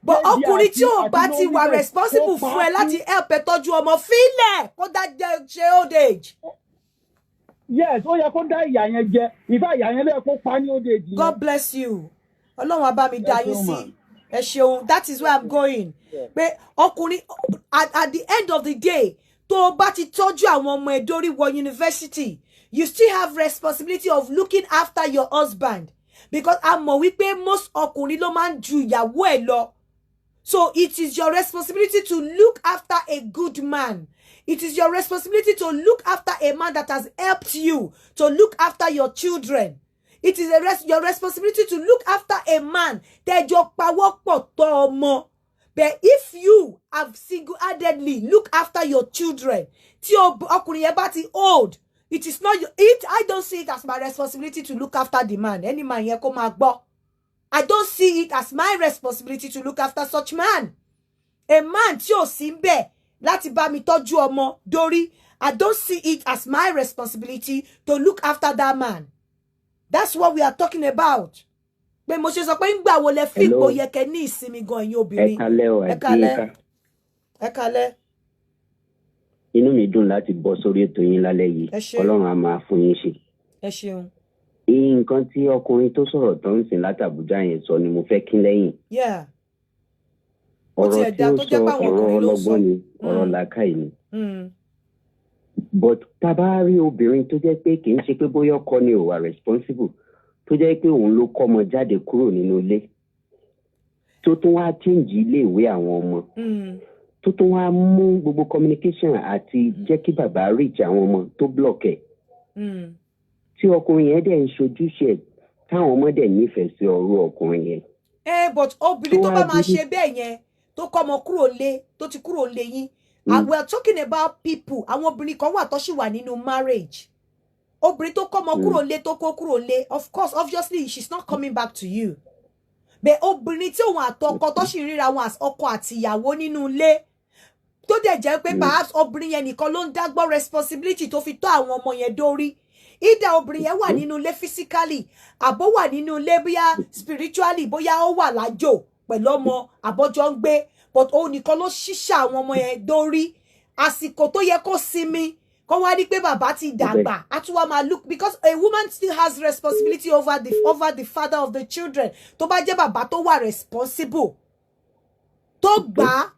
But ọkùnrin tí ò bá ti wà responsible fún ẹ láti help ẹ tọ́jú ọmọ fílẹ̀ kó dá ṣe old age. Yes, ó yẹ kó dá ìyà yẹn jẹ. Ìfá ìyà yẹn lè kó pa ní old age. God bless you. Ọlọ́run á bá mi dá yín sí. Ẹ ṣeun. That is where I'm going. Pé ọkùnrin at the end of the day tó bá ti tọ́jú àwọn ọmọ ẹ dórí wọ university, you still have responsibility of looking after your husband because a mọ̀ wípé most ọkùnrin ló máa ń ju ìyàwó ẹ̀ lọ. So it is your responsibility to look after a good man. It is your responsibility to look after a man that has helped you, to look after your children. It is your responsibility to look after a man that your power more. But if you have single-handedly look after your children, old, it is not I don't see it as my responsibility to look after the man. Any man here come agbo. I don't see it as my responsibility to look after such man. A man tí ò sí ńbẹ̀ láti bá mi tọ́jú ọmọ dórí. I don't see it as my responsibility to look after that man. That's what we are talking about. Pé mo ṣe sọ pé ńgbà wo lẹ fi ipò yẹ kẹ́ ní ìsinmi gan ẹ̀yin obìnrin. Ẹ kálẹ́. Inú mi dùn láti bọ́ sórí ètò yín lálẹ́ yìí. Ọlọ́run á máa fún yín ṣe. Ẹ ṣeun. Nǹkan tí ọkùnrin tó sọ̀rọ̀ tó ń sìn látàbújá yẹn sọ ni mo fẹ́ kí lẹ́yìn. Ọ̀rọ̀ tí ó sọ ọ̀rọ̀ ọlọ́gbọ́n ni, ọ̀rọ̀ làákàyè ni. But tá a bá rí obìnrin tó jẹ́ pé kì í ṣe pé bóyá ọkọ ni ò wà responsible, tó jẹ́ pé òun ló kọ́ ọmọ jáde kúrò nínú ilé, tó tún wá change ilé ìwé àwọn ọmọ, tó tún wá mú gbogbo communication àti jẹ́ kí bàbá reach àwọn ọmọ tó block ẹ̀. Tí ọkùnrin yẹn dẹ̀ ń ṣojúṣe táwọn ọmọ dẹ̀ nífẹ̀ẹ́ sí ọ̀rọ̀ ọkùnrin yẹn. But obìnrin tó bá máa ṣe bẹ́ẹ̀ yẹn tó kọ́ ọmọ kúrò lé tó ti kúrò lé yín. And we are talking about people. Àwọn obìnrin kan wà tó ṣì wà nínú marriage. Obìnrin tó kọ́ ọmọ kúrò lé tó kó kúrò lé. Of course, obviously, she's not coming back to you. But obìnrin tí òun àtọkọ tó ṣì ríra wọn as ọkọ àti ìyàwó nínú ilé. Tó dẹ̀ jẹ́ pé perhaps obìnrin yẹn nìkan ló ń dágbọ́ responsibility tó fi tọ́ àwọn ọmọ yẹn dórí. Either obìnrin yẹn wà nínú ilé physically, àbó wà nínú ilé bóyá spiritually, bóyá ó wà lájò pẹ̀lú ọmọ àbọ́jọ́ ń gbé. But òun nìkan ló ṣíṣà àwọn ọmọ yẹn dórí. Àsìkò tó yẹ kó sinmi, kó wá ní pé bàbá ti dàgbà. A tún wá máa look, because a woman still has responsibility over the father of the children. Tó bá jẹ́ bàbá tó wà responsible. Tó gba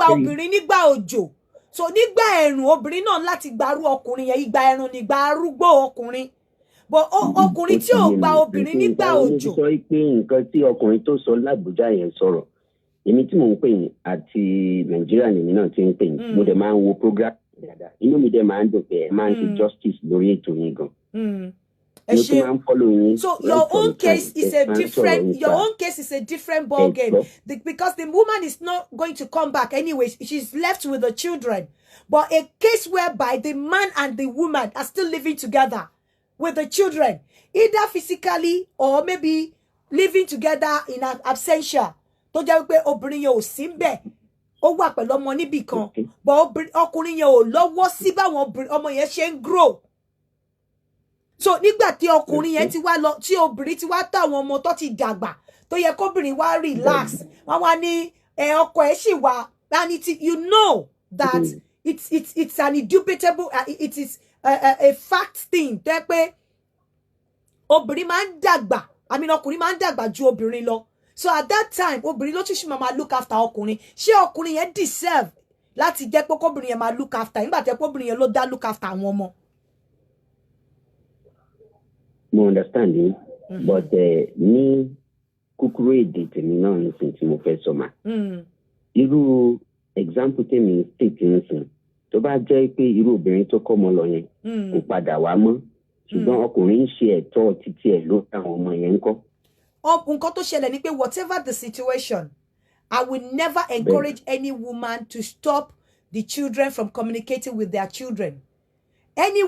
obìnrin nígbà òjò. So nígbà ẹ̀rùn obìnrin náà láti gbarú ọkùnrin yẹn, ìgbà ẹ̀rùn nígbà arúgbó ọkùnrin. But ọkùnrin tí ò gba obìnrin nígbà òjò. Sọ pé nǹkan tí ọkùnrin tó sọ l'Àbújá yẹn sọ̀rọ̀. Èmi tí mò ń pè yín àti Nàìjíríà nìmi náà ti ń pè yín. Mo dẹ̀ máa ń wo program dáadáa. Inú mi dẹ̀ máa ń dùn pé ẹ máa ń ṣe justice lórí ètò yín gan. So your own case is a different ball game. Because the woman is not going to come back anyway. She's left with the children. But a case whereby the man and the woman are still living together with the children, either physically or maybe living together in absentia. Tó jẹ́ pé obìnrin yẹn ò sí ńbẹ̀, ó wà pẹ̀lú ọmọ níbì kan, but ọkùnrin yẹn ò lọ́wọ́ sí báwọn ọmọ yẹn ṣe ń grow. So nígbà tí ọkùnrin yẹn ti wá lọ, tí obìnrin ti wá tọ́ àwọn ọmọ tó ti dàgbà, tó yẹ kóbìnrin wá relax, wọ́n wá ní ọkọ ẹ̀ ṣì wà, and you know that it's an indubitable, it is a fact thing. Tó yẹ pé obìnrin máa ń dàgbà, ọkùnrin máa ń dàgbà ju obìnrin lọ. So at that time, obìnrin ló tún ṣì máa look after ọkùnrin. Ṣé ọkùnrin yẹn deserve láti jẹ́ pé kóbìnrin yẹn máa look after? Nígbà tí kóbìnrin yẹn ló dá look after àwọn ọmọ. Mo understand yín, but ní kúkúrú èdè tèmi náà nísìnyí tí mo fẹ́ sọ mà. Irú example tèmi state nísìnyí, tó bá jẹ́ pé irú obìnrin tó kọ́ ọmọ lọ yẹn kò padà wá mọ́, ṣùgbọ́n ọkùnrin ń ṣe ẹ̀tọ́ títí ẹ̀ ló àwọn ọmọ yẹn ń kọ́. Nǹkan tó ṣẹlẹ̀ ni pé whatever the situation, I will never encourage any woman to stop the children from communicating with their children. Any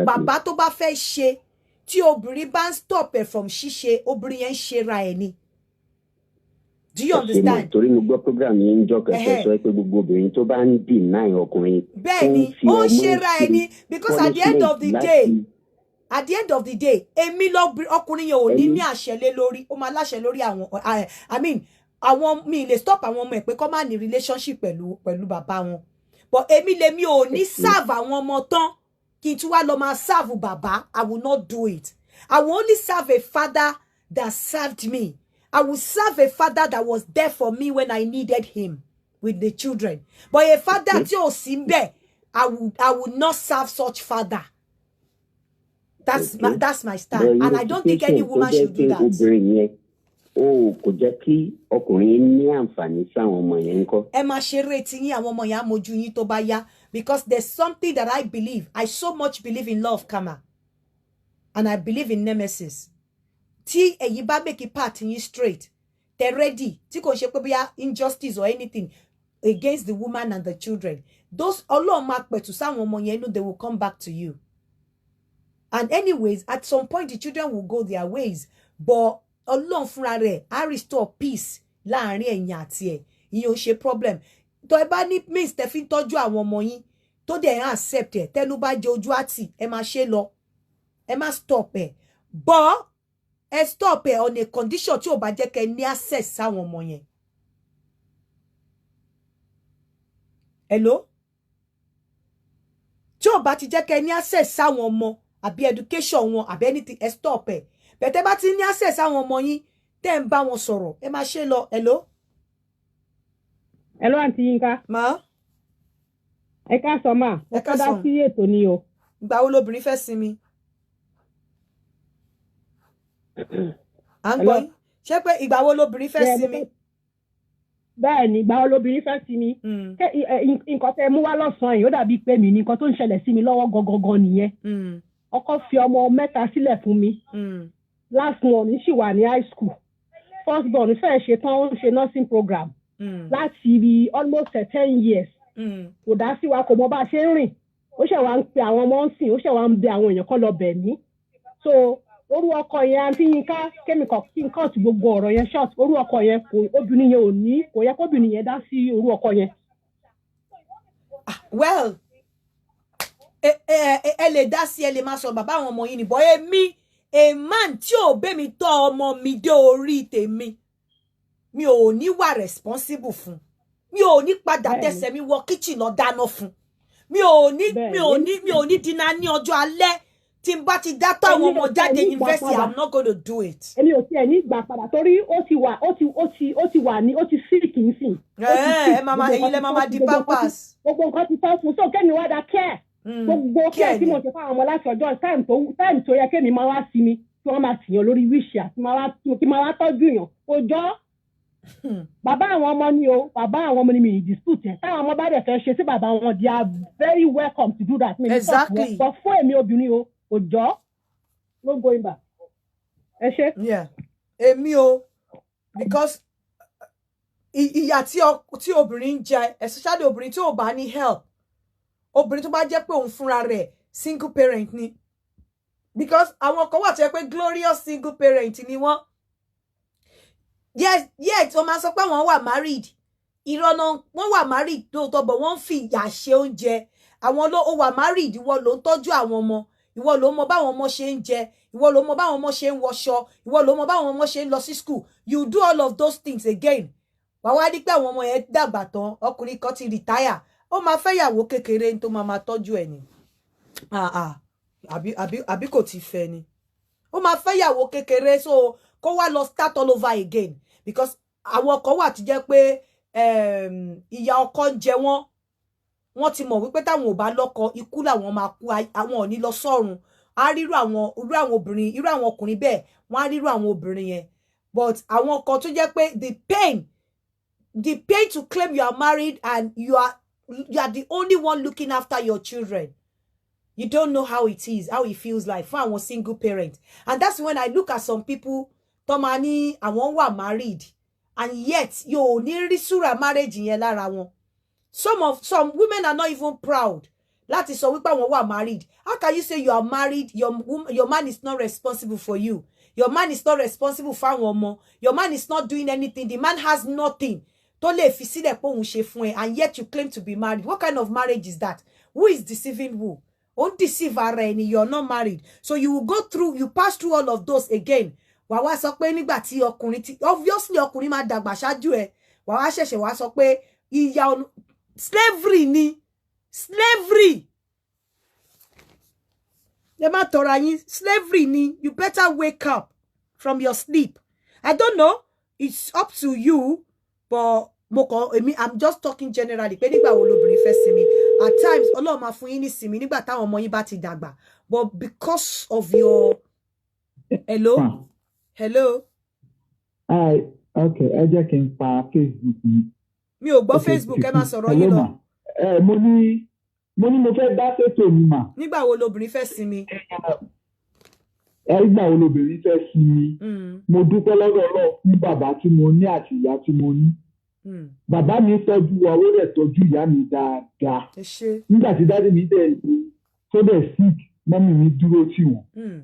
bàbá tó bá fẹ́ ṣe, tí obìnrin bá ń stop ẹ̀ from ṣíṣe, obìnrin yẹn ń ṣe ra ẹ̀ ni. Do you understand? Torí mo gbọ́ program yẹn ń jọ kẹsẹ̀ sọ pé gbogbo obìnrin tó bá ń deny ọkùnrin. Bẹ́ẹ̀ni, ó ń ṣe ra ẹ̀ ni, because at the end of the day, èmi ọkùnrin yẹn ò ní àṣẹ lé lórí, ó máa láṣẹ lórí àwọn mi lè stop àwọn ọmọ ẹ̀ pé kó má ní relationship pẹ̀lú bàbá wọn. But èmi ò ní serve àwọn ọmọ tán kí n tún wá lọ máa serve bàbá. I will not do it. I will only serve a father that served me. I will serve a father that was there for me when I needed him with the children. But a father tí ò sí ńbẹ̀, I will not serve such father. That's my stand, and I don't think any woman should do that. kò jẹ́ kí ọkùnrin ní àǹfààní sí àwọn ọmọ yẹn ńkọ́. Ẹ máa ṣeré tí yín àwọn ọmọ yẹn á mojú yín tó bá yá, because there's something that I believe. I so much believe in law of karma. And I believe in nemesis. Tí ẹ̀yin bá make part yín straight, they're ready. Tí kò ṣe pé bóyá injustice or anything against the woman and the children. Those Ọlọ́run máa pẹ̀tù sáwọn ọmọ yẹn, they will come back to you. And anyways, at some point the children will go their ways. But Ọlọ́run fúnra rẹ̀ á restore peace láàrin ẹ̀yin àti ẹ̀. Ìyẹn ò ṣe problem. Tó ẹ bá ní means tẹ́ fi ń tọ́jú àwọn ọmọ yín, tó dẹ̀ accept ẹ̀, tẹ́nu bá jẹ ojú àti, ẹ máa ṣe lọ. Ẹ má stop ẹ̀. But ẹ stop ẹ̀ on a condition tí ò bá jẹ́ kẹ́ ní access sáwọn ọmọ yẹn. Hello? Tí ò bá ti jẹ́ kẹ́ ní access sáwọn ọmọ, àbí education wọn, àbí anything, ẹ stop ẹ̀. Bẹ̀tẹ̀ bá ti ní access sáwọn ọmọ yín, tẹ́ ń bá wọn sọ̀rọ̀, ẹ máa ṣe lọ. Hello? Hello, Aunty Yinka. Ma? Ẹ káàsán ma. Ẹ káàsán. Ó kọ́dá sí ètò ni o. Ìgbà wo lobìnrin fẹ́ sinmi? À ń gbọ́ yín. Ṣé pé ìgbà wo lobìnrin fẹ́ sinmi? Bẹ́ẹ̀ ni, ìgbà wo lobìnrin fẹ́ sinmi? Nǹkan tẹ́ mú wá lọ́sàn-án yìí, ó dàbí pé mi ní nǹkan tó ń ṣẹlẹ̀ sí mi lọ́wọ́ gangan nìyẹn. Ọkọ fi ọmọ mẹ́ta sílẹ̀ fún mi. Last one sì wà ní high school. First born fẹ́ ṣe tán ó ń ṣe nursing program. Láti bí almost 10 years. Kò dá sí wa, kò mọ bá a ṣe ń rìn. Ó ṣẹ̀ wá ń pe àwọn ọmọ ń sìn, ó ṣẹ̀ wá ń bẹ àwọn èèyàn kan lọ bẹ̀ mí. So orú ọkọ yẹn Aunty Yinka kémìkọ kí n kọ́ọ̀tù gbogbo ọ̀rọ̀ yẹn short. Orú ọkọ yẹn obìnrin yẹn ò ní, kò yẹ kóbìnrin yẹn dá sí orú ọkọ yẹn. Well, ẹ lè dá sí, ẹ lè máa sọ bàbá àwọn ọmọ yìí ni, but èmi, a man tí ò bẹ́ mi tọ́ ọmọ mi dé orí tèmi, mi ò ní wà responsible fún. Mi ò ní padà tẹsẹ̀ mi wọ kitchen lọ dáná fún. Mi ò ní dínà ní ọjọ́ alẹ́ tí n bá ti dá tó àwọn ọmọ jáde university. I'm not going to do it. Èmi ò tiẹ̀ ní ìgbà padà torí ó ti wà ní ó ti sick nísìn. Mama ẹ̀yin lẹ mama di pampers. Gbogbo nǹkan ti tán fún, so kẹ́mi wá da care. Gbogbo care tí mo ṣe fáwọn ọmọ láti ọjọ́ time tó yẹ kémi máa wá sí mi tí wọ́n máa tìyàn lórí wíṣì àti kí máa wá tọ́jú yàn. Ọjọ́ bàbá àwọn ọmọ ni o, bàbá àwọn ọmọ ni mi dispute ẹ̀. Táwọn ọmọ bá dẹ̀ fẹ́ ṣe sí bàbá wọn, they are very welcome to do that. Exactly. But fún èmi obìnrin o, ọjọ́ no going back. Ẹ ṣe. Yeah. Èmi o, because ìyà tí obìnrin ń jẹ, especially obìnrin tí ò bá ní help, obìnrin tó bá jẹ́ pé òun fúnra rẹ̀ single parent ni, because àwọn kan wà tó yẹ pé glorious single parent ni wọ́n. Yes, wọ́n máa sọ pé wọ́n wà married. Ìrọ̀nà wọ́n wà married lóòótọ́, but wọ́n fi ìyà ṣe oúnjẹ. Àwọn ó wà married, ìwọ ló ń tọ́jú àwọn ọmọ, ìwọ ló mọ báwọn ọmọ ṣe ń jẹ, ìwọ ló mọ báwọn ọmọ ṣe ń wọṣọ, ìwọ ló mọ báwọn ọmọ ṣe ń lọ sí school. You do all of those things again. Wàá wá rí pé àwọn ọmọ yẹn dàgbà tán, ọkùnrin kan ti retire, ó máa fẹ́ yàwó kékeré tó máa tọ́jú ẹ̀ ni. Àbí kò ti fẹ́ ni. Ó máa fẹ́ yàwó kékeré, so kó wá lọ start all over again, because àwọn ọkọ wà tí jẹ́ pé ìyá ọkọ ń jẹ wọ́n ti mọ̀ wípé táwọn ò bá lọ́kọ ikú làwọn máa kú, àwọn ò ní lọ sọ́run. Á rírú àwọn obìnrin, irú àwọn ọkùnrin bẹ́ẹ̀, wọ́n á rírú àwọn obìnrin yẹn. But àwọn ọkọ tó jẹ́ pé the pain to claim you are married and you are the only one looking after your children. You don't know how it feels like for àwọn single parent. And that's when I look at some people, Tomani, àwọn wà married, and yet yóò ní rí súrà marriage yẹn lára wọn. Some women are not even proud láti sọ wípé àwọn wà married. How can you say you are married? Your man is not responsible for you. Your man is not responsible for àwọn ọmọ. Your man is not doing anything. The man has nothing tó lè fi sílẹ̀ pé òun ṣe fún ẹ, and yet you claim to be married. What kind of marriage is that? Who is deceiving who? Don't deceive ara ẹni, you're not married. So you pass through all of those again. Wàá wá sọ pé nígbà tí ọkùnrin obviously ọkùnrin máa dàgbà ṣáájú ẹ, wàá wá ṣẹ̀ṣẹ̀ wá sọ pé ìyà slavery ni. Slavery. Ẹ má tọra yín, slavery ni. You better wake up from your sleep. I don't know, it's up to you, but I'm just talking generally. Pé nígbà wo lobìnrin fẹ́ sinmi. At times Ọlọ́run máa fún yín ní sinmi nígbà táwọn ọmọ yín bá ti dàgbà. But because of your hello? Okay, ẹ jẹ́ kí n pa Facebook mi. Mi ò gbọ́ Facebook ẹ máa sọ̀rọ̀ yín lọ. Mo ní mo fẹ́ dá ṣètò mi mà. Nígbà wo lobìnrin fẹ́ sinmi? Ìgbà wo lobìnrin fẹ́ sinmi? Mo dúpẹ́ lọ́dọ̀ Ọlọ́run fún bàbá tí mo ní àti ìyá tí mo ní. Bàbá mi tọ́jú wa, ó dẹ̀ tọ́jú ìyá mi dáadáa. Nígbà tí dájú mi dẹ̀ tó dẹ̀ sick, mọ́mì mi dúró tì wọ́n.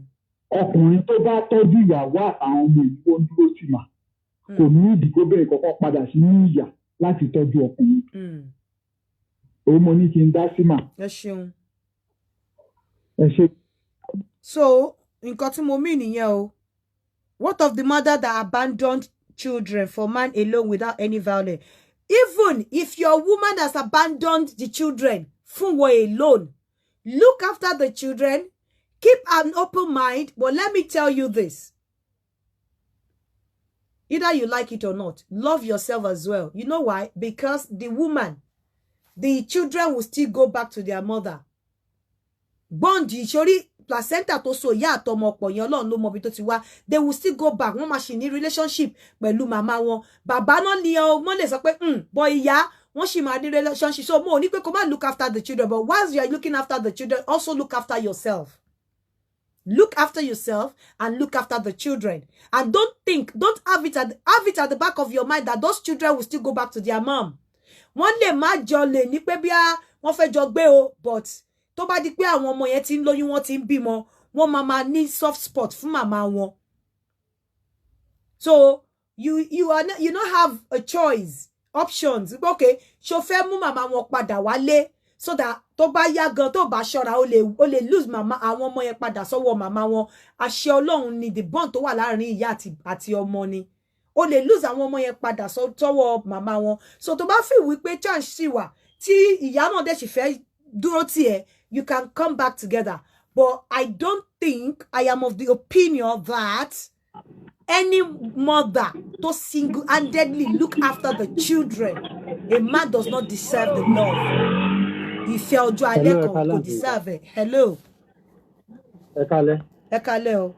Ọkùnrin tó bá tọ́jú ìyàwó àtàwọn ọmọ ìlú ó ń dúró tì mà. Kò ní ìdíkó bẹ́ẹ̀ kọ́kọ́ padà sí ní ìyà láti tọ́jú ọkùnrin. Òun mo ní kí n dá sí mà. Ẹ ṣeun. Ẹ ṣe. So, nǹkan tí mo mean nìyẹn o. What of the mother that abandoned children for man alone without any violence? Even if your woman has abandoned the children fún wọn alone, look after the children, keep an open mind, but let me tell you this. Either you like it or not, love yourself as well. You know why? Because the children will still go back to their mother. Bond, surely placenta to so ya àtọmọ pọ̀ yẹn Ọlọ́run ló mọ bí tó ti wá. They will still go back. Wọ́n máa ṣì ní relationship pẹ̀lú màmá wọn. Bàbá náà ni mo lè sọ pé boy ìyá wọ́n ṣì máa ní relationship. So mo ní pé kó má look after the children, but whilst you are looking after the children, also look after yourself. Look after yourself and look after the children. And don't have it at the back of your mind that those children will still go back to their mom. Wọ́n lè má jọ lè ní pé bí wọ́n fẹ́ jọ gbé o, but tó bá di pé àwọn ọmọ yẹn ti ń lóyún, wọ́n ti ń bímọ, wọ́n máa ní soft spot fún màmá wọn. So you don't have a choice, options. Okay, ṣó fẹ́ mú màmá wọn padà wálé so that tó bá yá gan tó bá ṣọ́ra ó lè lose màmá àwọn ọmọ yẹn padà sọ́wọ́ màmá wọn. Àṣẹ Ọlọ́run ni the bond tó wà láàrin ìyá àti ọmọ ni. Ó lè lose àwọn ọmọ yẹn padà sọ́wọ́ màmá wọn. So tó bá feel wípé chance sì wà tí ìyá náà dẹ̀ sì fẹ́ dúró tì ẹ́, you can come back together. But I don't think, I am of the opinion that any mother to single-handedly look after the children, a man does not deserve the love. Ìfẹ́ ọjọ́ alẹ́ kan kò deserve it. Hello. Ẹ kálẹ́. Ẹ kálẹ́ o.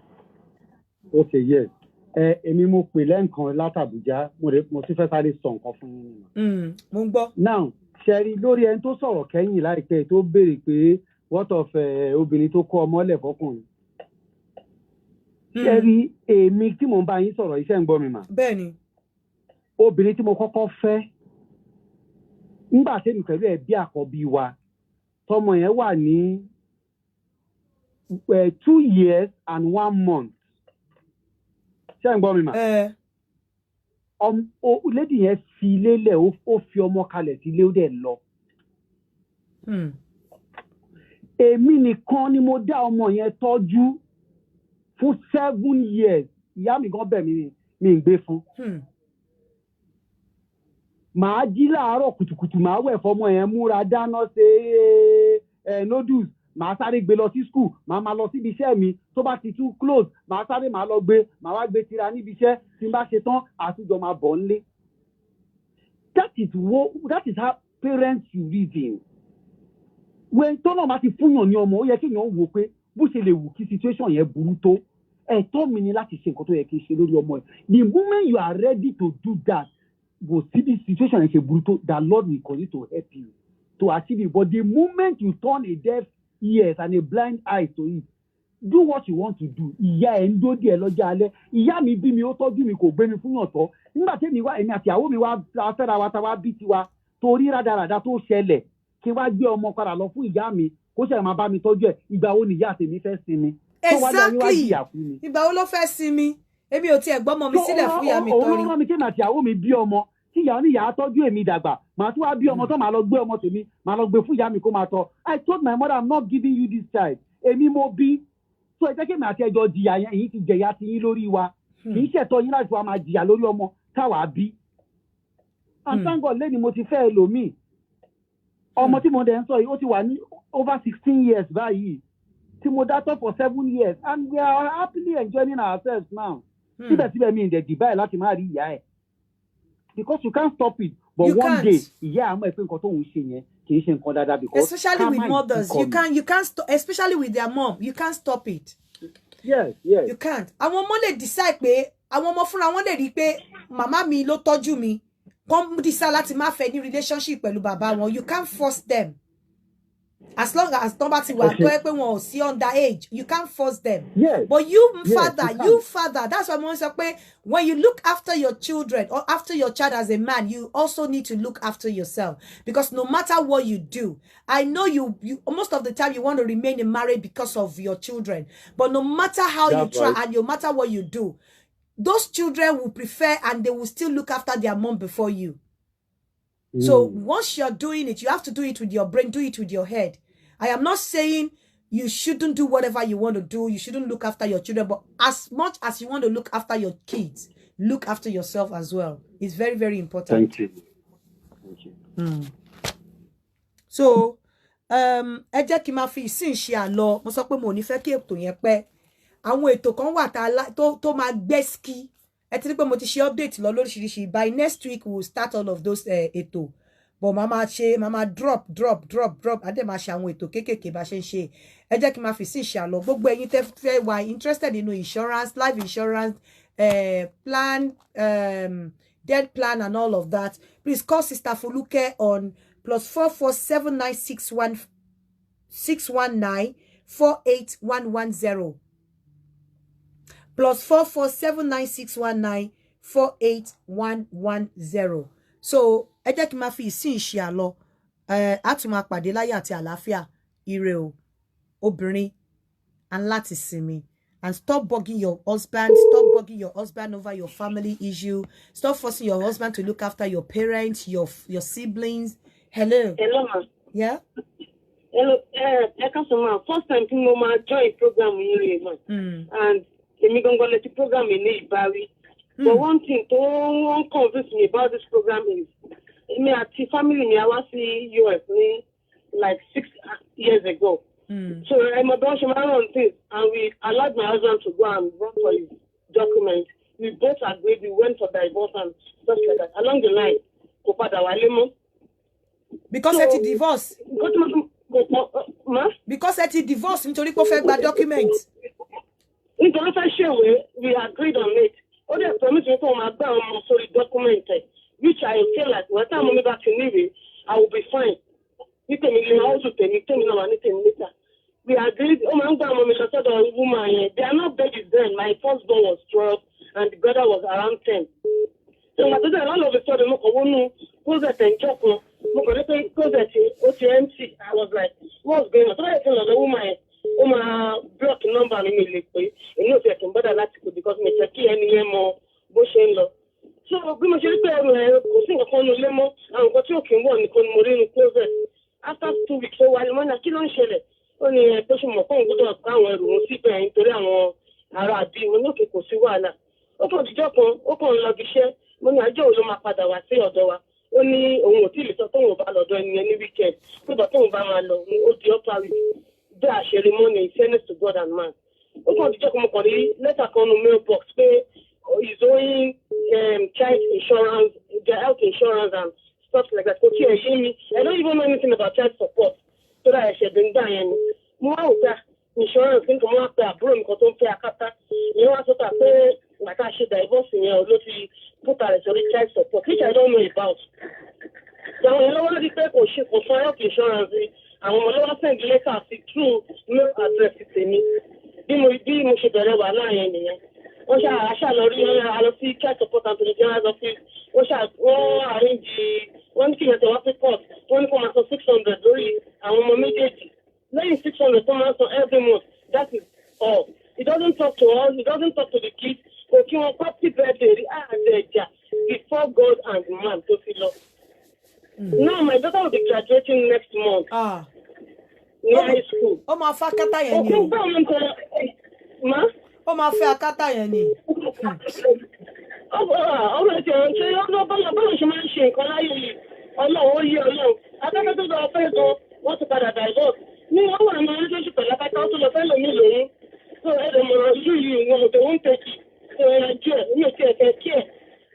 Okay, yes. Èmi mo pè lẹ́ǹkan látàbújá, mo ti fẹ́ sáré sọ nǹkan fún yín. Mo ń gbọ́. Now, ṣẹ́rí lórí ẹni tó sọ̀rọ̀ kẹ́yìn láìpẹ́ tó béèrè pé what of obìnrin tó kọ́ ọmọ lẹ̀ fọkùnrin. Ṣẹ́rí èmi tí mo ń bá yín sọ̀rọ̀ iṣẹ́ ń gbọ́ mi mà. Bẹ́ẹ̀ni. Obìnrin tí mo kọ́kọ́ fẹ́ nígbà tẹ́mi pẹ̀lú ẹbí àkọ́bí wa tọmọ yẹn wà ní 2 years and 1 month. Ṣé ń gbọ́ mi mà? Lady yẹn fi lélẹ̀ ó fi ọmọ kalẹ̀ sílé ó dẹ̀ lọ. Èmi nìkan ni mo dá ọmọ yẹn tọ́jú fún 7 years. Ìyá mi gan bẹ̀ mi ń gbé fún. Màá jí láàárọ̀ kùtùkùtù màá wẹ̀ fọmọ yẹn múra dáná ṣe noodles. Màá sáré gbé lọ sí school, màá lọ síbi iṣẹ́ mi, tó bá ti tún close, màá sáré màá lọ gbé, màá wá gbé tira níbi iṣẹ́, tí n bá ṣe tán, àtújọ máa bọ̀ nílé. That is how parents you reason. When tọ́nà máa ti fúnyàn ní ọmọ, ó yẹ kí èèyàn wò pé bó ṣe lè wù kí situation yẹn burú tó. Ẹ̀tọ́ mi ni láti ṣe nǹkan tó yẹ kí n ṣe lórí ọmọ ẹ̀. The moment you are ready to do that, go see the situation yẹn ṣe burú tó, the Lord will continue to help you to achieve it. But the moment you turn a deaf ears and a blind eye to it, do what you want to do. Ìyá ẹ̀ ń dó díẹ̀ lọ́jọ́ alẹ́. Ìyá mi bí mi, ó tọ́jú mi, kò gbé mi fún yàn tọ́. Nígbà tí èmi àti ìyàwó mi wá fẹ́ra wa ta wá bí tiwa torí rádaràda tó ṣẹlẹ̀ kí n wá gbé ọmọ padà lọ fún ìyá mi kó ṣe máa bá mi tọ́jú ẹ̀. Ìgbà wo ni ìyá tèmi fẹ́ sinmi? Exactly. Ìgbà wo ló fẹ́ sinmi? Èmi ò tiẹ̀ gbọ́mọ mi sílẹ̀ fún ìyá mi torí. Òun rán mi kí èmi àti ìyàwó mi bí ọmọ. Tí ìyá ní ìyá tọ́jú èmi dàgbà, màá tún wá bí ọmọ tó máa lọ gbé ọmọ tèmi, màá lọ gbé fún ìyá mi kó máa tọ́. I told my mother I'm not giving you this child. Èmi mo bí. So ẹ jẹ́ kí èmi àti ẹjọ́ jìyà yẹn, èyí ti jẹ̀yà ti yín lórí wa. Kì í ṣẹ̀tọ́ yín láti wá máa jìyà lórí ọmọ táwa bí. And thank God lẹ́ni mo ti fẹ́ ẹlòmíì. Ọmọ tí mo dẹ̀ ń sọ yìí, ó ti wà ní over 16 years báyìí. Tí mo dá tọ́ for 7 years and we are happily enjoying ourselves now. Síbẹ̀síbẹ̀ mi ìdẹ̀ dìbà ẹ̀ láti máa rí ìyá ẹ̀. Because you can't stop it. But you one can't. Day, ìyá àmọ́ ẹ̀ pé nǹkan tó ń ṣe yẹn kì í ṣe nǹkan dáadáa because especially with mothers, you can't stop, especially with their mom, you can't stop it. Yes. You can't. Àwọn ọmọ lè decide pé àwọn ọmọ fúnra wọn lè rí pé màmá mi ló tọ́jú mi kàn dísà láti má fẹ́ ní relationship pẹ̀lú bàbá wọn. You can't force them. As long as nobody wà tó ẹ pé wọn ò sí underage, you can't force them. Yes. But you Yes, father, that's why I'm saying when you look after your children or after your child as a man, you also need to look after yourself. Because no matter what you do, I know you most of the time you want to remain in marriage because of your children. But no matter how you try and no matter what you do, those children will prefer and they will still look after their mom before you. So once you're doing it, you have to do it with your brain, do it with your head. I am not saying you shouldn't do whatever you want to do. You shouldn't look after your children. But as much as you want to look after your kids, look after yourself as well. It's very, very important. Thank you. Thank you. So, ẹ jẹ́ kí n máa fi ìsìn ṣe àlọ. Mo sọ pé mo ní fẹ́ kí ètò yẹn pẹ́. Àwọn ètò kan wà tó máa gbé ski. Ẹ ti rí pé mo ti ṣe update lọ lóríṣiríṣi. By next week, we will start all of those ètò. But mama drop. Adé máa ṣe àwọn ètò kéékèèké bá ṣe ń ṣe. Ẹ jẹ́ kí n máa fi ìsìn ṣe àlọ. Gbogbo ẹ̀yin tẹ́ fẹ́ wà interested nínú insurance, life insurance, plan, death plan and all of that. Please call Sister Foluke on +44 7961 619 48110. +44 79619 48110. So ẹ jẹ́ kí n máa fi ìsìn ṣe àlọ. A tún máa pàdé láyé àti àlàáfíà. Ire o, obìnrin, and láti sinmi. And stop bugging your husband. Stop bugging your husband over your family issue. Stop forcing your husband to look after your parents, your siblings. Hello. Hello, ma. Yeah. Hello. Ma. First time I join program here, ma. And I'm going to let the program in Igbawo. But one thing to convince me about this program is, me and the family me I was in US like 6 years ago. So I'm about to run things, and we allowed my husband to go and run for his document. We both agreed. We went for divorce and stuff like that. Along the line, because so, it's divorce. Because it's divorce, nítorí pé ó fẹ́ gba document. Nítorí fẹ́ ṣe we agreed on it. Ó dẹ̀ promise me for my document, which I feel like when I'm coming back to Nigeria, I will be fine. We agreed. Oh my God, woman. They are not babies then. My first born was 12 and the brother was around 10. So my daughter, all of a sudden, I was like, what's going on? So I tell the woman, block number immediately. You know, I can better that because me check any more bushing law. So we must sing upon the lemo and got talking one closet. After 2 weeks, so while I kill on Shelley, only a person more phone go to power room, see paying to them or Arabi, when you can see one. Open the job on lobby share, when I do my father was say or door. Only on what is a phone about any weekend. Put a phone by my law, the upper dash ceremony, send to God and man. Open the job on the letter on the mailbox, pay his own child insurance, the health insurance and stuff like that. I don't even know anything about child support. So that I should been dying. More insurance thing come after a broom because don't pay a kata. You know what I say? Like I should divorce in your lottery, put a child support, which I don't know about. So I know what the people should for health insurance. And when I send the letter through no address it to me. Be much better than I am. I shall see child support and to the general office. We shall arrange one thing at the office cost, one for 600 and one immediately. 600 every month. That is all. He doesn't talk to us, he doesn't talk to the kids. Okay, on party birthday, before God and man to feel love. Now my daughter will be graduating next month. In high school. Oh my fakata yẹn ni. Ma? Oh my fakata yẹn ni. Ọmọ ẹ̀jẹ̀ ṣe ọlọ́ bọ́lá ṣe máa ń ṣe nǹkan láyé yìí ọlọ́run ó yé ọlọ́run akẹ́kọ̀ọ́ tó lọ fẹ́ gan wọ́n ti padà divorce ní wọ́n wà ní oríṣiríṣi pẹ̀lú akẹ́kọ̀ọ́ tó lọ fẹ́ lòmí lòyún tó ẹ̀rọ mọ̀rọ̀ ìlú yìí wọn ò tó ń tẹ̀kì tó ẹ̀rọ jẹ́ ní òkè ẹ̀kẹ́ kí ẹ̀.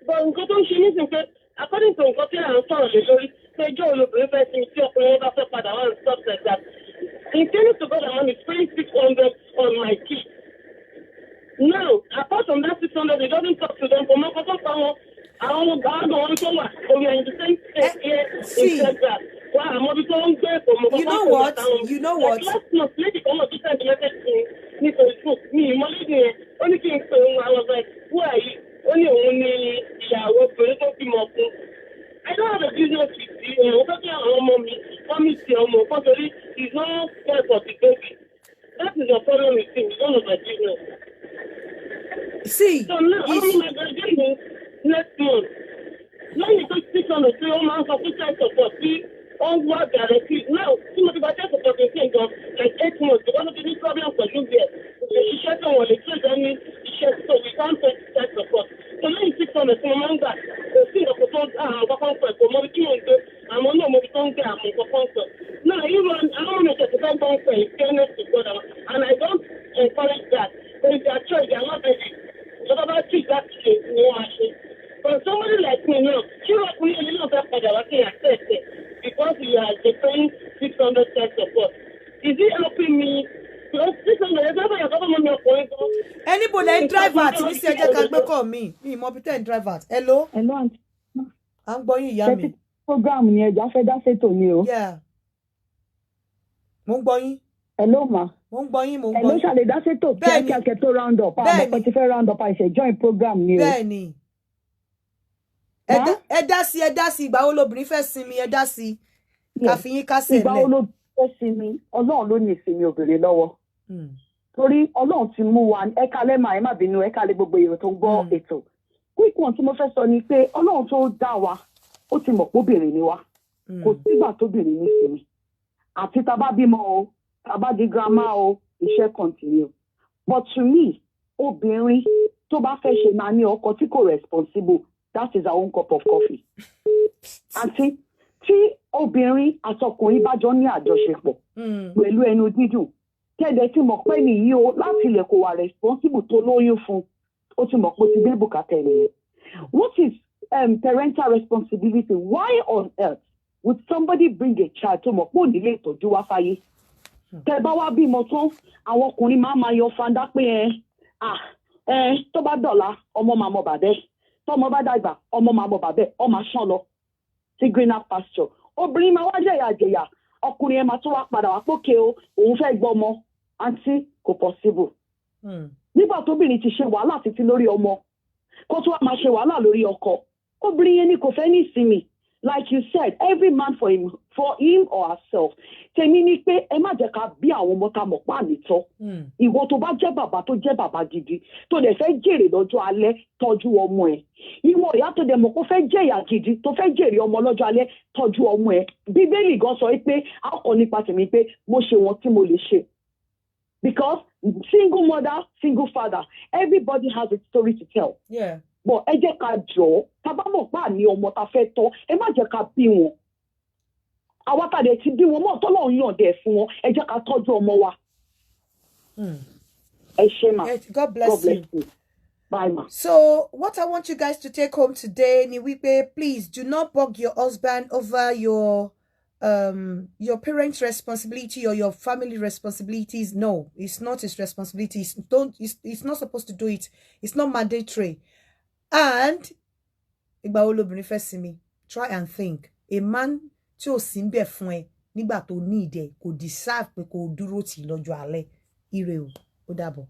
Bọ̀ nǹkan tó ń ṣe ní sìn pé according to nǹkan tí à ń sọ̀rọ̀ lé lórí pé ẹjọ́ olóbìnrin fẹ́ sinmi tí ọkùnrin bá fẹ́ padà wá and stuff like that. In fairness to God and man is paying 600 on my key. Now, apart from that 600, he doesn't talk to them. For my photo, I don't want to work. So we are in the same state here in Texas. You know what? You know what? Last month, lady come up to send a message to me Facebook. Me, only thing I was like, who are you? Only shower, I don't have a business with you. Mommy, he's not there for the baby. That is your problem with him. It's none of my business. See, so now, next month. Now you take 600 to your man for support. See, on what directly. Now, see what if I take support in things of like 8 months. Because of the problem for you there. She shut down on the trade, so we can't take that support. So now you 600 to your man that. See the support, I'm on comfort. So maybe I'm on no movie don't get I'm on comfort. Now, even I don't want to take the comfort in fairness to God. And I don't encourage that. But if they're church, they're not ready. What about treat that case? No, actually. But somebody like me now, she was really not that bad. I can accept it because you are paying 600 tax support. Is it helping me? Because 600 is never a government point. Anybody drive at me say I can call me. Me mo be ten drive at. Hello. Hello. I'm going ìyá mi. Program ni ẹja fẹ́ dá ṣètò ni o. Yeah. Mo ń gbọ́ yín. Hello ma. Mo ń gbọ́ yín, mo ń gbọ́ Hello yín. ṣàlè dá ṣètò kíákíá kẹ́ tó round up. Àmọ́ ti fẹ́ round up àìṣe join program ni o. Bẹ́ẹ̀ni. Ẹ dá sí ìgbà wo lobìnrin fẹ́ sinmi ẹ dá sí. Ká fi yín kásẹ̀ lẹ̀. Ìgbà wo lobìnrin fẹ́ sinmi Ọlọ́run ló ní ìsinmi obìnrin lọ́wọ́. Torí Ọlọ́run ti mú wa ẹ̀ka lẹ́mà ẹ̀ má bínú ẹ̀ka lé gbogbo èrò tó ń gbọ́ ètò. Quick one tí mo fẹ́ sọ ni pé Ọlọ́run tó dá wa ó ti mọ̀ pé obìnrin ni wa. Kò sígbà tóbìnrin ní sinmi. Àti tá bá bímọ o, tá bá di grandma o, iṣẹ́ continue. But to me, obìnrin tó bá fẹ́ ṣe máa ní ọkọ tí kò responsible, that is our own cup of coffee. Àti tí obìnrin àtọkùnrin bá jọ ní àjọṣepọ̀ pẹ̀lú ẹnu dídùn, kẹ́dẹ̀ tí mọ̀ pé nìyí o láti ilẹ̀ kò wà responsible tó lóyún fún, ó ti mọ̀ pé ó ti gbé bùkátà ènìyàn. What is parental responsibility? Why on earth would somebody bring a child tó mọ̀ pé òní lè tọ́jú wá fáyé? Tẹ́ bá wá bímọ tán, àwọn ọkùnrin máa yọ fanda pé tó bá dọ̀la ọmọ máa mọ bàbẹ́, tọ́mọ bá dàgbà ọmọ máa mọ bàbẹ́, ọmọ ṣán lọ sí greener pasture. Obìnrin máa wá jẹ̀yà ọkùnrin ẹ̀ máa tún wá padà wá pókè o òun fẹ́ gbọ́ ọmọ àǹtí kò possible. Nígbà tóbìnrin ti ṣe wàhálà títí lórí ọmọ kó tún wá máa ṣe wàhálà lórí ọkọ, obìnrin yẹn ni kò fẹ́ ní ìsinmi. Like you said, every man for him or herself. Tèmi ni pé ẹ má jẹ́ ká bí àwọn ọmọ tá mọ̀ pa nìtọ́. Ìwọ tó bá jẹ́ bàbá tó jẹ́ bàbá gidi tó dẹ̀ fẹ́ jèrè lọ́jọ́ alẹ́ tọ́jú ọmọ ẹ̀. Ìwọ ìyá tó dẹ̀ mọ̀ kó fẹ́ jẹ́ ìyá gidi tó fẹ́ jèrè ọmọ lọ́jọ́ alẹ́ tọ́jú ọmọ ẹ̀. Bíbélì gan sọ pé a kọ́ nípa tèmi pé mo ṣe wọn tí mo lè ṣe. Because single mother, single father, everybody has a story to tell. Yeah. But ẹ jẹ́ ká jọ tá bá mọ̀ pa ní ọmọ tá fẹ́ tọ́ ẹ má jẹ́ ká bí wọn. Àwa tá dé ti bí wọn mọ́ t'Ọlọ́run yàn dé fún wọn ẹ jẹ́ ká tọ́jú ọmọ wa. Ẹ ṣé ma. God bless you. Bye ma. So what I want you guys to take home today ni wípé please do not bug your husband over your parents' responsibility or your family responsibilities. No, it's not his responsibility. He's not supposed to do it. It's not mandatory. And Igbawo lobìnrin fẹ́ sinmi. Try and think. A man tí ó sì ń bẹ̀ fún ẹ nígbà tó need ẹ kò deserve pé kó dúró tì lọ́jọ́ alẹ́. Ire o, ó dàbọ̀.